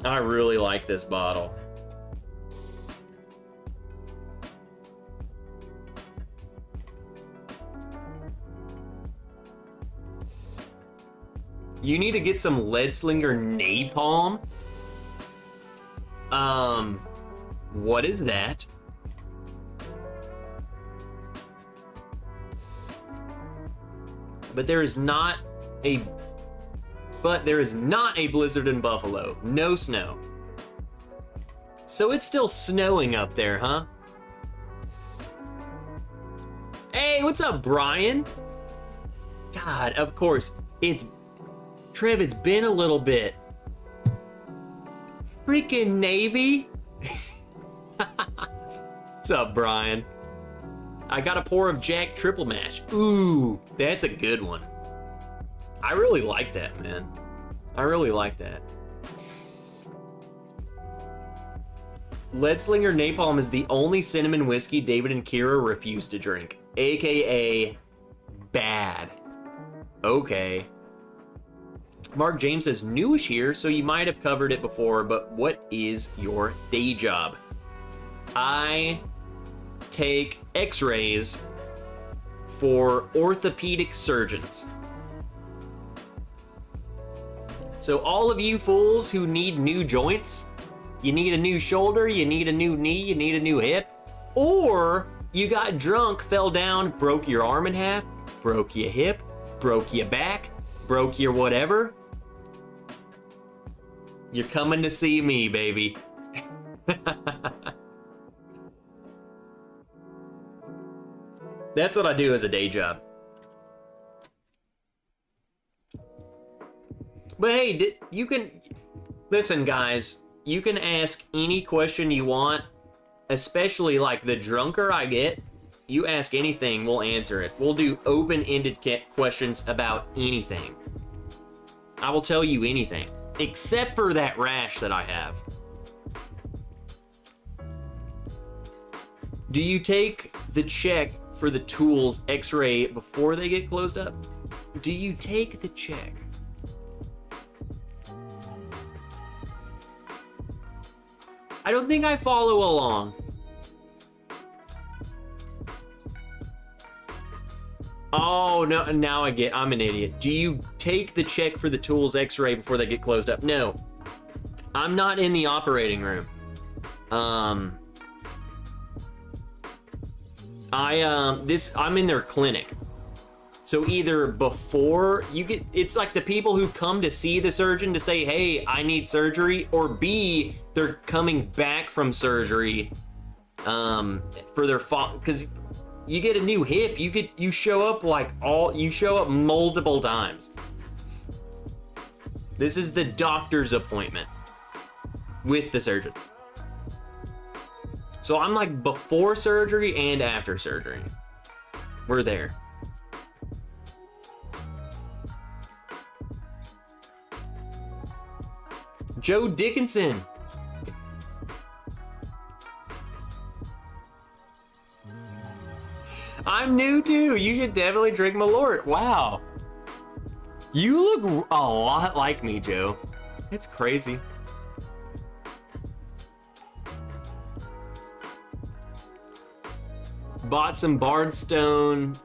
I really like this bottle. You need to get some Lead Slinger Napalm. What is that? But there is not a blizzard in Buffalo. No snow. So it's still snowing up there, huh? Hey, what's up, Brian? God, of course. Trev, it's been a little bit. Freaking Navy. What's up, Brian? I got a pour of Jack Triple Mash. Ooh, that's a good one. I really like that, man. I really like that. Lead Slinger Napalm is the only cinnamon whiskey David and Kira refuse to drink. AKA bad. Okay. Mark James says, newish here, so you might have covered it before, but what is your day job? I take x-rays for orthopedic surgeons. So all of you fools who need new joints, you need a new shoulder, you need a new knee, you need a new hip, or you got drunk, fell down, broke your arm in half, broke your hip, broke your back, broke your whatever. You're coming to see me, baby. That's what I do as a day job. But hey, you can... Listen, guys, you can ask any question you want, especially like the drunker I get. You ask anything, we'll answer it. We'll do open-ended questions about anything. I will tell you anything, except for that rash that I have. Do you take the check for the tools x-ray before they get closed up? Do you take the check? I don't think I follow along. Oh, no, now I'm an idiot. Do you take the check for the tools x-ray before they get closed up? No. I'm not in the operating room. I'm in their clinic. So either before you get, it's like the people who come to see the surgeon to say, hey, I need surgery, or B, they're coming back from surgery for their because you get a new hip, you show up multiple times. This is the doctor's appointment with the surgeon. So I'm like before surgery and after surgery. We're there. Joe Dickinson. I'm new too. You should definitely drink Malort. Wow. You look a lot like me, Joe. It's crazy. Bought some Bardstone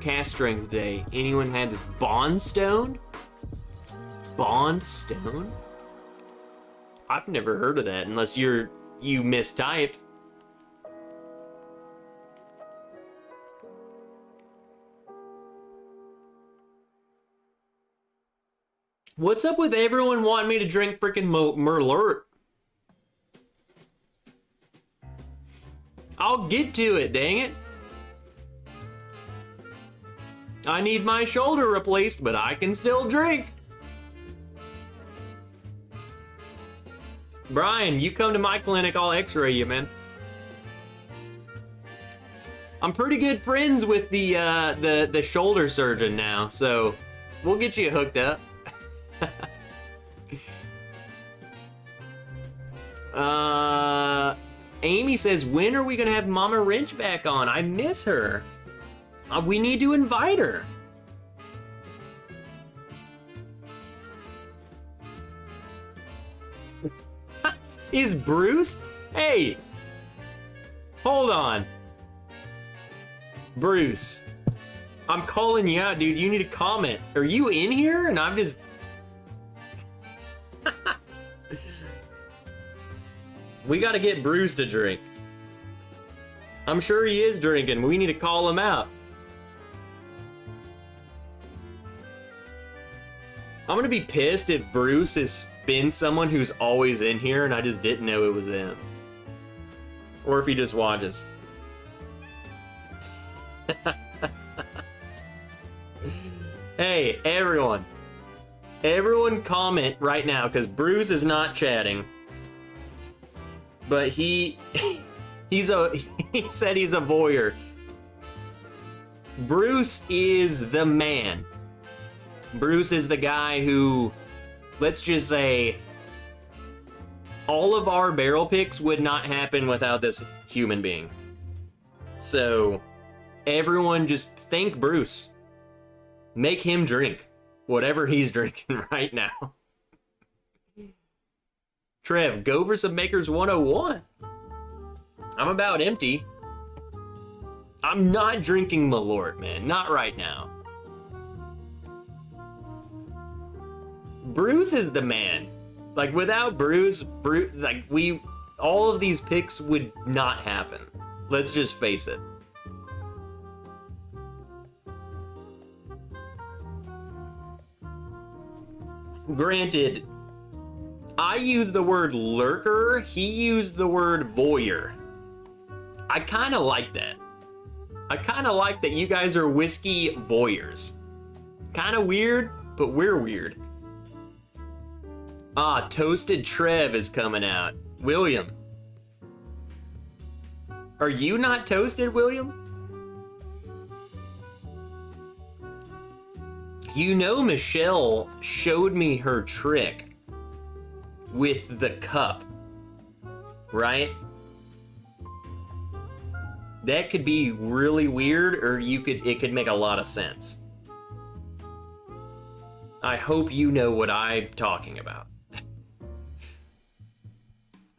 cast strength today. Anyone had this Bondstone? Bondstone? I've never heard of that unless you mistyped. What's up with everyone wanting me to drink freaking Merlot? I'll get to it, dang it. I need my shoulder replaced, but I can still drink. Brian, you come to my clinic, I'll x-ray you, man. I'm pretty good friends with the shoulder surgeon now, so we'll get you hooked up. Amy says, when are we gonna have Mama Wrench back on? I miss her. We need to invite her. Is Bruce? Hey, hold on. Bruce, I'm calling you out, dude. You need to comment. Are you in here? And I'm just... We gotta get Bruce to drink. I'm sure he is drinking. We need to call him out. I'm gonna be pissed if Bruce has been someone who's always in here and I just didn't know it was him. Or if he just watches. Hey, everyone. Everyone comment right now, because Bruce is not chatting. But he said he's a voyeur. Bruce is the man. Bruce is the guy who, let's just say, all of our barrel picks would not happen without this human being. So, everyone just thank Bruce. Make him drink whatever he's drinking right now. Trev, go for some Makers 101. I'm about empty. I'm not drinking Malort, man. Not right now. Bruce is the man. Like, without Bruce, like, all of these picks would not happen. Let's just face it. Granted, I use the word lurker, he used the word voyeur. I kind of like that. I kind of like that you guys are whiskey voyeurs. Kind of weird, but we're weird. Ah, Toasted Trev is coming out. William. Are you not toasted, William? You know Michelle showed me her trick with the cup, right? That could be really weird, or it could make a lot of sense. I hope you know what I'm talking about.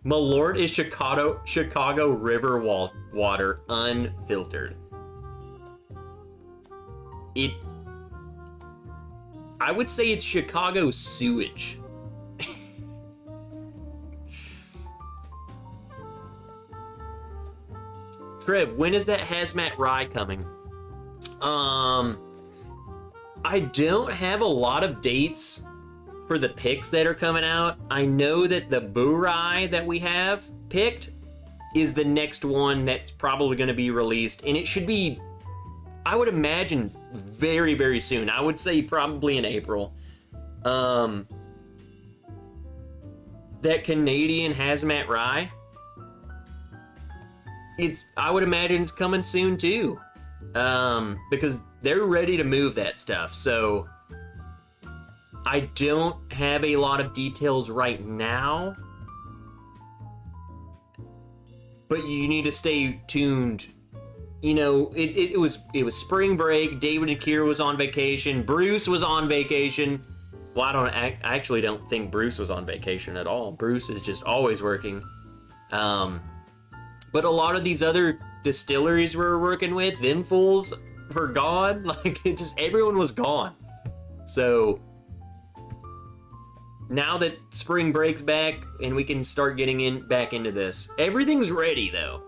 Malort is Chicago River water, unfiltered. I would say it's Chicago sewage. Trev, when is that hazmat rye coming? I don't have a lot of dates for the picks that are coming out. I know that the Boo Rye that we have picked is the next one that's probably going to be released, and it should be, I would imagine, very, very soon. I would say probably in April. That Canadian hazmat rye, I would imagine it's coming soon too, because they're ready to move that stuff. So I don't have a lot of details right now, but you need to stay tuned. You know, it was spring break. David and Kira was on vacation. Bruce was on vacation. Well, I actually don't think Bruce was on vacation at all. Bruce is just always working. But a lot of these other distilleries we were working with, them fools were gone. Like, everyone was gone. So now that spring break's back and we can start getting back into this, everything's ready though.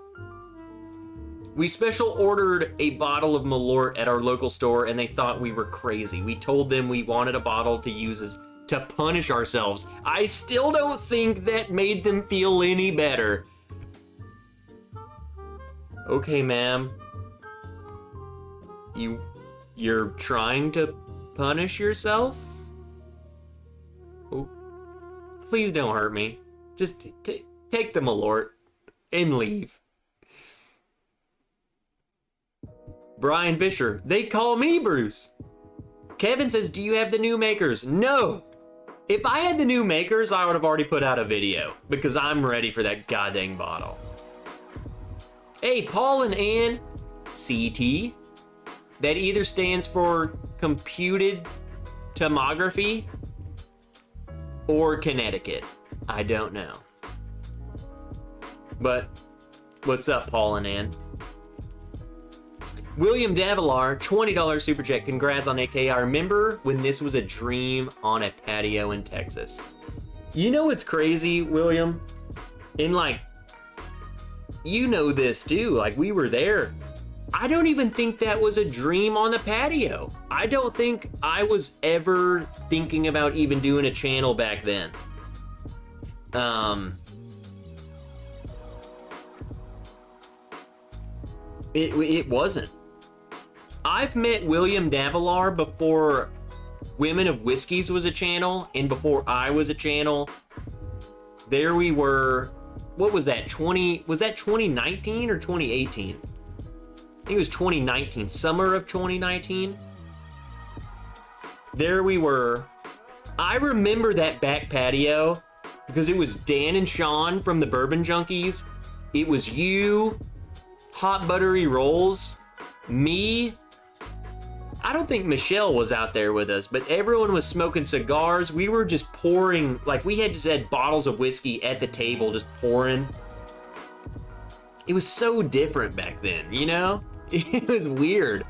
We special ordered a bottle of Malort at our local store and they thought we were crazy. We told them we wanted a bottle to use to punish ourselves. I still don't think that made them feel any better. Okay, ma'am. You're trying to punish yourself? Oh, please don't hurt me. Just take the Malort and leave. Brian Fisher, they call me Bruce. Kevin says, do you have the new makers? No. If I had the new makers, I would have already put out a video because I'm ready for that goddamn bottle. Hey, Paul and Ann, CT. That either stands for computed tomography or Connecticut. I don't know. But what's up, Paul and Ann? William Davilar, $20 super chat. Congrats on AK. I remember when this was a dream on a patio in Texas. You know what's crazy, William? And like, you know this too. Like, we were there. I don't even think that was a dream on the patio. I don't think I was ever thinking about even doing a channel back then. It wasn't. I've met William Davilar before Women of Whiskeys was a channel, and before I was a channel. There we were. What was that? Was that 2019 or 2018? I think it was 2019, summer of 2019. There we were. I remember that back patio because it was Dan and Sean from the Bourbon Junkies. It was you, Hot Buttery Rolls, me. I don't think Michelle was out there with us, but everyone was smoking cigars. We were just pouring, like we had just had bottles of whiskey at the table, just pouring. It was so different back then, you know? It was weird.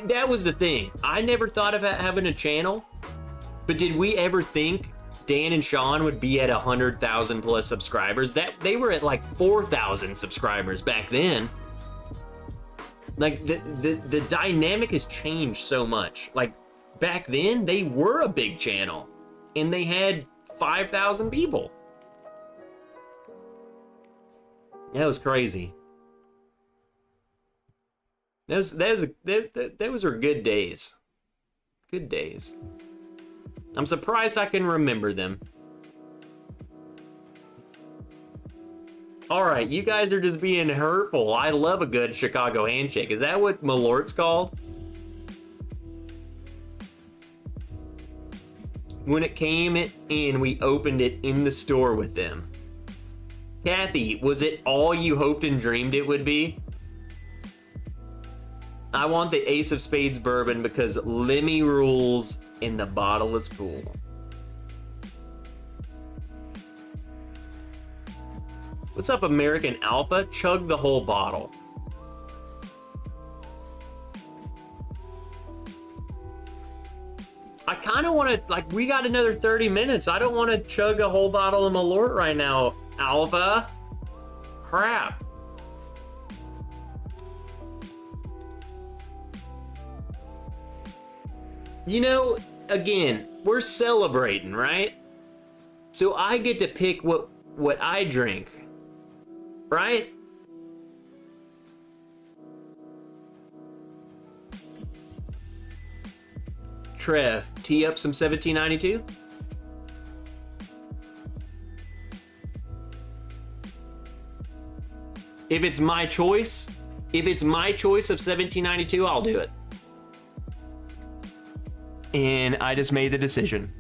That was the thing. I never thought about having a channel, but did we ever think Dan and Sean would be at 100,000 plus subscribers? That they were at like 4,000 subscribers back then. Like the dynamic has changed so much. Like back then they were a big channel and they had 5,000 people. That was crazy. Those were good days. Good days. I'm surprised I can remember them. All right, you guys are just being hurtful. I love a good Chicago handshake. Is that what Malort's called? When it came in, we opened it in the store with them. Kathy, was it all you hoped and dreamed it would be? I want the Ace of Spades bourbon because Lemmy rules and the bottle is cool. What's up, American Alpha? Chug the whole bottle. I kind of want to, like, we got another 30 minutes. I don't want to chug a whole bottle of Malort right now, Alpha. Crap. You know, again, we're celebrating, right? So I get to pick what I drink, right? Trev, tee up some 1792? If it's my choice of 1792, I'll do it. And I just made the decision.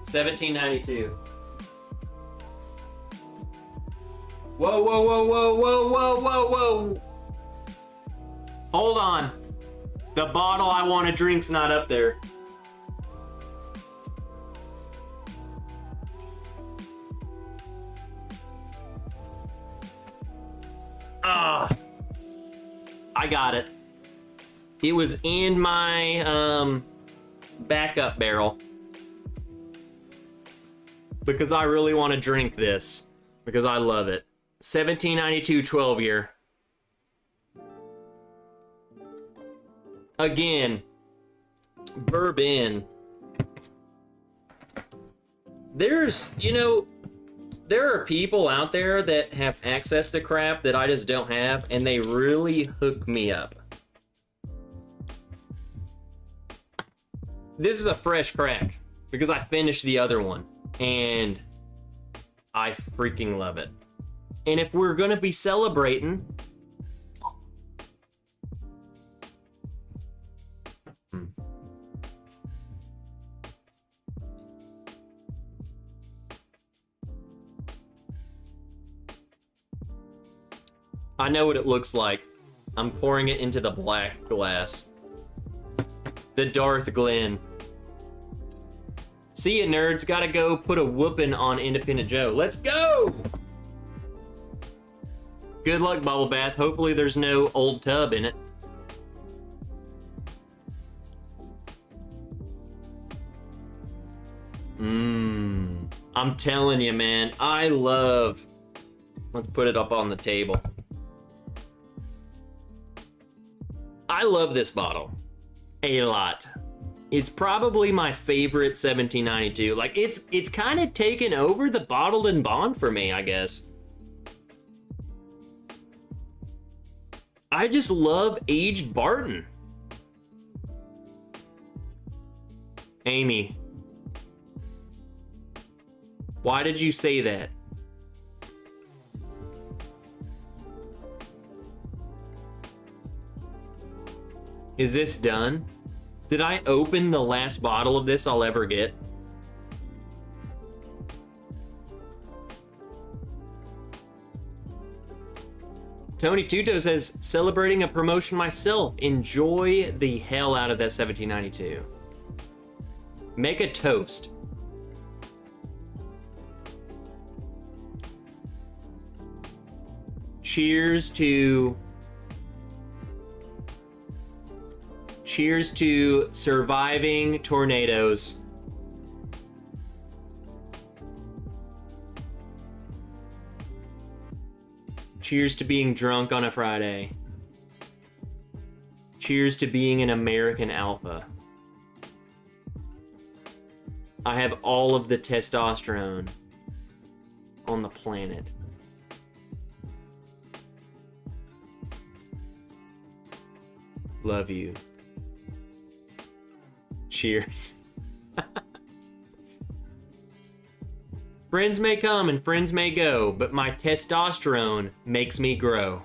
$17.92. Whoa, whoa, whoa, whoa, whoa, whoa, whoa, whoa. Hold on. The bottle I want to drink's not up there. I got it. It was in my backup barrel. Because I really want to drink this. Because I love it. 1792 12 year. Again, bourbon. There's, you know, there are people out there that have access to crap that I just don't have, and they really hook me up. This is a fresh crack because I finished the other one and I freaking love it. And if we're gonna be celebrating, I know what it looks like. I'm pouring it into the black glass. The Darth Glen. See ya, nerds. Gotta go put a whooping on Independent Joe. Let's go! Good luck, Bubble Bath. Hopefully there's no old tub in it. I'm telling you, man. I love... Let's put it up on the table. I love this bottle a lot. It's probably my favorite 1792. Like, it's kind of taken over the bottled and bond for me, I guess. I just love aged Barton. Amy, why did you say that? Is this done? Did I open the last bottle of this I'll ever get? Tony Tuto says, celebrating a promotion myself. Enjoy the hell out of that 1792. Make a toast. Cheers to surviving tornadoes. Cheers to being drunk on a Friday. Cheers to being an American alpha. I have all of the testosterone on the planet. Love you. Cheers. Friends may come and friends may go, but my testosterone makes me grow.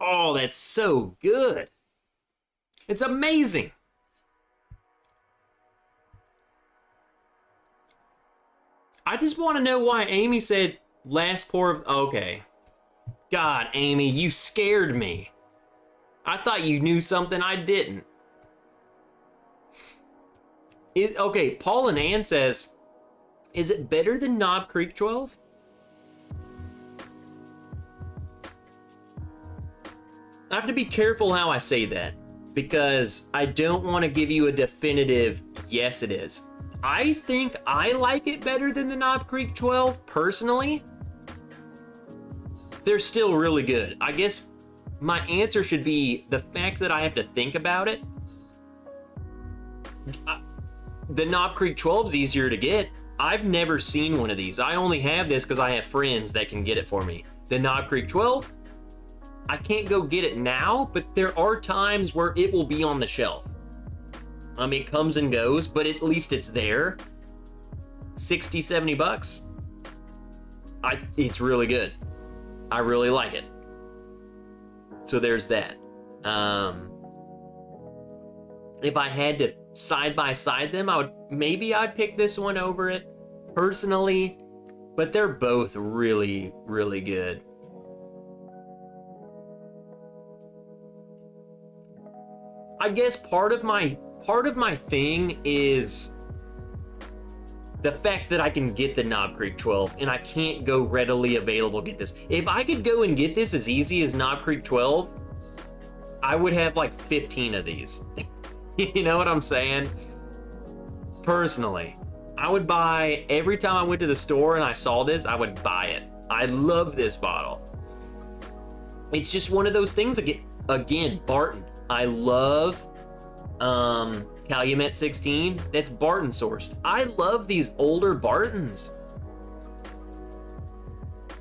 Oh, that's so good. It's amazing. I just want to know why Amy said last pour of... Okay. God, Amy, you scared me. I thought you knew something I didn't. Okay, Paul and Ann says, is it better than Knob Creek 12? I have to be careful how I say that, because I don't want to give you a definitive yes it is. I think I like it better than the Knob Creek 12, personally. They're still really good. I guess my answer should be the fact that I have to think about it. The Knob Creek 12 is easier to get. I've never seen one of these. I only have this because I have friends that can get it for me. The Knob Creek 12, I can't go get it now, but there are times where it will be on the shelf. I mean, it comes and goes, but at least it's there. 60, 70 bucks. It's really good. I really like it. So there's that. If I had to side by side them, I'd pick this one over it personally, but they're both really, really good. I guess part of my thing is the fact that I can get the Knob Creek 12 and I can't go readily available get this. If I could go and get this as easy as Knob Creek 12, I would have like 15 of these. You know what I'm saying? Personally, I would buy, every time I went to the store and I saw this, I would buy it. I love this bottle. It's just one of those things again, Barton. I love Calumet 16, that's Barton sourced. I love these older Bartons.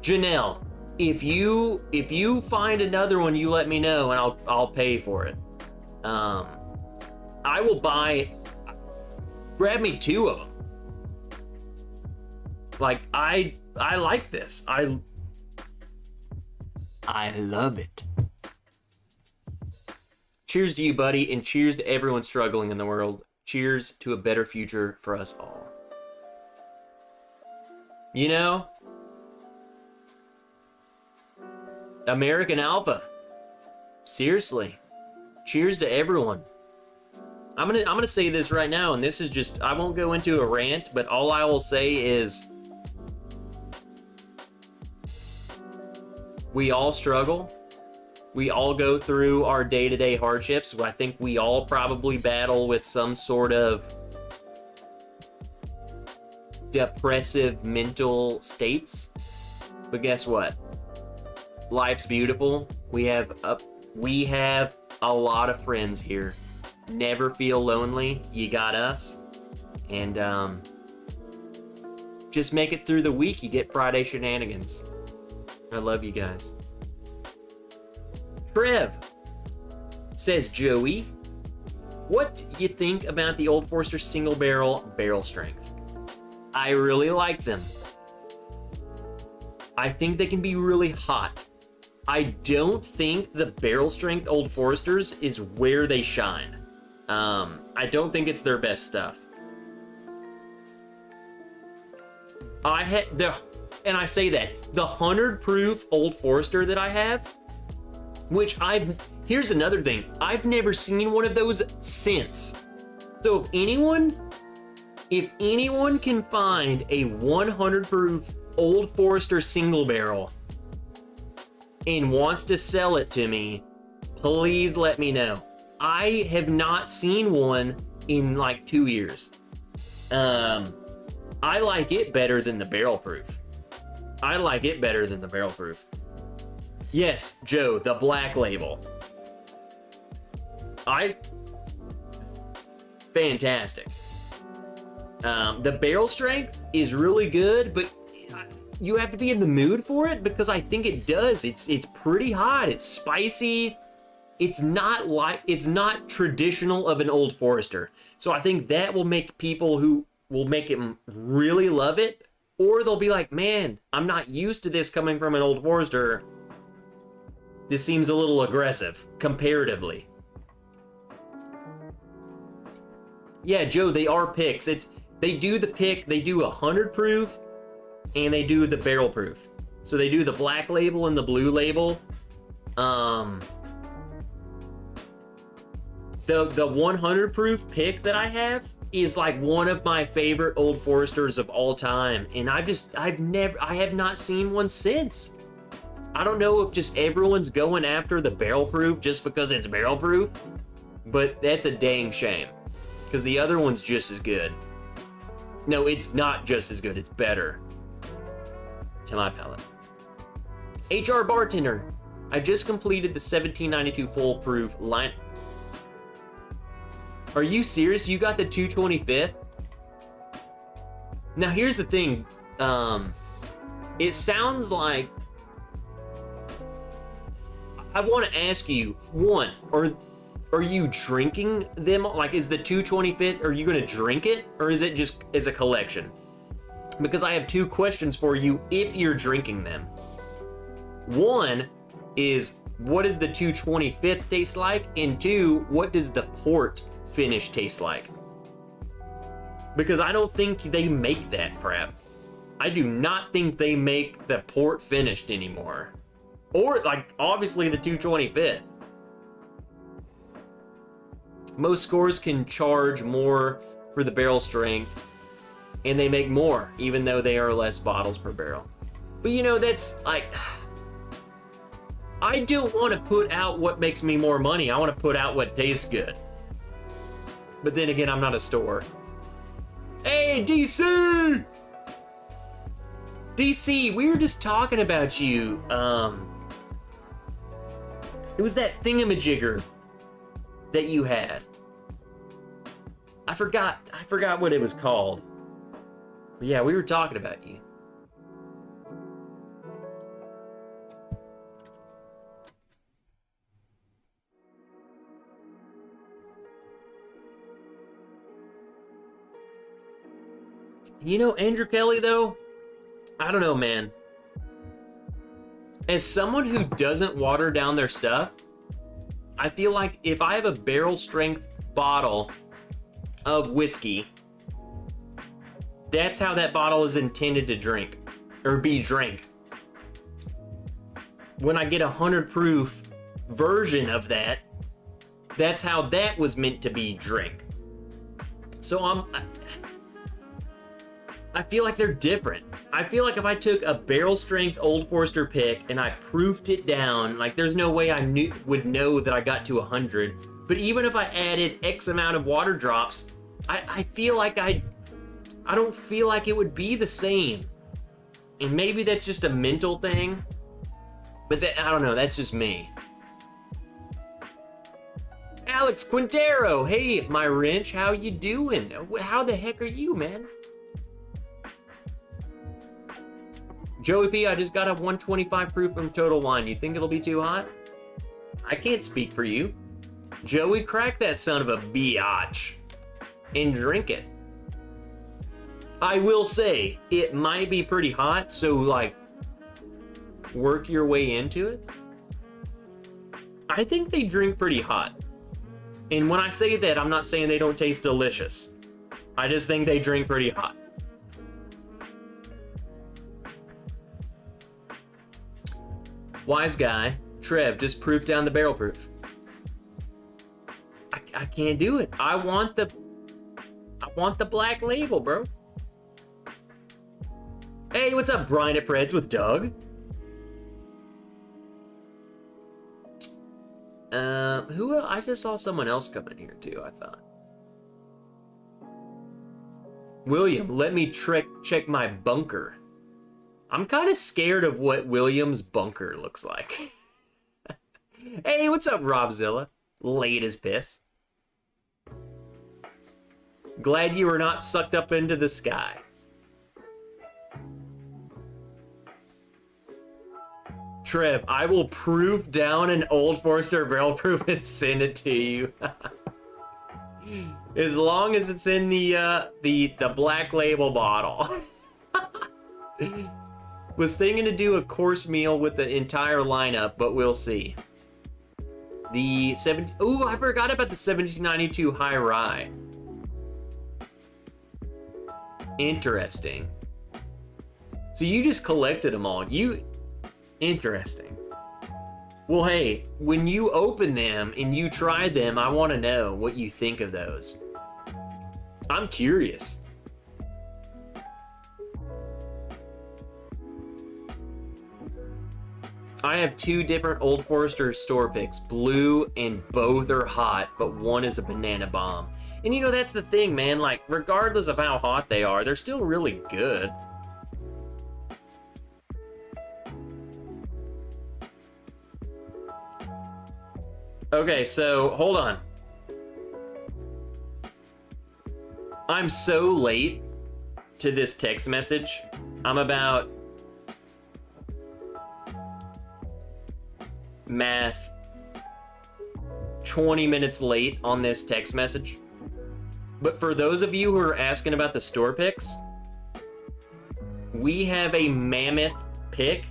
Janelle, if you find another one, you let me know and I'll pay for it. I will buy. Grab me 2 of them. Like I like this. I love it. Cheers to you, buddy, and cheers to everyone struggling in the world. Cheers to a better future for us all. You know, American Alpha. Seriously. Cheers to everyone. I'm gonna say this right now, and this is just, I won't go into a rant, but all I will say is we all struggle. We all go through our day-to-day hardships. I think we all probably battle with some sort of depressive mental states. But guess what? Life's beautiful. We have a lot of friends here. Never feel lonely. You got us. And just make it through the week. You get Friday shenanigans. I love you guys. Trev says, Joey, what do you think about the Old Forester single barrel strength? I really like them. I think they can be really hot. I don't think the barrel strength Old Foresters is where they shine. I don't think it's their best stuff. And I say that, the 100 proof Old Forester that I have, which here's another thing, I've never seen one of those since. So if anyone can find a 100 proof Old Forester single barrel and wants to sell it to me, please let me know. I have not seen one in like 2 years. I like it better than the barrel proof. Yes, Joe, the black label. Fantastic. The barrel strength is really good, but you have to be in the mood for it because I think it does. It's pretty hot. It's spicy. It's not traditional of an Old Forester. So I think that will make people who will make him really love it, or they'll be like, man, I'm not used to this coming from an Old Forester. This seems a little aggressive, comparatively. Yeah, Joe, they are picks. They do the pick, they do 100 proof, and they do the barrel proof. So they do the black label and the blue label. The 100 proof pick that I have is like one of my favorite Old Foresters of all time, and I have not seen one since. I don't know if just everyone's going after the barrel proof just because it's barrel proof, but that's a dang shame because the other one's just as good. No, it's not just as good, it's better to my palate. HR Bartender, I just completed the 1792 full proof line. Are you serious? You got the 225th? Now here's the thing. It sounds like, I want to ask you, one, are you drinking them? Like, is the 225th, are you going to drink it? Or is it just as a collection? Because I have 2 questions for you if you're drinking them. One is, what does the 225th taste like? And 2, what does the port finish taste like? Because I don't think they make that crap. I do not think they make the port finished anymore. Or, like, obviously the 225th. Most scores can charge more for the barrel strength, and they make more, even though they are less bottles per barrel. But you know, that's like, I don't want to put out what makes me more money. I want to put out what tastes good. But then again, I'm not a store. Hey, DC! DC, we were just talking about you. It was that thingamajigger that you had. I forgot what it was called. But yeah, we were talking about you. You know, Andrew Kelly, though, I don't know, man. As someone who doesn't water down their stuff, I feel like if I have a barrel strength bottle of whiskey, that's how that bottle is intended to drink, or be drank. When I get a 100 proof version of that, that's how that was meant to be drank. So I feel like they're different. I feel like if I took a barrel strength Old Forester pick and I proofed it down, like there's no way I would know that I got to 100. But even if I added X amount of water drops, I feel like I don't feel like it would be the same. And maybe that's just a mental thing, but I don't know, that's just me. Alex Quintero, hey, my wrench, how you doing? How the heck are you, man? Joey P, I just got a 125 proof from Total Wine. You think it'll be too hot? I can't speak for you. Joey, crack that son of a biatch and drink it. I will say, it might be pretty hot, so like, work your way into it. I think they drink pretty hot. And when I say that, I'm not saying they don't taste delicious. I just think they drink pretty hot. Wise guy, Trev, just proof down the barrel proof. I can't do it. I want the black label, bro. Hey, what's up, Brian at Fred's with Doug? Who else? I just saw someone else come in here too, I thought. William, let me check my bunker. I'm kind of scared of what William's bunker looks like. Hey, what's up, Robzilla? Late as piss. Glad you were not sucked up into the sky. Trev, I will proof down an Old Forester barrel proof and send it to you. As long as it's in the black label bottle. Was thinking to do a course meal with the entire lineup, but we'll see. The ooh, I forgot about the 1792 high rye. Interesting. So you just collected them all. Interesting. Well, hey, when you open them and you try them, I want to know what you think of those. I'm curious. I have two different Old Forester store picks, blue, and both are hot, but one is a banana bomb. And you know, that's the thing, man, like, regardless of how hot they are, they're still really good. Okay, so, hold on. I'm so late to this text message. I'm about... math 20 minutes late on this text message. But for those of you who are asking about the store picks, we have a mammoth pick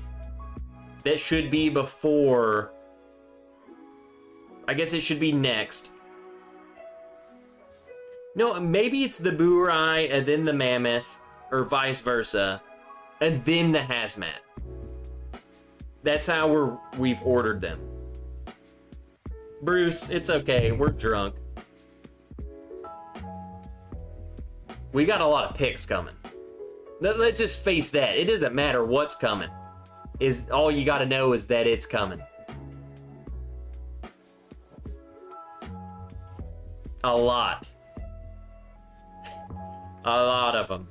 that should be before, I guess it should be next. No, maybe it's the Burai and then the mammoth, or vice versa, and then the hazmat. That's how we've ordered them. Bruce, it's okay. We're drunk. We got a lot of picks coming. Let's just face that. It doesn't matter what's coming. All you got to know is that it's coming. A lot. A lot of them.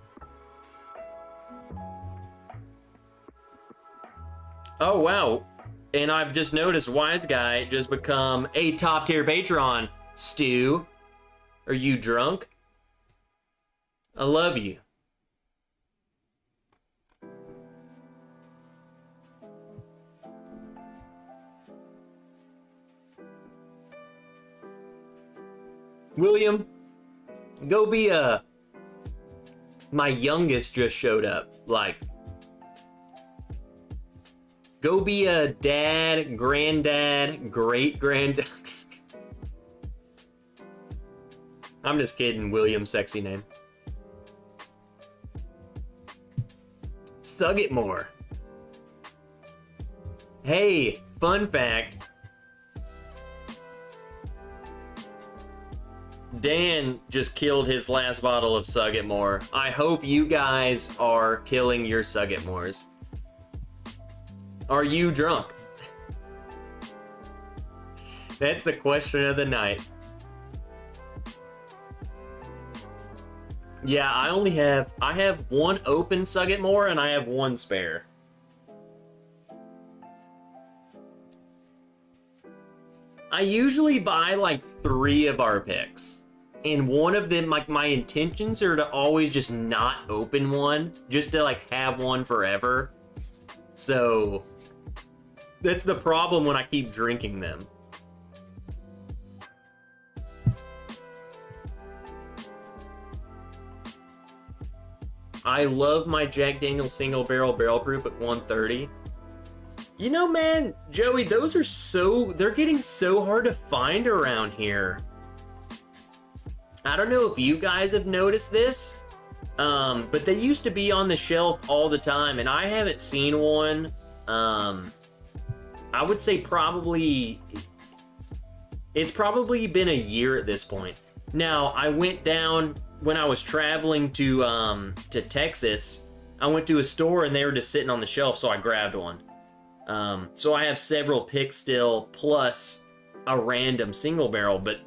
Oh, wow. And I've just noticed Wise Guy just become a top tier patron. Stu, are you drunk? I love you. William, go be my youngest just showed up. Like, go be a dad, granddad, great-granddad. I'm just kidding, William, sexy name. Sagamore. Hey, fun fact. Dan just killed his last bottle of Sagamore. I hope you guys are killing your Sagamores. Are you drunk? That's the question of the night. Yeah, I have one open Sagamore and I have one spare. I usually buy like 3 of our picks. And one of them, like, my intentions are to always just not open one, just to like have one forever. So that's the problem when I keep drinking them. I love my Jack Daniel's single barrel proof at 130. You know, man, Joey, those are they're getting so hard to find around here. I don't know if you guys have noticed this, but they used to be on the shelf all the time, and I haven't seen one. I would say it's probably been a year at this point. Now, I went down when I was traveling to Texas. I went to a store and they were just sitting on the shelf, so I grabbed one. So I have several picks still, plus a random single barrel, but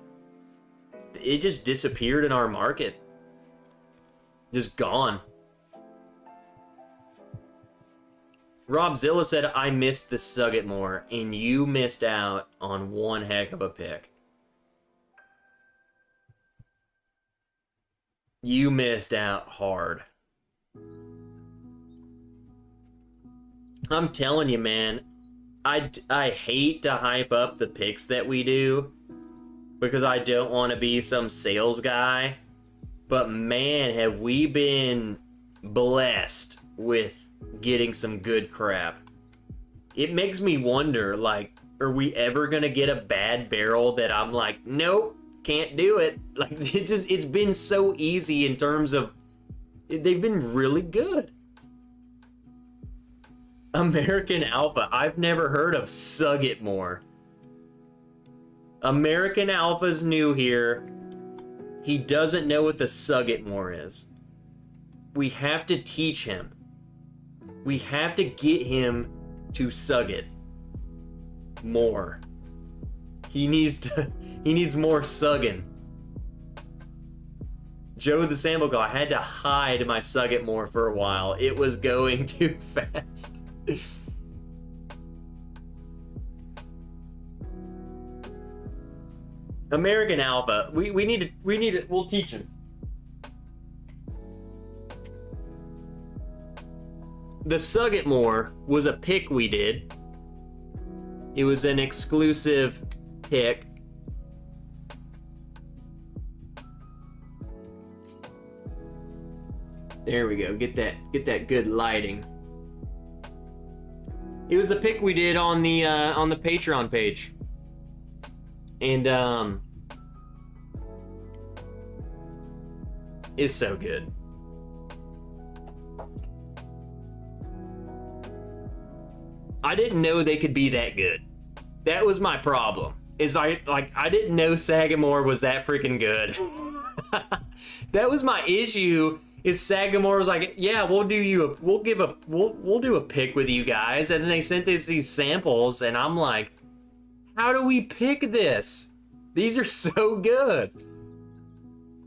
it just disappeared in our market. Just gone. Rob Zilla said, I missed the Sagamore, and you missed out on one heck of a pick. You missed out hard. I'm telling you, man, I hate to hype up the picks that we do because I don't want to be some sales guy, but man, have we been blessed with getting some good crap. It makes me wonder, like, are we ever gonna get a bad barrel that I'm like, nope, can't do it? Like, it's been so easy in terms of, they've been really good. American Alpha, I've never heard of Sagamore. American Alpha's new here. He doesn't know what the Sagamore is. We have to teach him. We have to get him to sug it more. He needs more sugging. Joe the Sample Guy, I had to hide my Sug It More for a while. It was going too fast. American Alpha, we need to, we'll teach him. The Sug It More was a pick we did. It was an exclusive pick. There we go. Get that good lighting. It was the pick we did on the Patreon page. And it's so good. I didn't know they could be that good. That was my problem. Is I didn't know Sagamore was that freaking good. That was my issue. Is Sagamore was like, yeah, we'll do a pick with you guys, and then they sent us these samples, and I'm like, how do we pick this? These are so good.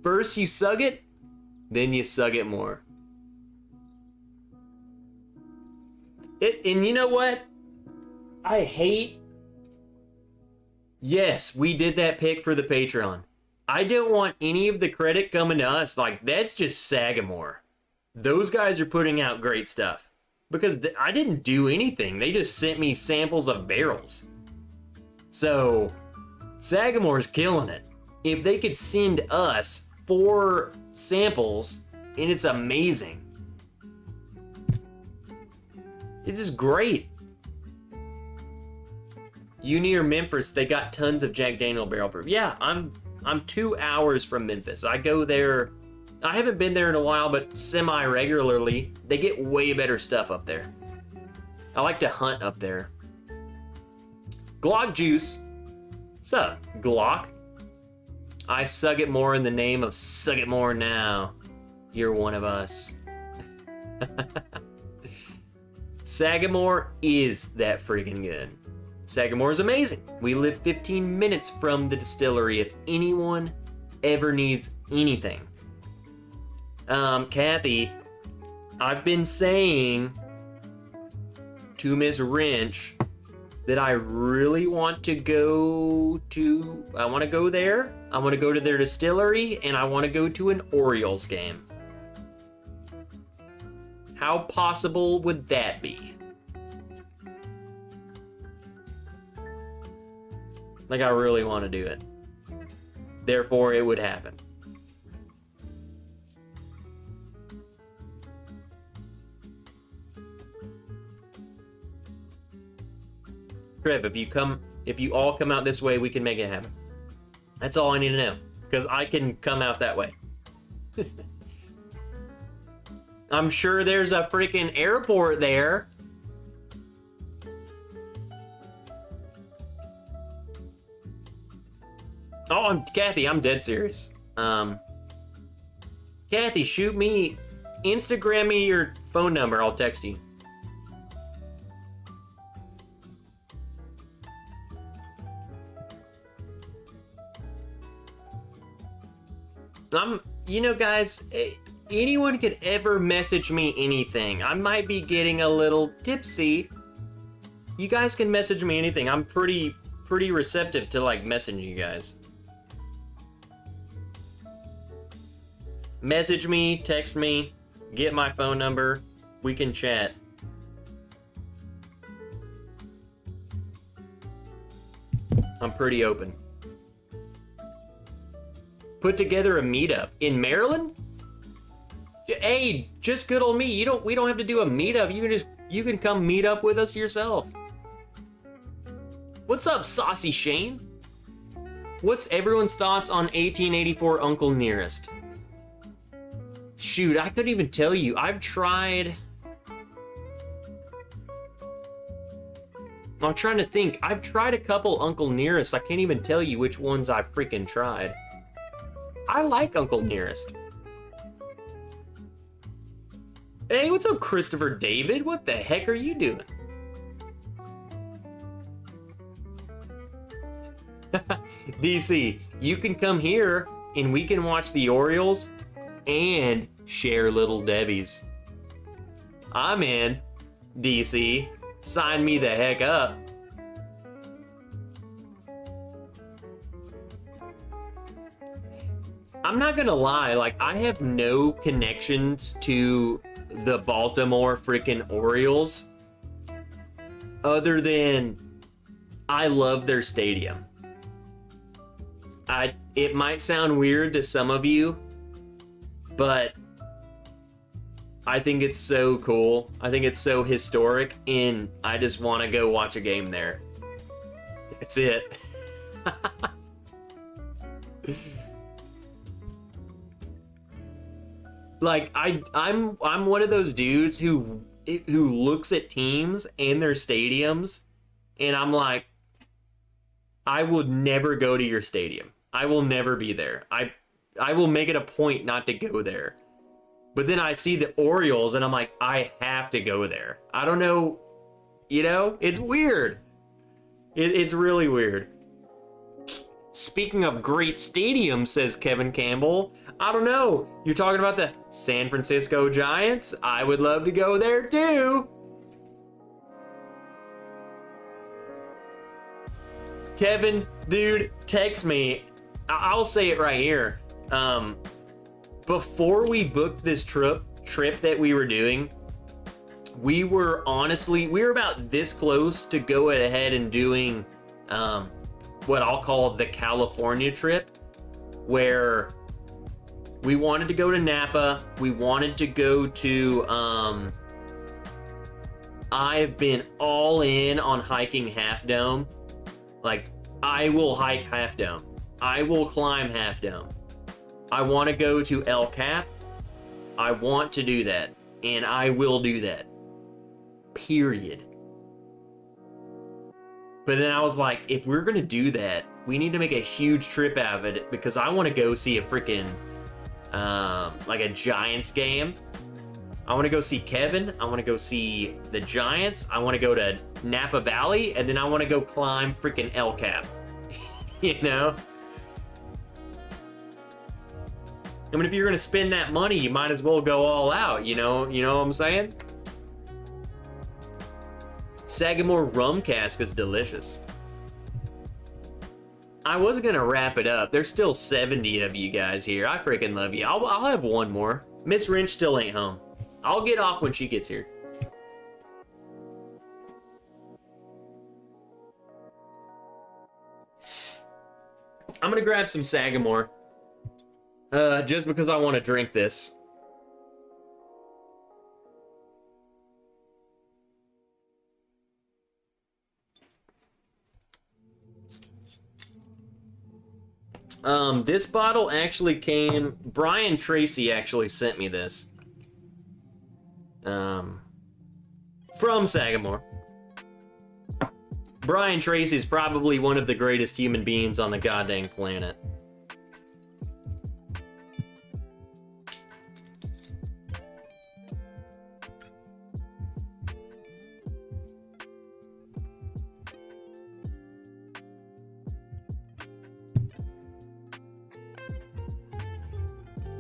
First you sug it, then you sug it more. And you know what? I hate. Yes, we did that pick for the Patreon. I don't want any of the credit coming to us. Like, that's just Sagamore. Those guys are putting out great stuff. Because I didn't do anything. They just sent me samples of barrels. So, Sagamore's killing it. If they could send us 4 samples, and it's amazing. This is great. Uni or Memphis, they got tons of Jack Daniel barrel proof. Yeah, I'm 2 hours from Memphis. I go there. I haven't been there in a while, but semi-regularly. They get way better stuff up there. I like to hunt up there. Glock Juice. What's up, Glock? I sug it more in the name of Sug It More Now. You're one of us. Sagamore is that freaking good. Sagamore is amazing. We live 15 minutes from the distillery if anyone ever needs anything. Kathy, I've been saying to Miss Wrench that I really want to go to, I want to go there, I want to go to their distillery, and I want to go to an Orioles game. How possible would that be? Like, I really want to do it. Therefore, it would happen. Trev, if you all come out this way, we can make it happen. That's all I need to know. Because I can come out that way. I'm sure there's a freaking airport there. Oh, Kathy, I'm dead serious. Kathy, shoot me, Instagram me your phone number, I'll text you. You know, guys, anyone could ever message me anything. I might be getting a little tipsy. You guys can message me anything. I'm pretty receptive to, like, messaging you guys. Message me, text me, get my phone number. We can chat. I'm pretty open. Put together a meetup in Maryland? Hey, just good old me. We don't have to do a meetup. You can come meet up with us yourself. What's up, Saucy Shane? What's everyone's thoughts on 1884 Uncle Nearest? Shoot, I couldn't even tell you. I'm trying to think. I've tried a couple Uncle Nearest. I can't even tell you which ones I've freaking tried. I like Uncle Nearest. Hey, what's up, Christopher David? What the heck are you doing? DC, you can come here and we can watch the Orioles and share Little Debbie's. I'm in, DC. Sign me the heck up. I'm not gonna lie, like, I have no connections to the Baltimore freaking Orioles other than I love their stadium. It might sound weird to some of you, but I think it's so cool. I think it's so historic, and I just want to go watch a game there. That's it. Like, I'm one of those dudes who looks at teams and their stadiums, and I'm like, I would never go to your stadium. I will never be there. I will make it a point not to go there. But then I see the Orioles, and I'm like, I have to go there. I don't know, you know? It's weird. It's really weird. Speaking of great stadiums, says Kevin Campbell, I don't know. You're talking about the San Francisco Giants? I would love to go there too. Kevin, dude, text me. I'll say it right here. Before we booked this trip that we were doing, we were about this close to go ahead and doing what I'll call the California trip, where we wanted to go to Napa. We wanted to go to, I've been all in on hiking Half Dome. Like, I will hike Half Dome. I will climb Half Dome. I want to go to El Cap. I want to do that. And I will do that. Period. But then I was like, if we're going to do that, we need to make a huge trip out of it, because I want to go see a freaking, like a Giants game. I want to go see Kevin. I want to go see the Giants. I want to go to Napa Valley, and then I want to go climb freaking El Cap. You know? I mean, if you're going to spend that money, you might as well go all out, you know what I'm saying? Sagamore rum cask is delicious. I was going to wrap it up. There's still 70 of you guys here. I freaking love you. I'll have one more. Miss Wrench still ain't home. I'll get off when she gets here. I'm gonna grab some Sagamore. Just because I want to drink this. This bottle actually came... Brian Tracy actually sent me this. From Sagamore. Brian Tracy's probably one of the greatest human beings on the goddamn planet.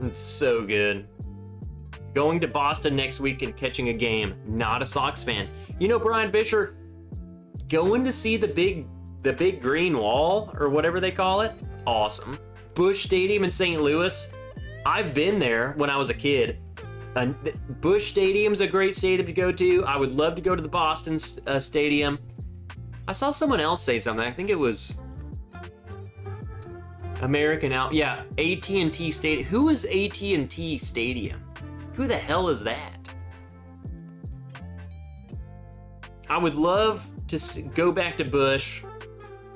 It's so good. Going to Boston next week and catching a game. Not a Sox fan. You know, Brian Fisher, going to see the big green wall, or whatever they call it, awesome. Busch Stadium in St. Louis, I've been there when I was a kid. Busch Stadium's a great stadium to go to. I would love to go to the Boston Stadium. I saw someone else say something. I think it was American out. Yeah, AT&T Stadium. Who is AT&T Stadium? Who the hell is that? I would love to go back to Busch.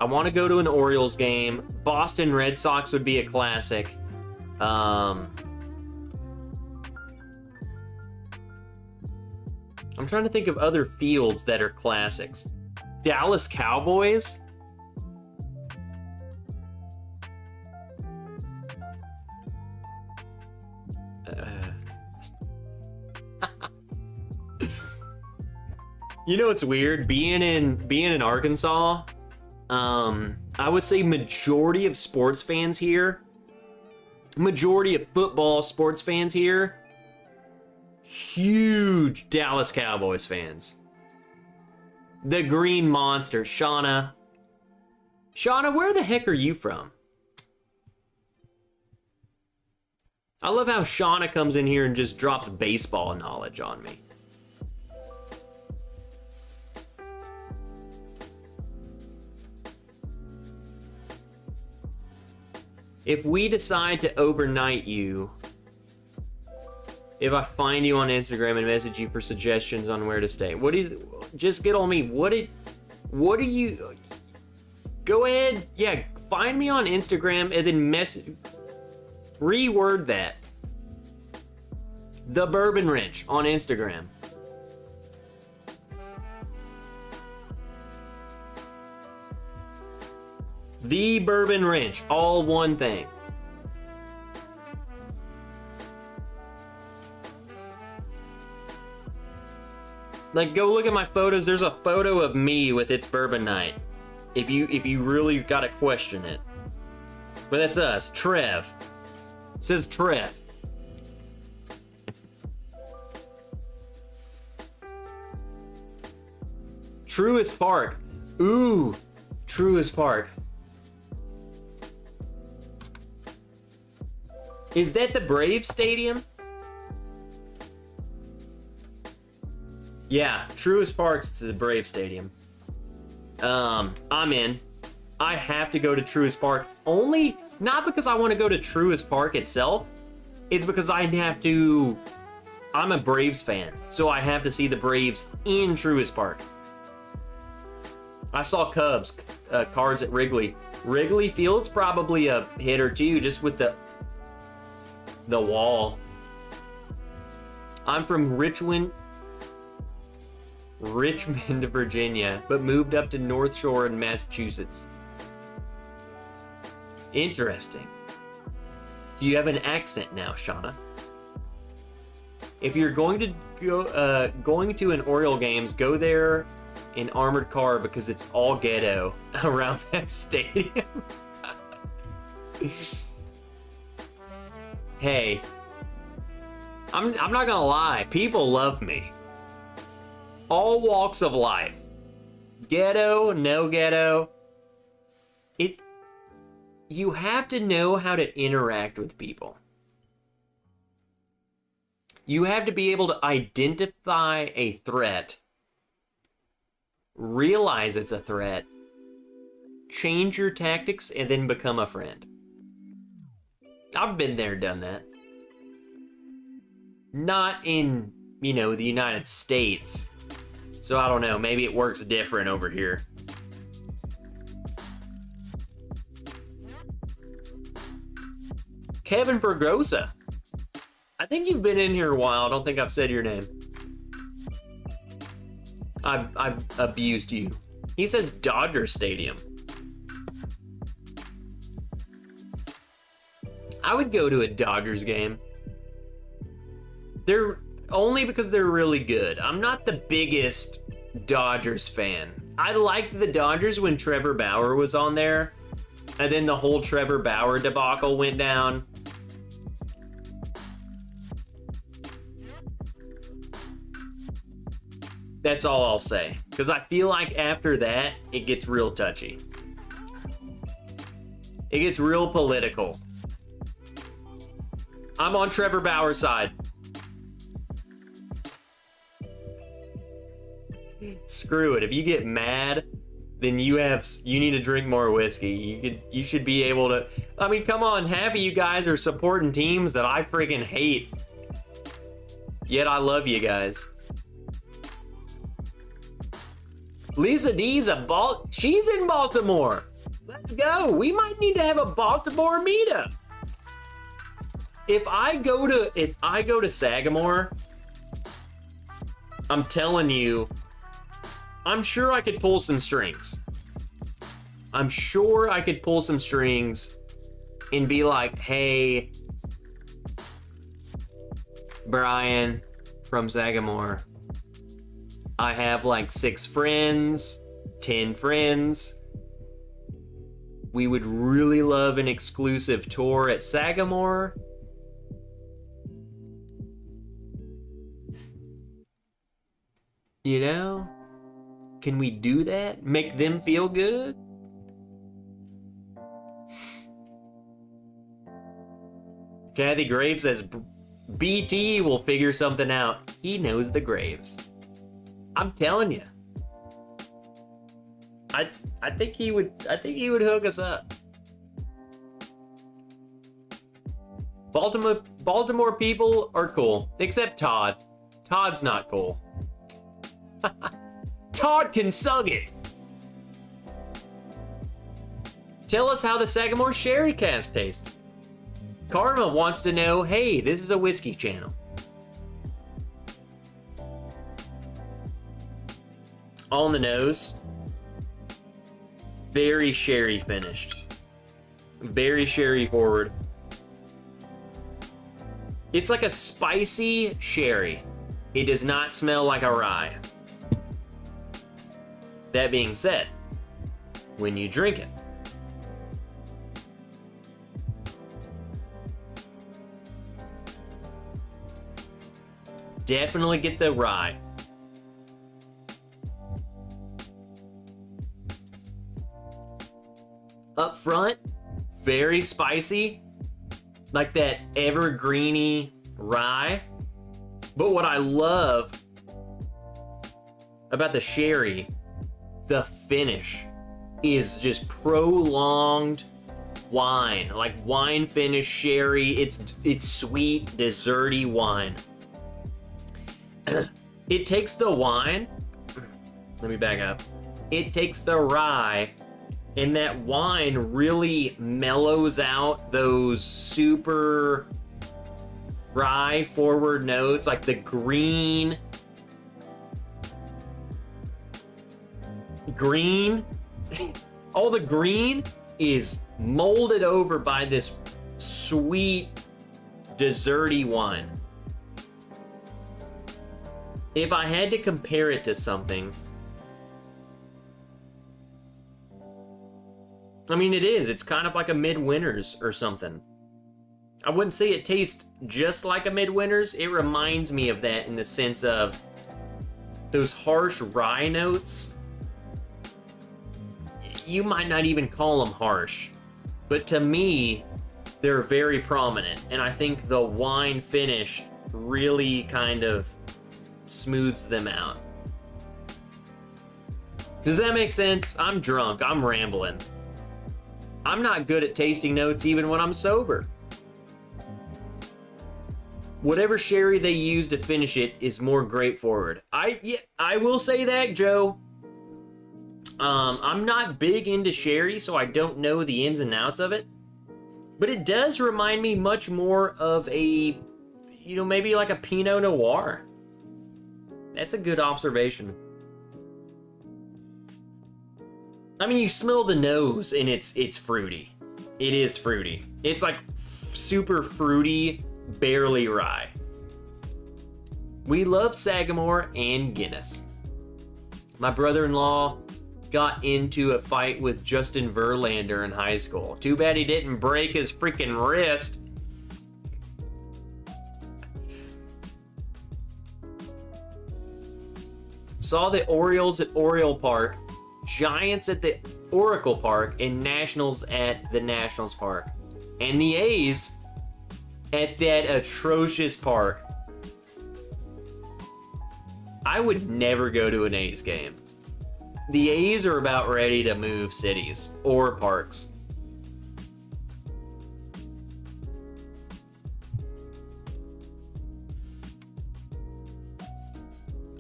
I want to go to an Orioles game. Boston Red Sox would be a classic. I'm trying to think of other fields that are classics. Dallas Cowboys? You know, it's weird being in Arkansas. I would say majority of sports fans here, majority of football sports fans here, huge Dallas Cowboys fans. The Green Monster, Shauna. Shauna, where the heck are you from? I love how Shauna comes in here and just drops baseball knowledge on me. If we decide to overnight you, if I find you on Instagram and message you for suggestions on where to stay, just get on me. What are you, go ahead, yeah, find me on Instagram and then reword that. The Bourbon Wrench on Instagram. The Bourbon Wrench, all one thing. Like, go look at my photos. There's a photo of me with It's Bourbon Night. If you really gotta question it. But that's us, Trev. It says Trev. Truist Park. Ooh, Truist Park. Is that the Braves Stadium? Yeah, Truist Park's to the Braves Stadium. I'm in. I have to go to Truist Park. Only, not because I want to go to Truist Park itself. It's because I have to... I'm a Braves fan, so I have to see the Braves in Truist Park. I saw Cubs cards at Wrigley. Wrigley Field's probably a hit or two just with the wall. I'm from Richmond, Virginia, but moved up to North Shore in Massachusetts. Interesting. Do you have an accent now, Shauna? If you're going to going to an Oriole games, go there in armored car because it's all ghetto around that stadium. Hey, I'm not gonna lie, people love me. All walks of life. Ghetto, no ghetto. You have to know how to interact with people. You have to be able to identify a threat, realize it's a threat, change your tactics, and then become a friend. I've been there, done that. Not in, the United States. So I don't know, maybe it works different over here. Kevin Vergosa. I think you've been in here a while. I don't think I've said your name. I've abused you. He says Dodger Stadium. I would go to a Dodgers game. They're only because they're really good. I'm not the biggest Dodgers fan. I liked the Dodgers when Trevor Bauer was on there, and then the whole Trevor Bauer debacle went down. That's all I'll say. Because I feel like after that, it gets real touchy. It gets real political. I'm on Trevor Bauer's side. Screw it. If you get mad, then you need to drink more whiskey. You should be able to... I mean, come on. Half of you guys are supporting teams that I freaking hate. Yet I love you guys. Lisa D's she's in Baltimore. Let's go. We might need to have a Baltimore meetup. If I go to Sagamore, I'm telling you, I'm sure I could pull some strings. I'm sure I could pull some strings and be like, hey, Brian from Sagamore, I have like 6 friends, 10 friends. We would really love an exclusive tour at Sagamore. Can we do that? Make them feel good? Kathy Graves says BT will figure something out. He knows the Graves. I'm telling you. I think he would hook us up. Baltimore people are cool, except Todd. Todd's not cool. Todd can suck it. Tell us how the Sagamore Sherry Cask tastes. Karma wants to know, hey, this is a whiskey channel. On the nose. Very sherry finished. Very sherry forward. It's like a spicy sherry. It does not smell like a rye. That being said, when you drink it, definitely get the rye. Up front, very spicy, like that evergreeny rye. But what I love about the sherry, the finish is just prolonged wine, like wine finish sherry. It's sweet, desserty wine. It takes the wine, let me back up. It takes the rye, and that wine really mellows out those super rye forward notes, like the green. All the green is molded over by this sweet, desserty wine. If I had to compare it to something, I mean, it's kind of like a Midwinter's or something. I wouldn't say it tastes just like a Midwinter's. It reminds me of that in the sense of those harsh rye notes. You might not even call them harsh, but to me, they're very prominent. And I think the wine finish really kind of smooths them out. Does that make sense? I'm drunk. I'm rambling. I'm not good at tasting notes even when I'm sober. Whatever sherry they use to finish it is more grape forward. I will say that, Joe. I'm not big into sherry, so I don't know the ins and outs of it. But it does remind me much more of a, maybe like a Pinot Noir. That's a good observation. I mean, you smell the nose and it's fruity. It is fruity. It's like super fruity, barely rye. We love Sagamore and Guinness. My brother-in-law got into a fight with Justin Verlander in high school. Too bad he didn't break his freaking wrist. Saw the Orioles at Oriole Park, Giants at the Oracle Park, and Nationals at the Nationals Park. And the A's at that atrocious park. I would never go to an A's game. The A's are about ready to move cities or parks.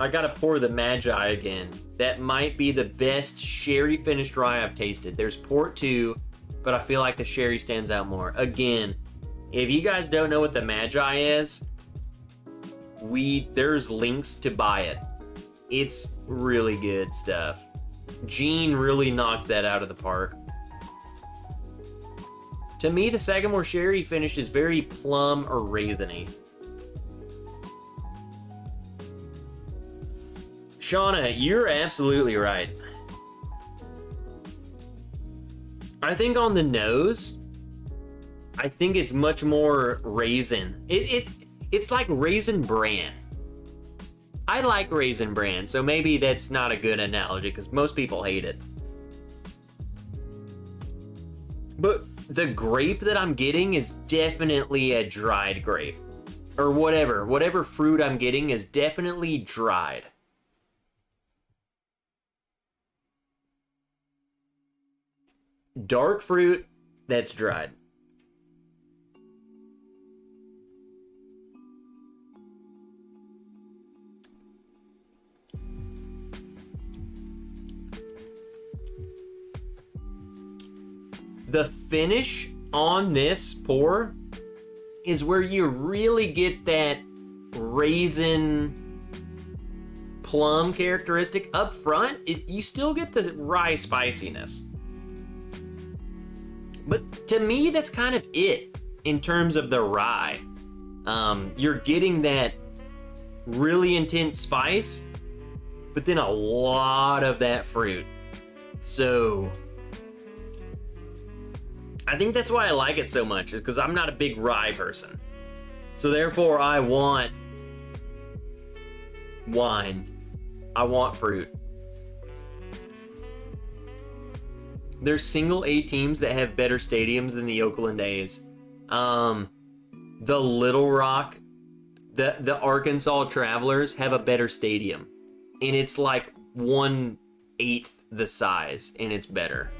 I gotta pour the Magi again. That might be the best sherry finished rye I've tasted. There's port too, but I feel like the sherry stands out more. Again, if you guys don't know what the Magi is, there's links to buy it. It's really good stuff. Gene really knocked that out of the park. To me, the Sagamore sherry finish is very plum or raisiny. Shauna, you're absolutely right. I think on the nose, I think it's much more raisin. It's like Raisin Bran. I like Raisin Bran, so maybe that's not a good analogy because most people hate it. But the grape that I'm getting is definitely a dried grape. Or whatever fruit I'm getting is definitely dried. Dark fruit that's dried. The finish on this pour is where you really get that raisin plum characteristic. Up front, you still get the rye spiciness. But to me, that's kind of it in terms of the rye. You're getting that really intense spice, but then a lot of that fruit. So I think that's why I like it so much, is because I'm not a big rye person. So therefore, I want wine. I want fruit. There's single A teams that have better stadiums than the Oakland A's. the Little Rock, the Arkansas Travelers have a better stadium. And it's like 1/8 the size, and it's better.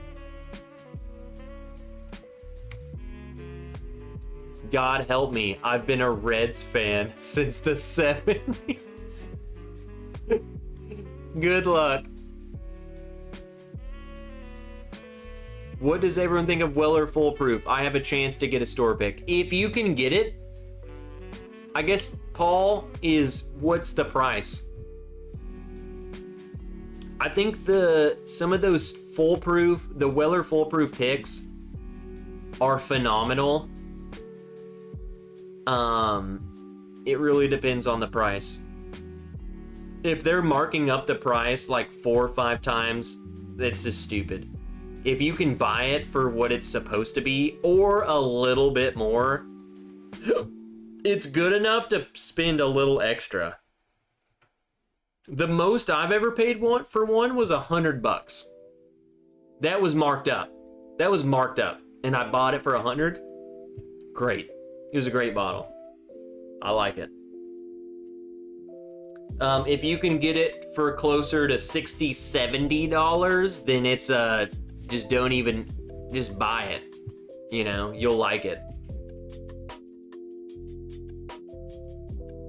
God help me, I've been a Reds fan since the 70s. Good luck. What does everyone think of Weller Foolproof? I have a chance to get a store pick. If you can get it, I guess, Paul, is what's the price? I think some of those foolproof, the Weller Foolproof picks are phenomenal. It really depends on the price. If they're marking up the price like 4 or 5 times, that's just stupid. If you can buy it for what it's supposed to be, or a little bit more, it's good enough to spend a little extra. The most I've ever paid for one was $100. That was marked up. And I bought it for $100. Great. It was a great bottle. I like it. If you can get it for closer to $60, $70, then it's just buy it. You know, you'll like it.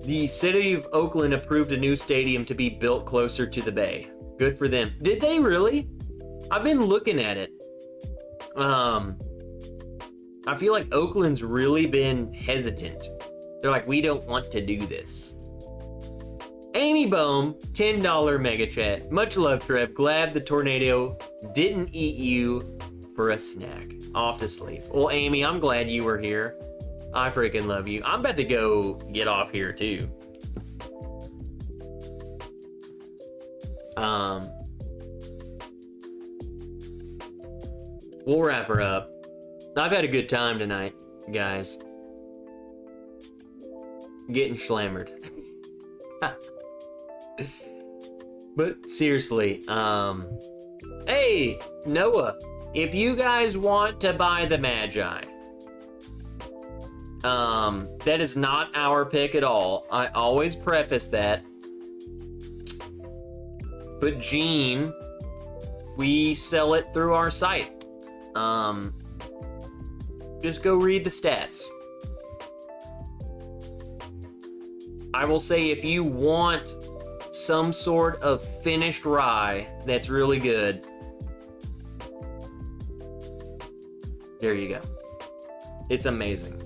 The city of Oakland approved a new stadium to be built closer to the bay. Good for them. Did they really? I've been looking at it. I feel like Oakland's really been hesitant. They're like, we don't want to do this. Amy Bohm, $10 mega chat. Much love, Trev. Glad the tornado didn't eat you for a snack. Off to sleep. Well, Amy, I'm glad you were here. I freaking love you. I'm about to go get off here, too. We'll wrap her up. I've had a good time tonight, guys. Getting slammered. But seriously, hey, Noah, if you guys want to buy the Magi, that is not our pick at all. I always preface that. But Gene, we sell it through our site. Just go read the stats. I will say, if you want some sort of finished rye that's really good, there you go. It's amazing.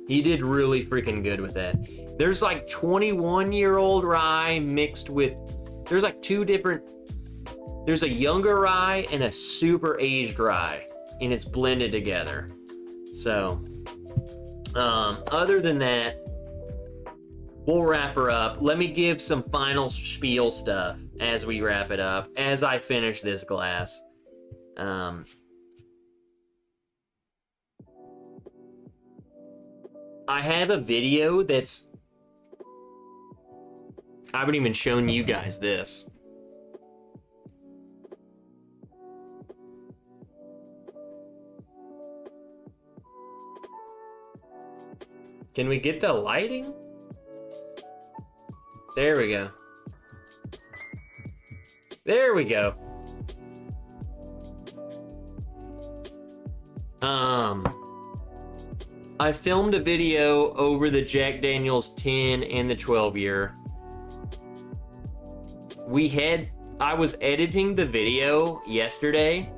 He did really freaking good with that. There's like 21-year-old rye mixed with, there's like 2 different, there's a younger rye and a super aged rye, and it's blended together. So, other than that, we'll wrap her up. Let me give some final spiel stuff as we wrap it up, as I finish this glass. I have a video that's... I haven't even shown you guys this. Can we get the lighting? There we go. There we go. I filmed a video over the Jack Daniel's 10 and the 12 year. I was editing the video yesterday.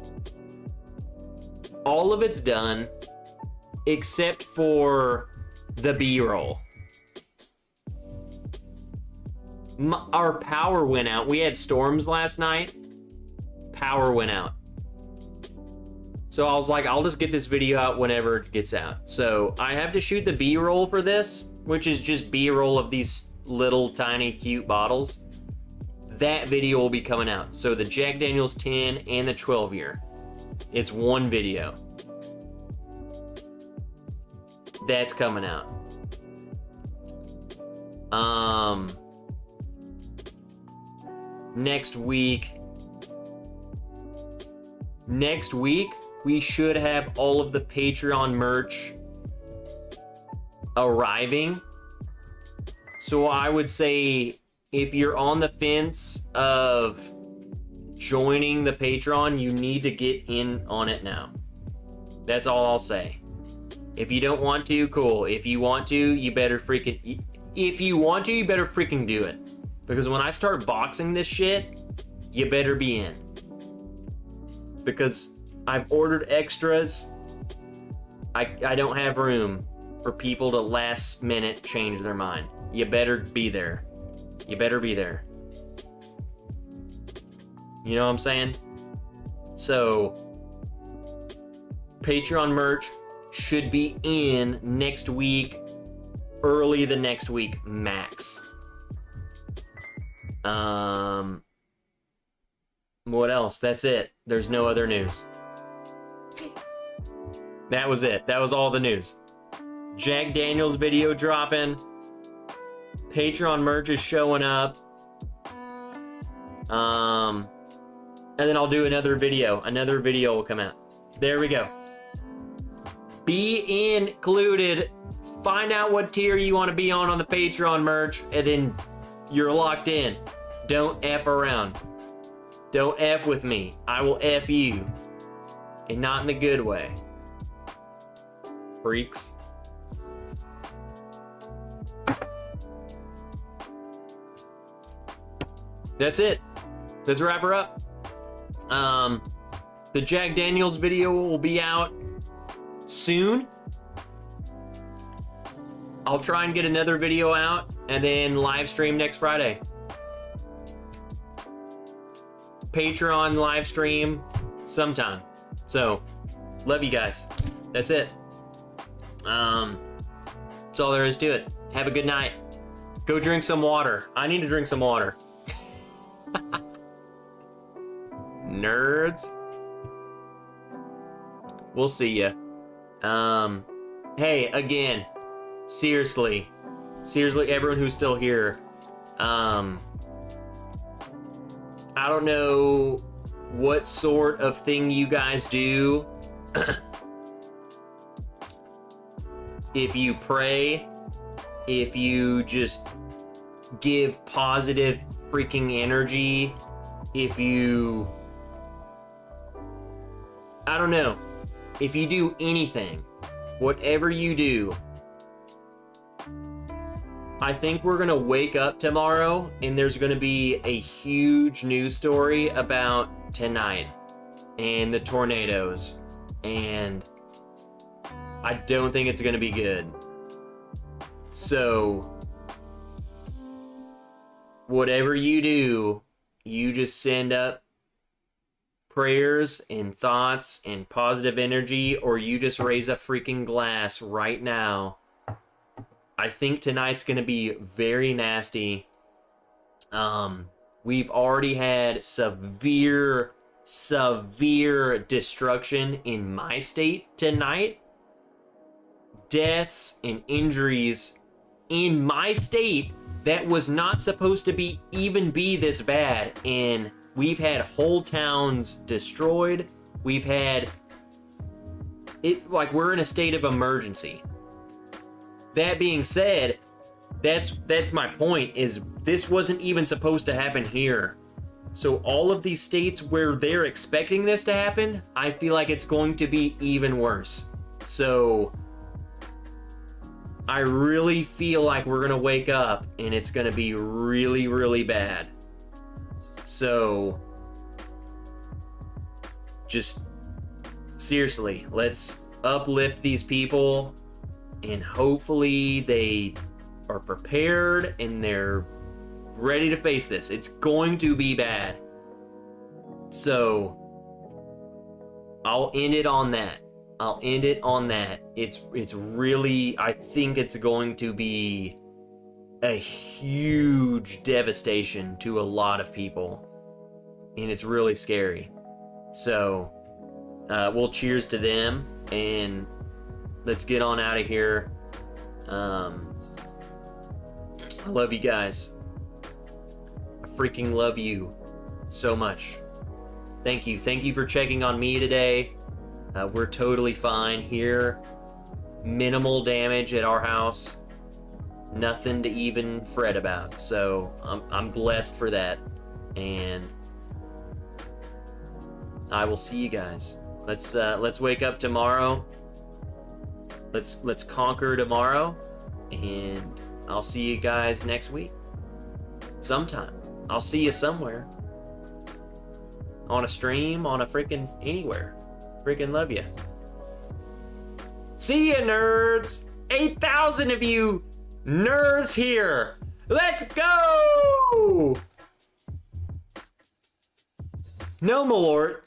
All of it's done except for the B-roll. Our power went out. We had storms last night. Power went out. So I was like, I'll just get this video out whenever it gets out. So I have to shoot the B-roll for this, which is just B-roll of these little tiny cute bottles. That video will be coming out. So the Jack Daniel's 10 and the 12 year. It's one video. That's coming out. Next week, we should have all of the Patreon merch arriving. So I would say if you're on the fence of joining the Patreon, you need to get in on it now. That's all I'll say. If you don't want to, cool. If you want to, you better freaking do it. Because when I start boxing this shit, you better be in. Because I've ordered extras. I don't have room for people to last minute change their mind. You better be there. You better be there. You know what I'm saying? So, Patreon merch should be in next week, early the next week, max. What else? That's it. There's no other news. That was it. That was all the news. Jack Daniels video dropping. Patreon merch is showing up. And then I'll do another video. Another video will come out. There we go. Be included. Find out what tier you want to be on the Patreon merch, and then you're locked in. Don't F around. Don't F with me. I will F you. And not in a good way. Freaks. That's it. Let's wrap her up. The Jack Daniels video will be out soon. I'll try and get another video out and then live stream next Friday. Patreon live stream sometime. So, love you guys. That's it. That's all there is to it. Have a good night. Go drink some water. I need to drink some water. Nerds. We'll see ya. Hey, again, seriously, everyone who's still here, I don't know what sort of thing you guys do. If you pray, if you just give positive freaking energy, if you, I don't know, if you do anything, whatever you do, I think we're gonna wake up tomorrow and there's gonna be a huge news story about tonight and the tornadoes, and I don't think it's gonna be good. So, whatever you do, you just send up prayers and thoughts and positive energy, or you just raise a freaking glass right now. I think tonight's gonna be very nasty. We've already had severe destruction in my state tonight. Deaths and injuries in my state that was not supposed to be this bad, and we've had whole towns destroyed. We've had it like we're in a state of emergency. That being said, that's my point, is this wasn't even supposed to happen here. So all of these states where they're expecting this to happen, I feel like it's going to be even worse. So I really feel like we're gonna wake up and it's gonna be really, really bad. So just seriously, let's uplift these people, and hopefully they are prepared and they're ready to face this. It's going to be bad. So I'll end it on that. It's really, I think it's going to be a huge devastation to a lot of people, and it's really scary. So we'll cheers to them, and let's get on out of here. I love you guys. I freaking love you so much. Thank you for checking on me today. We're totally fine here. minimal damage at our house. Nothing to even fret about. So I'm blessed for that. And I will see you guys. Let's wake up tomorrow. Let's conquer tomorrow, and I'll see you guys next week. Sometime. I'll see you somewhere. On a stream, on a freaking anywhere. Freaking love you. See ya, nerds! 8,000 of you nerds here! Let's go! No more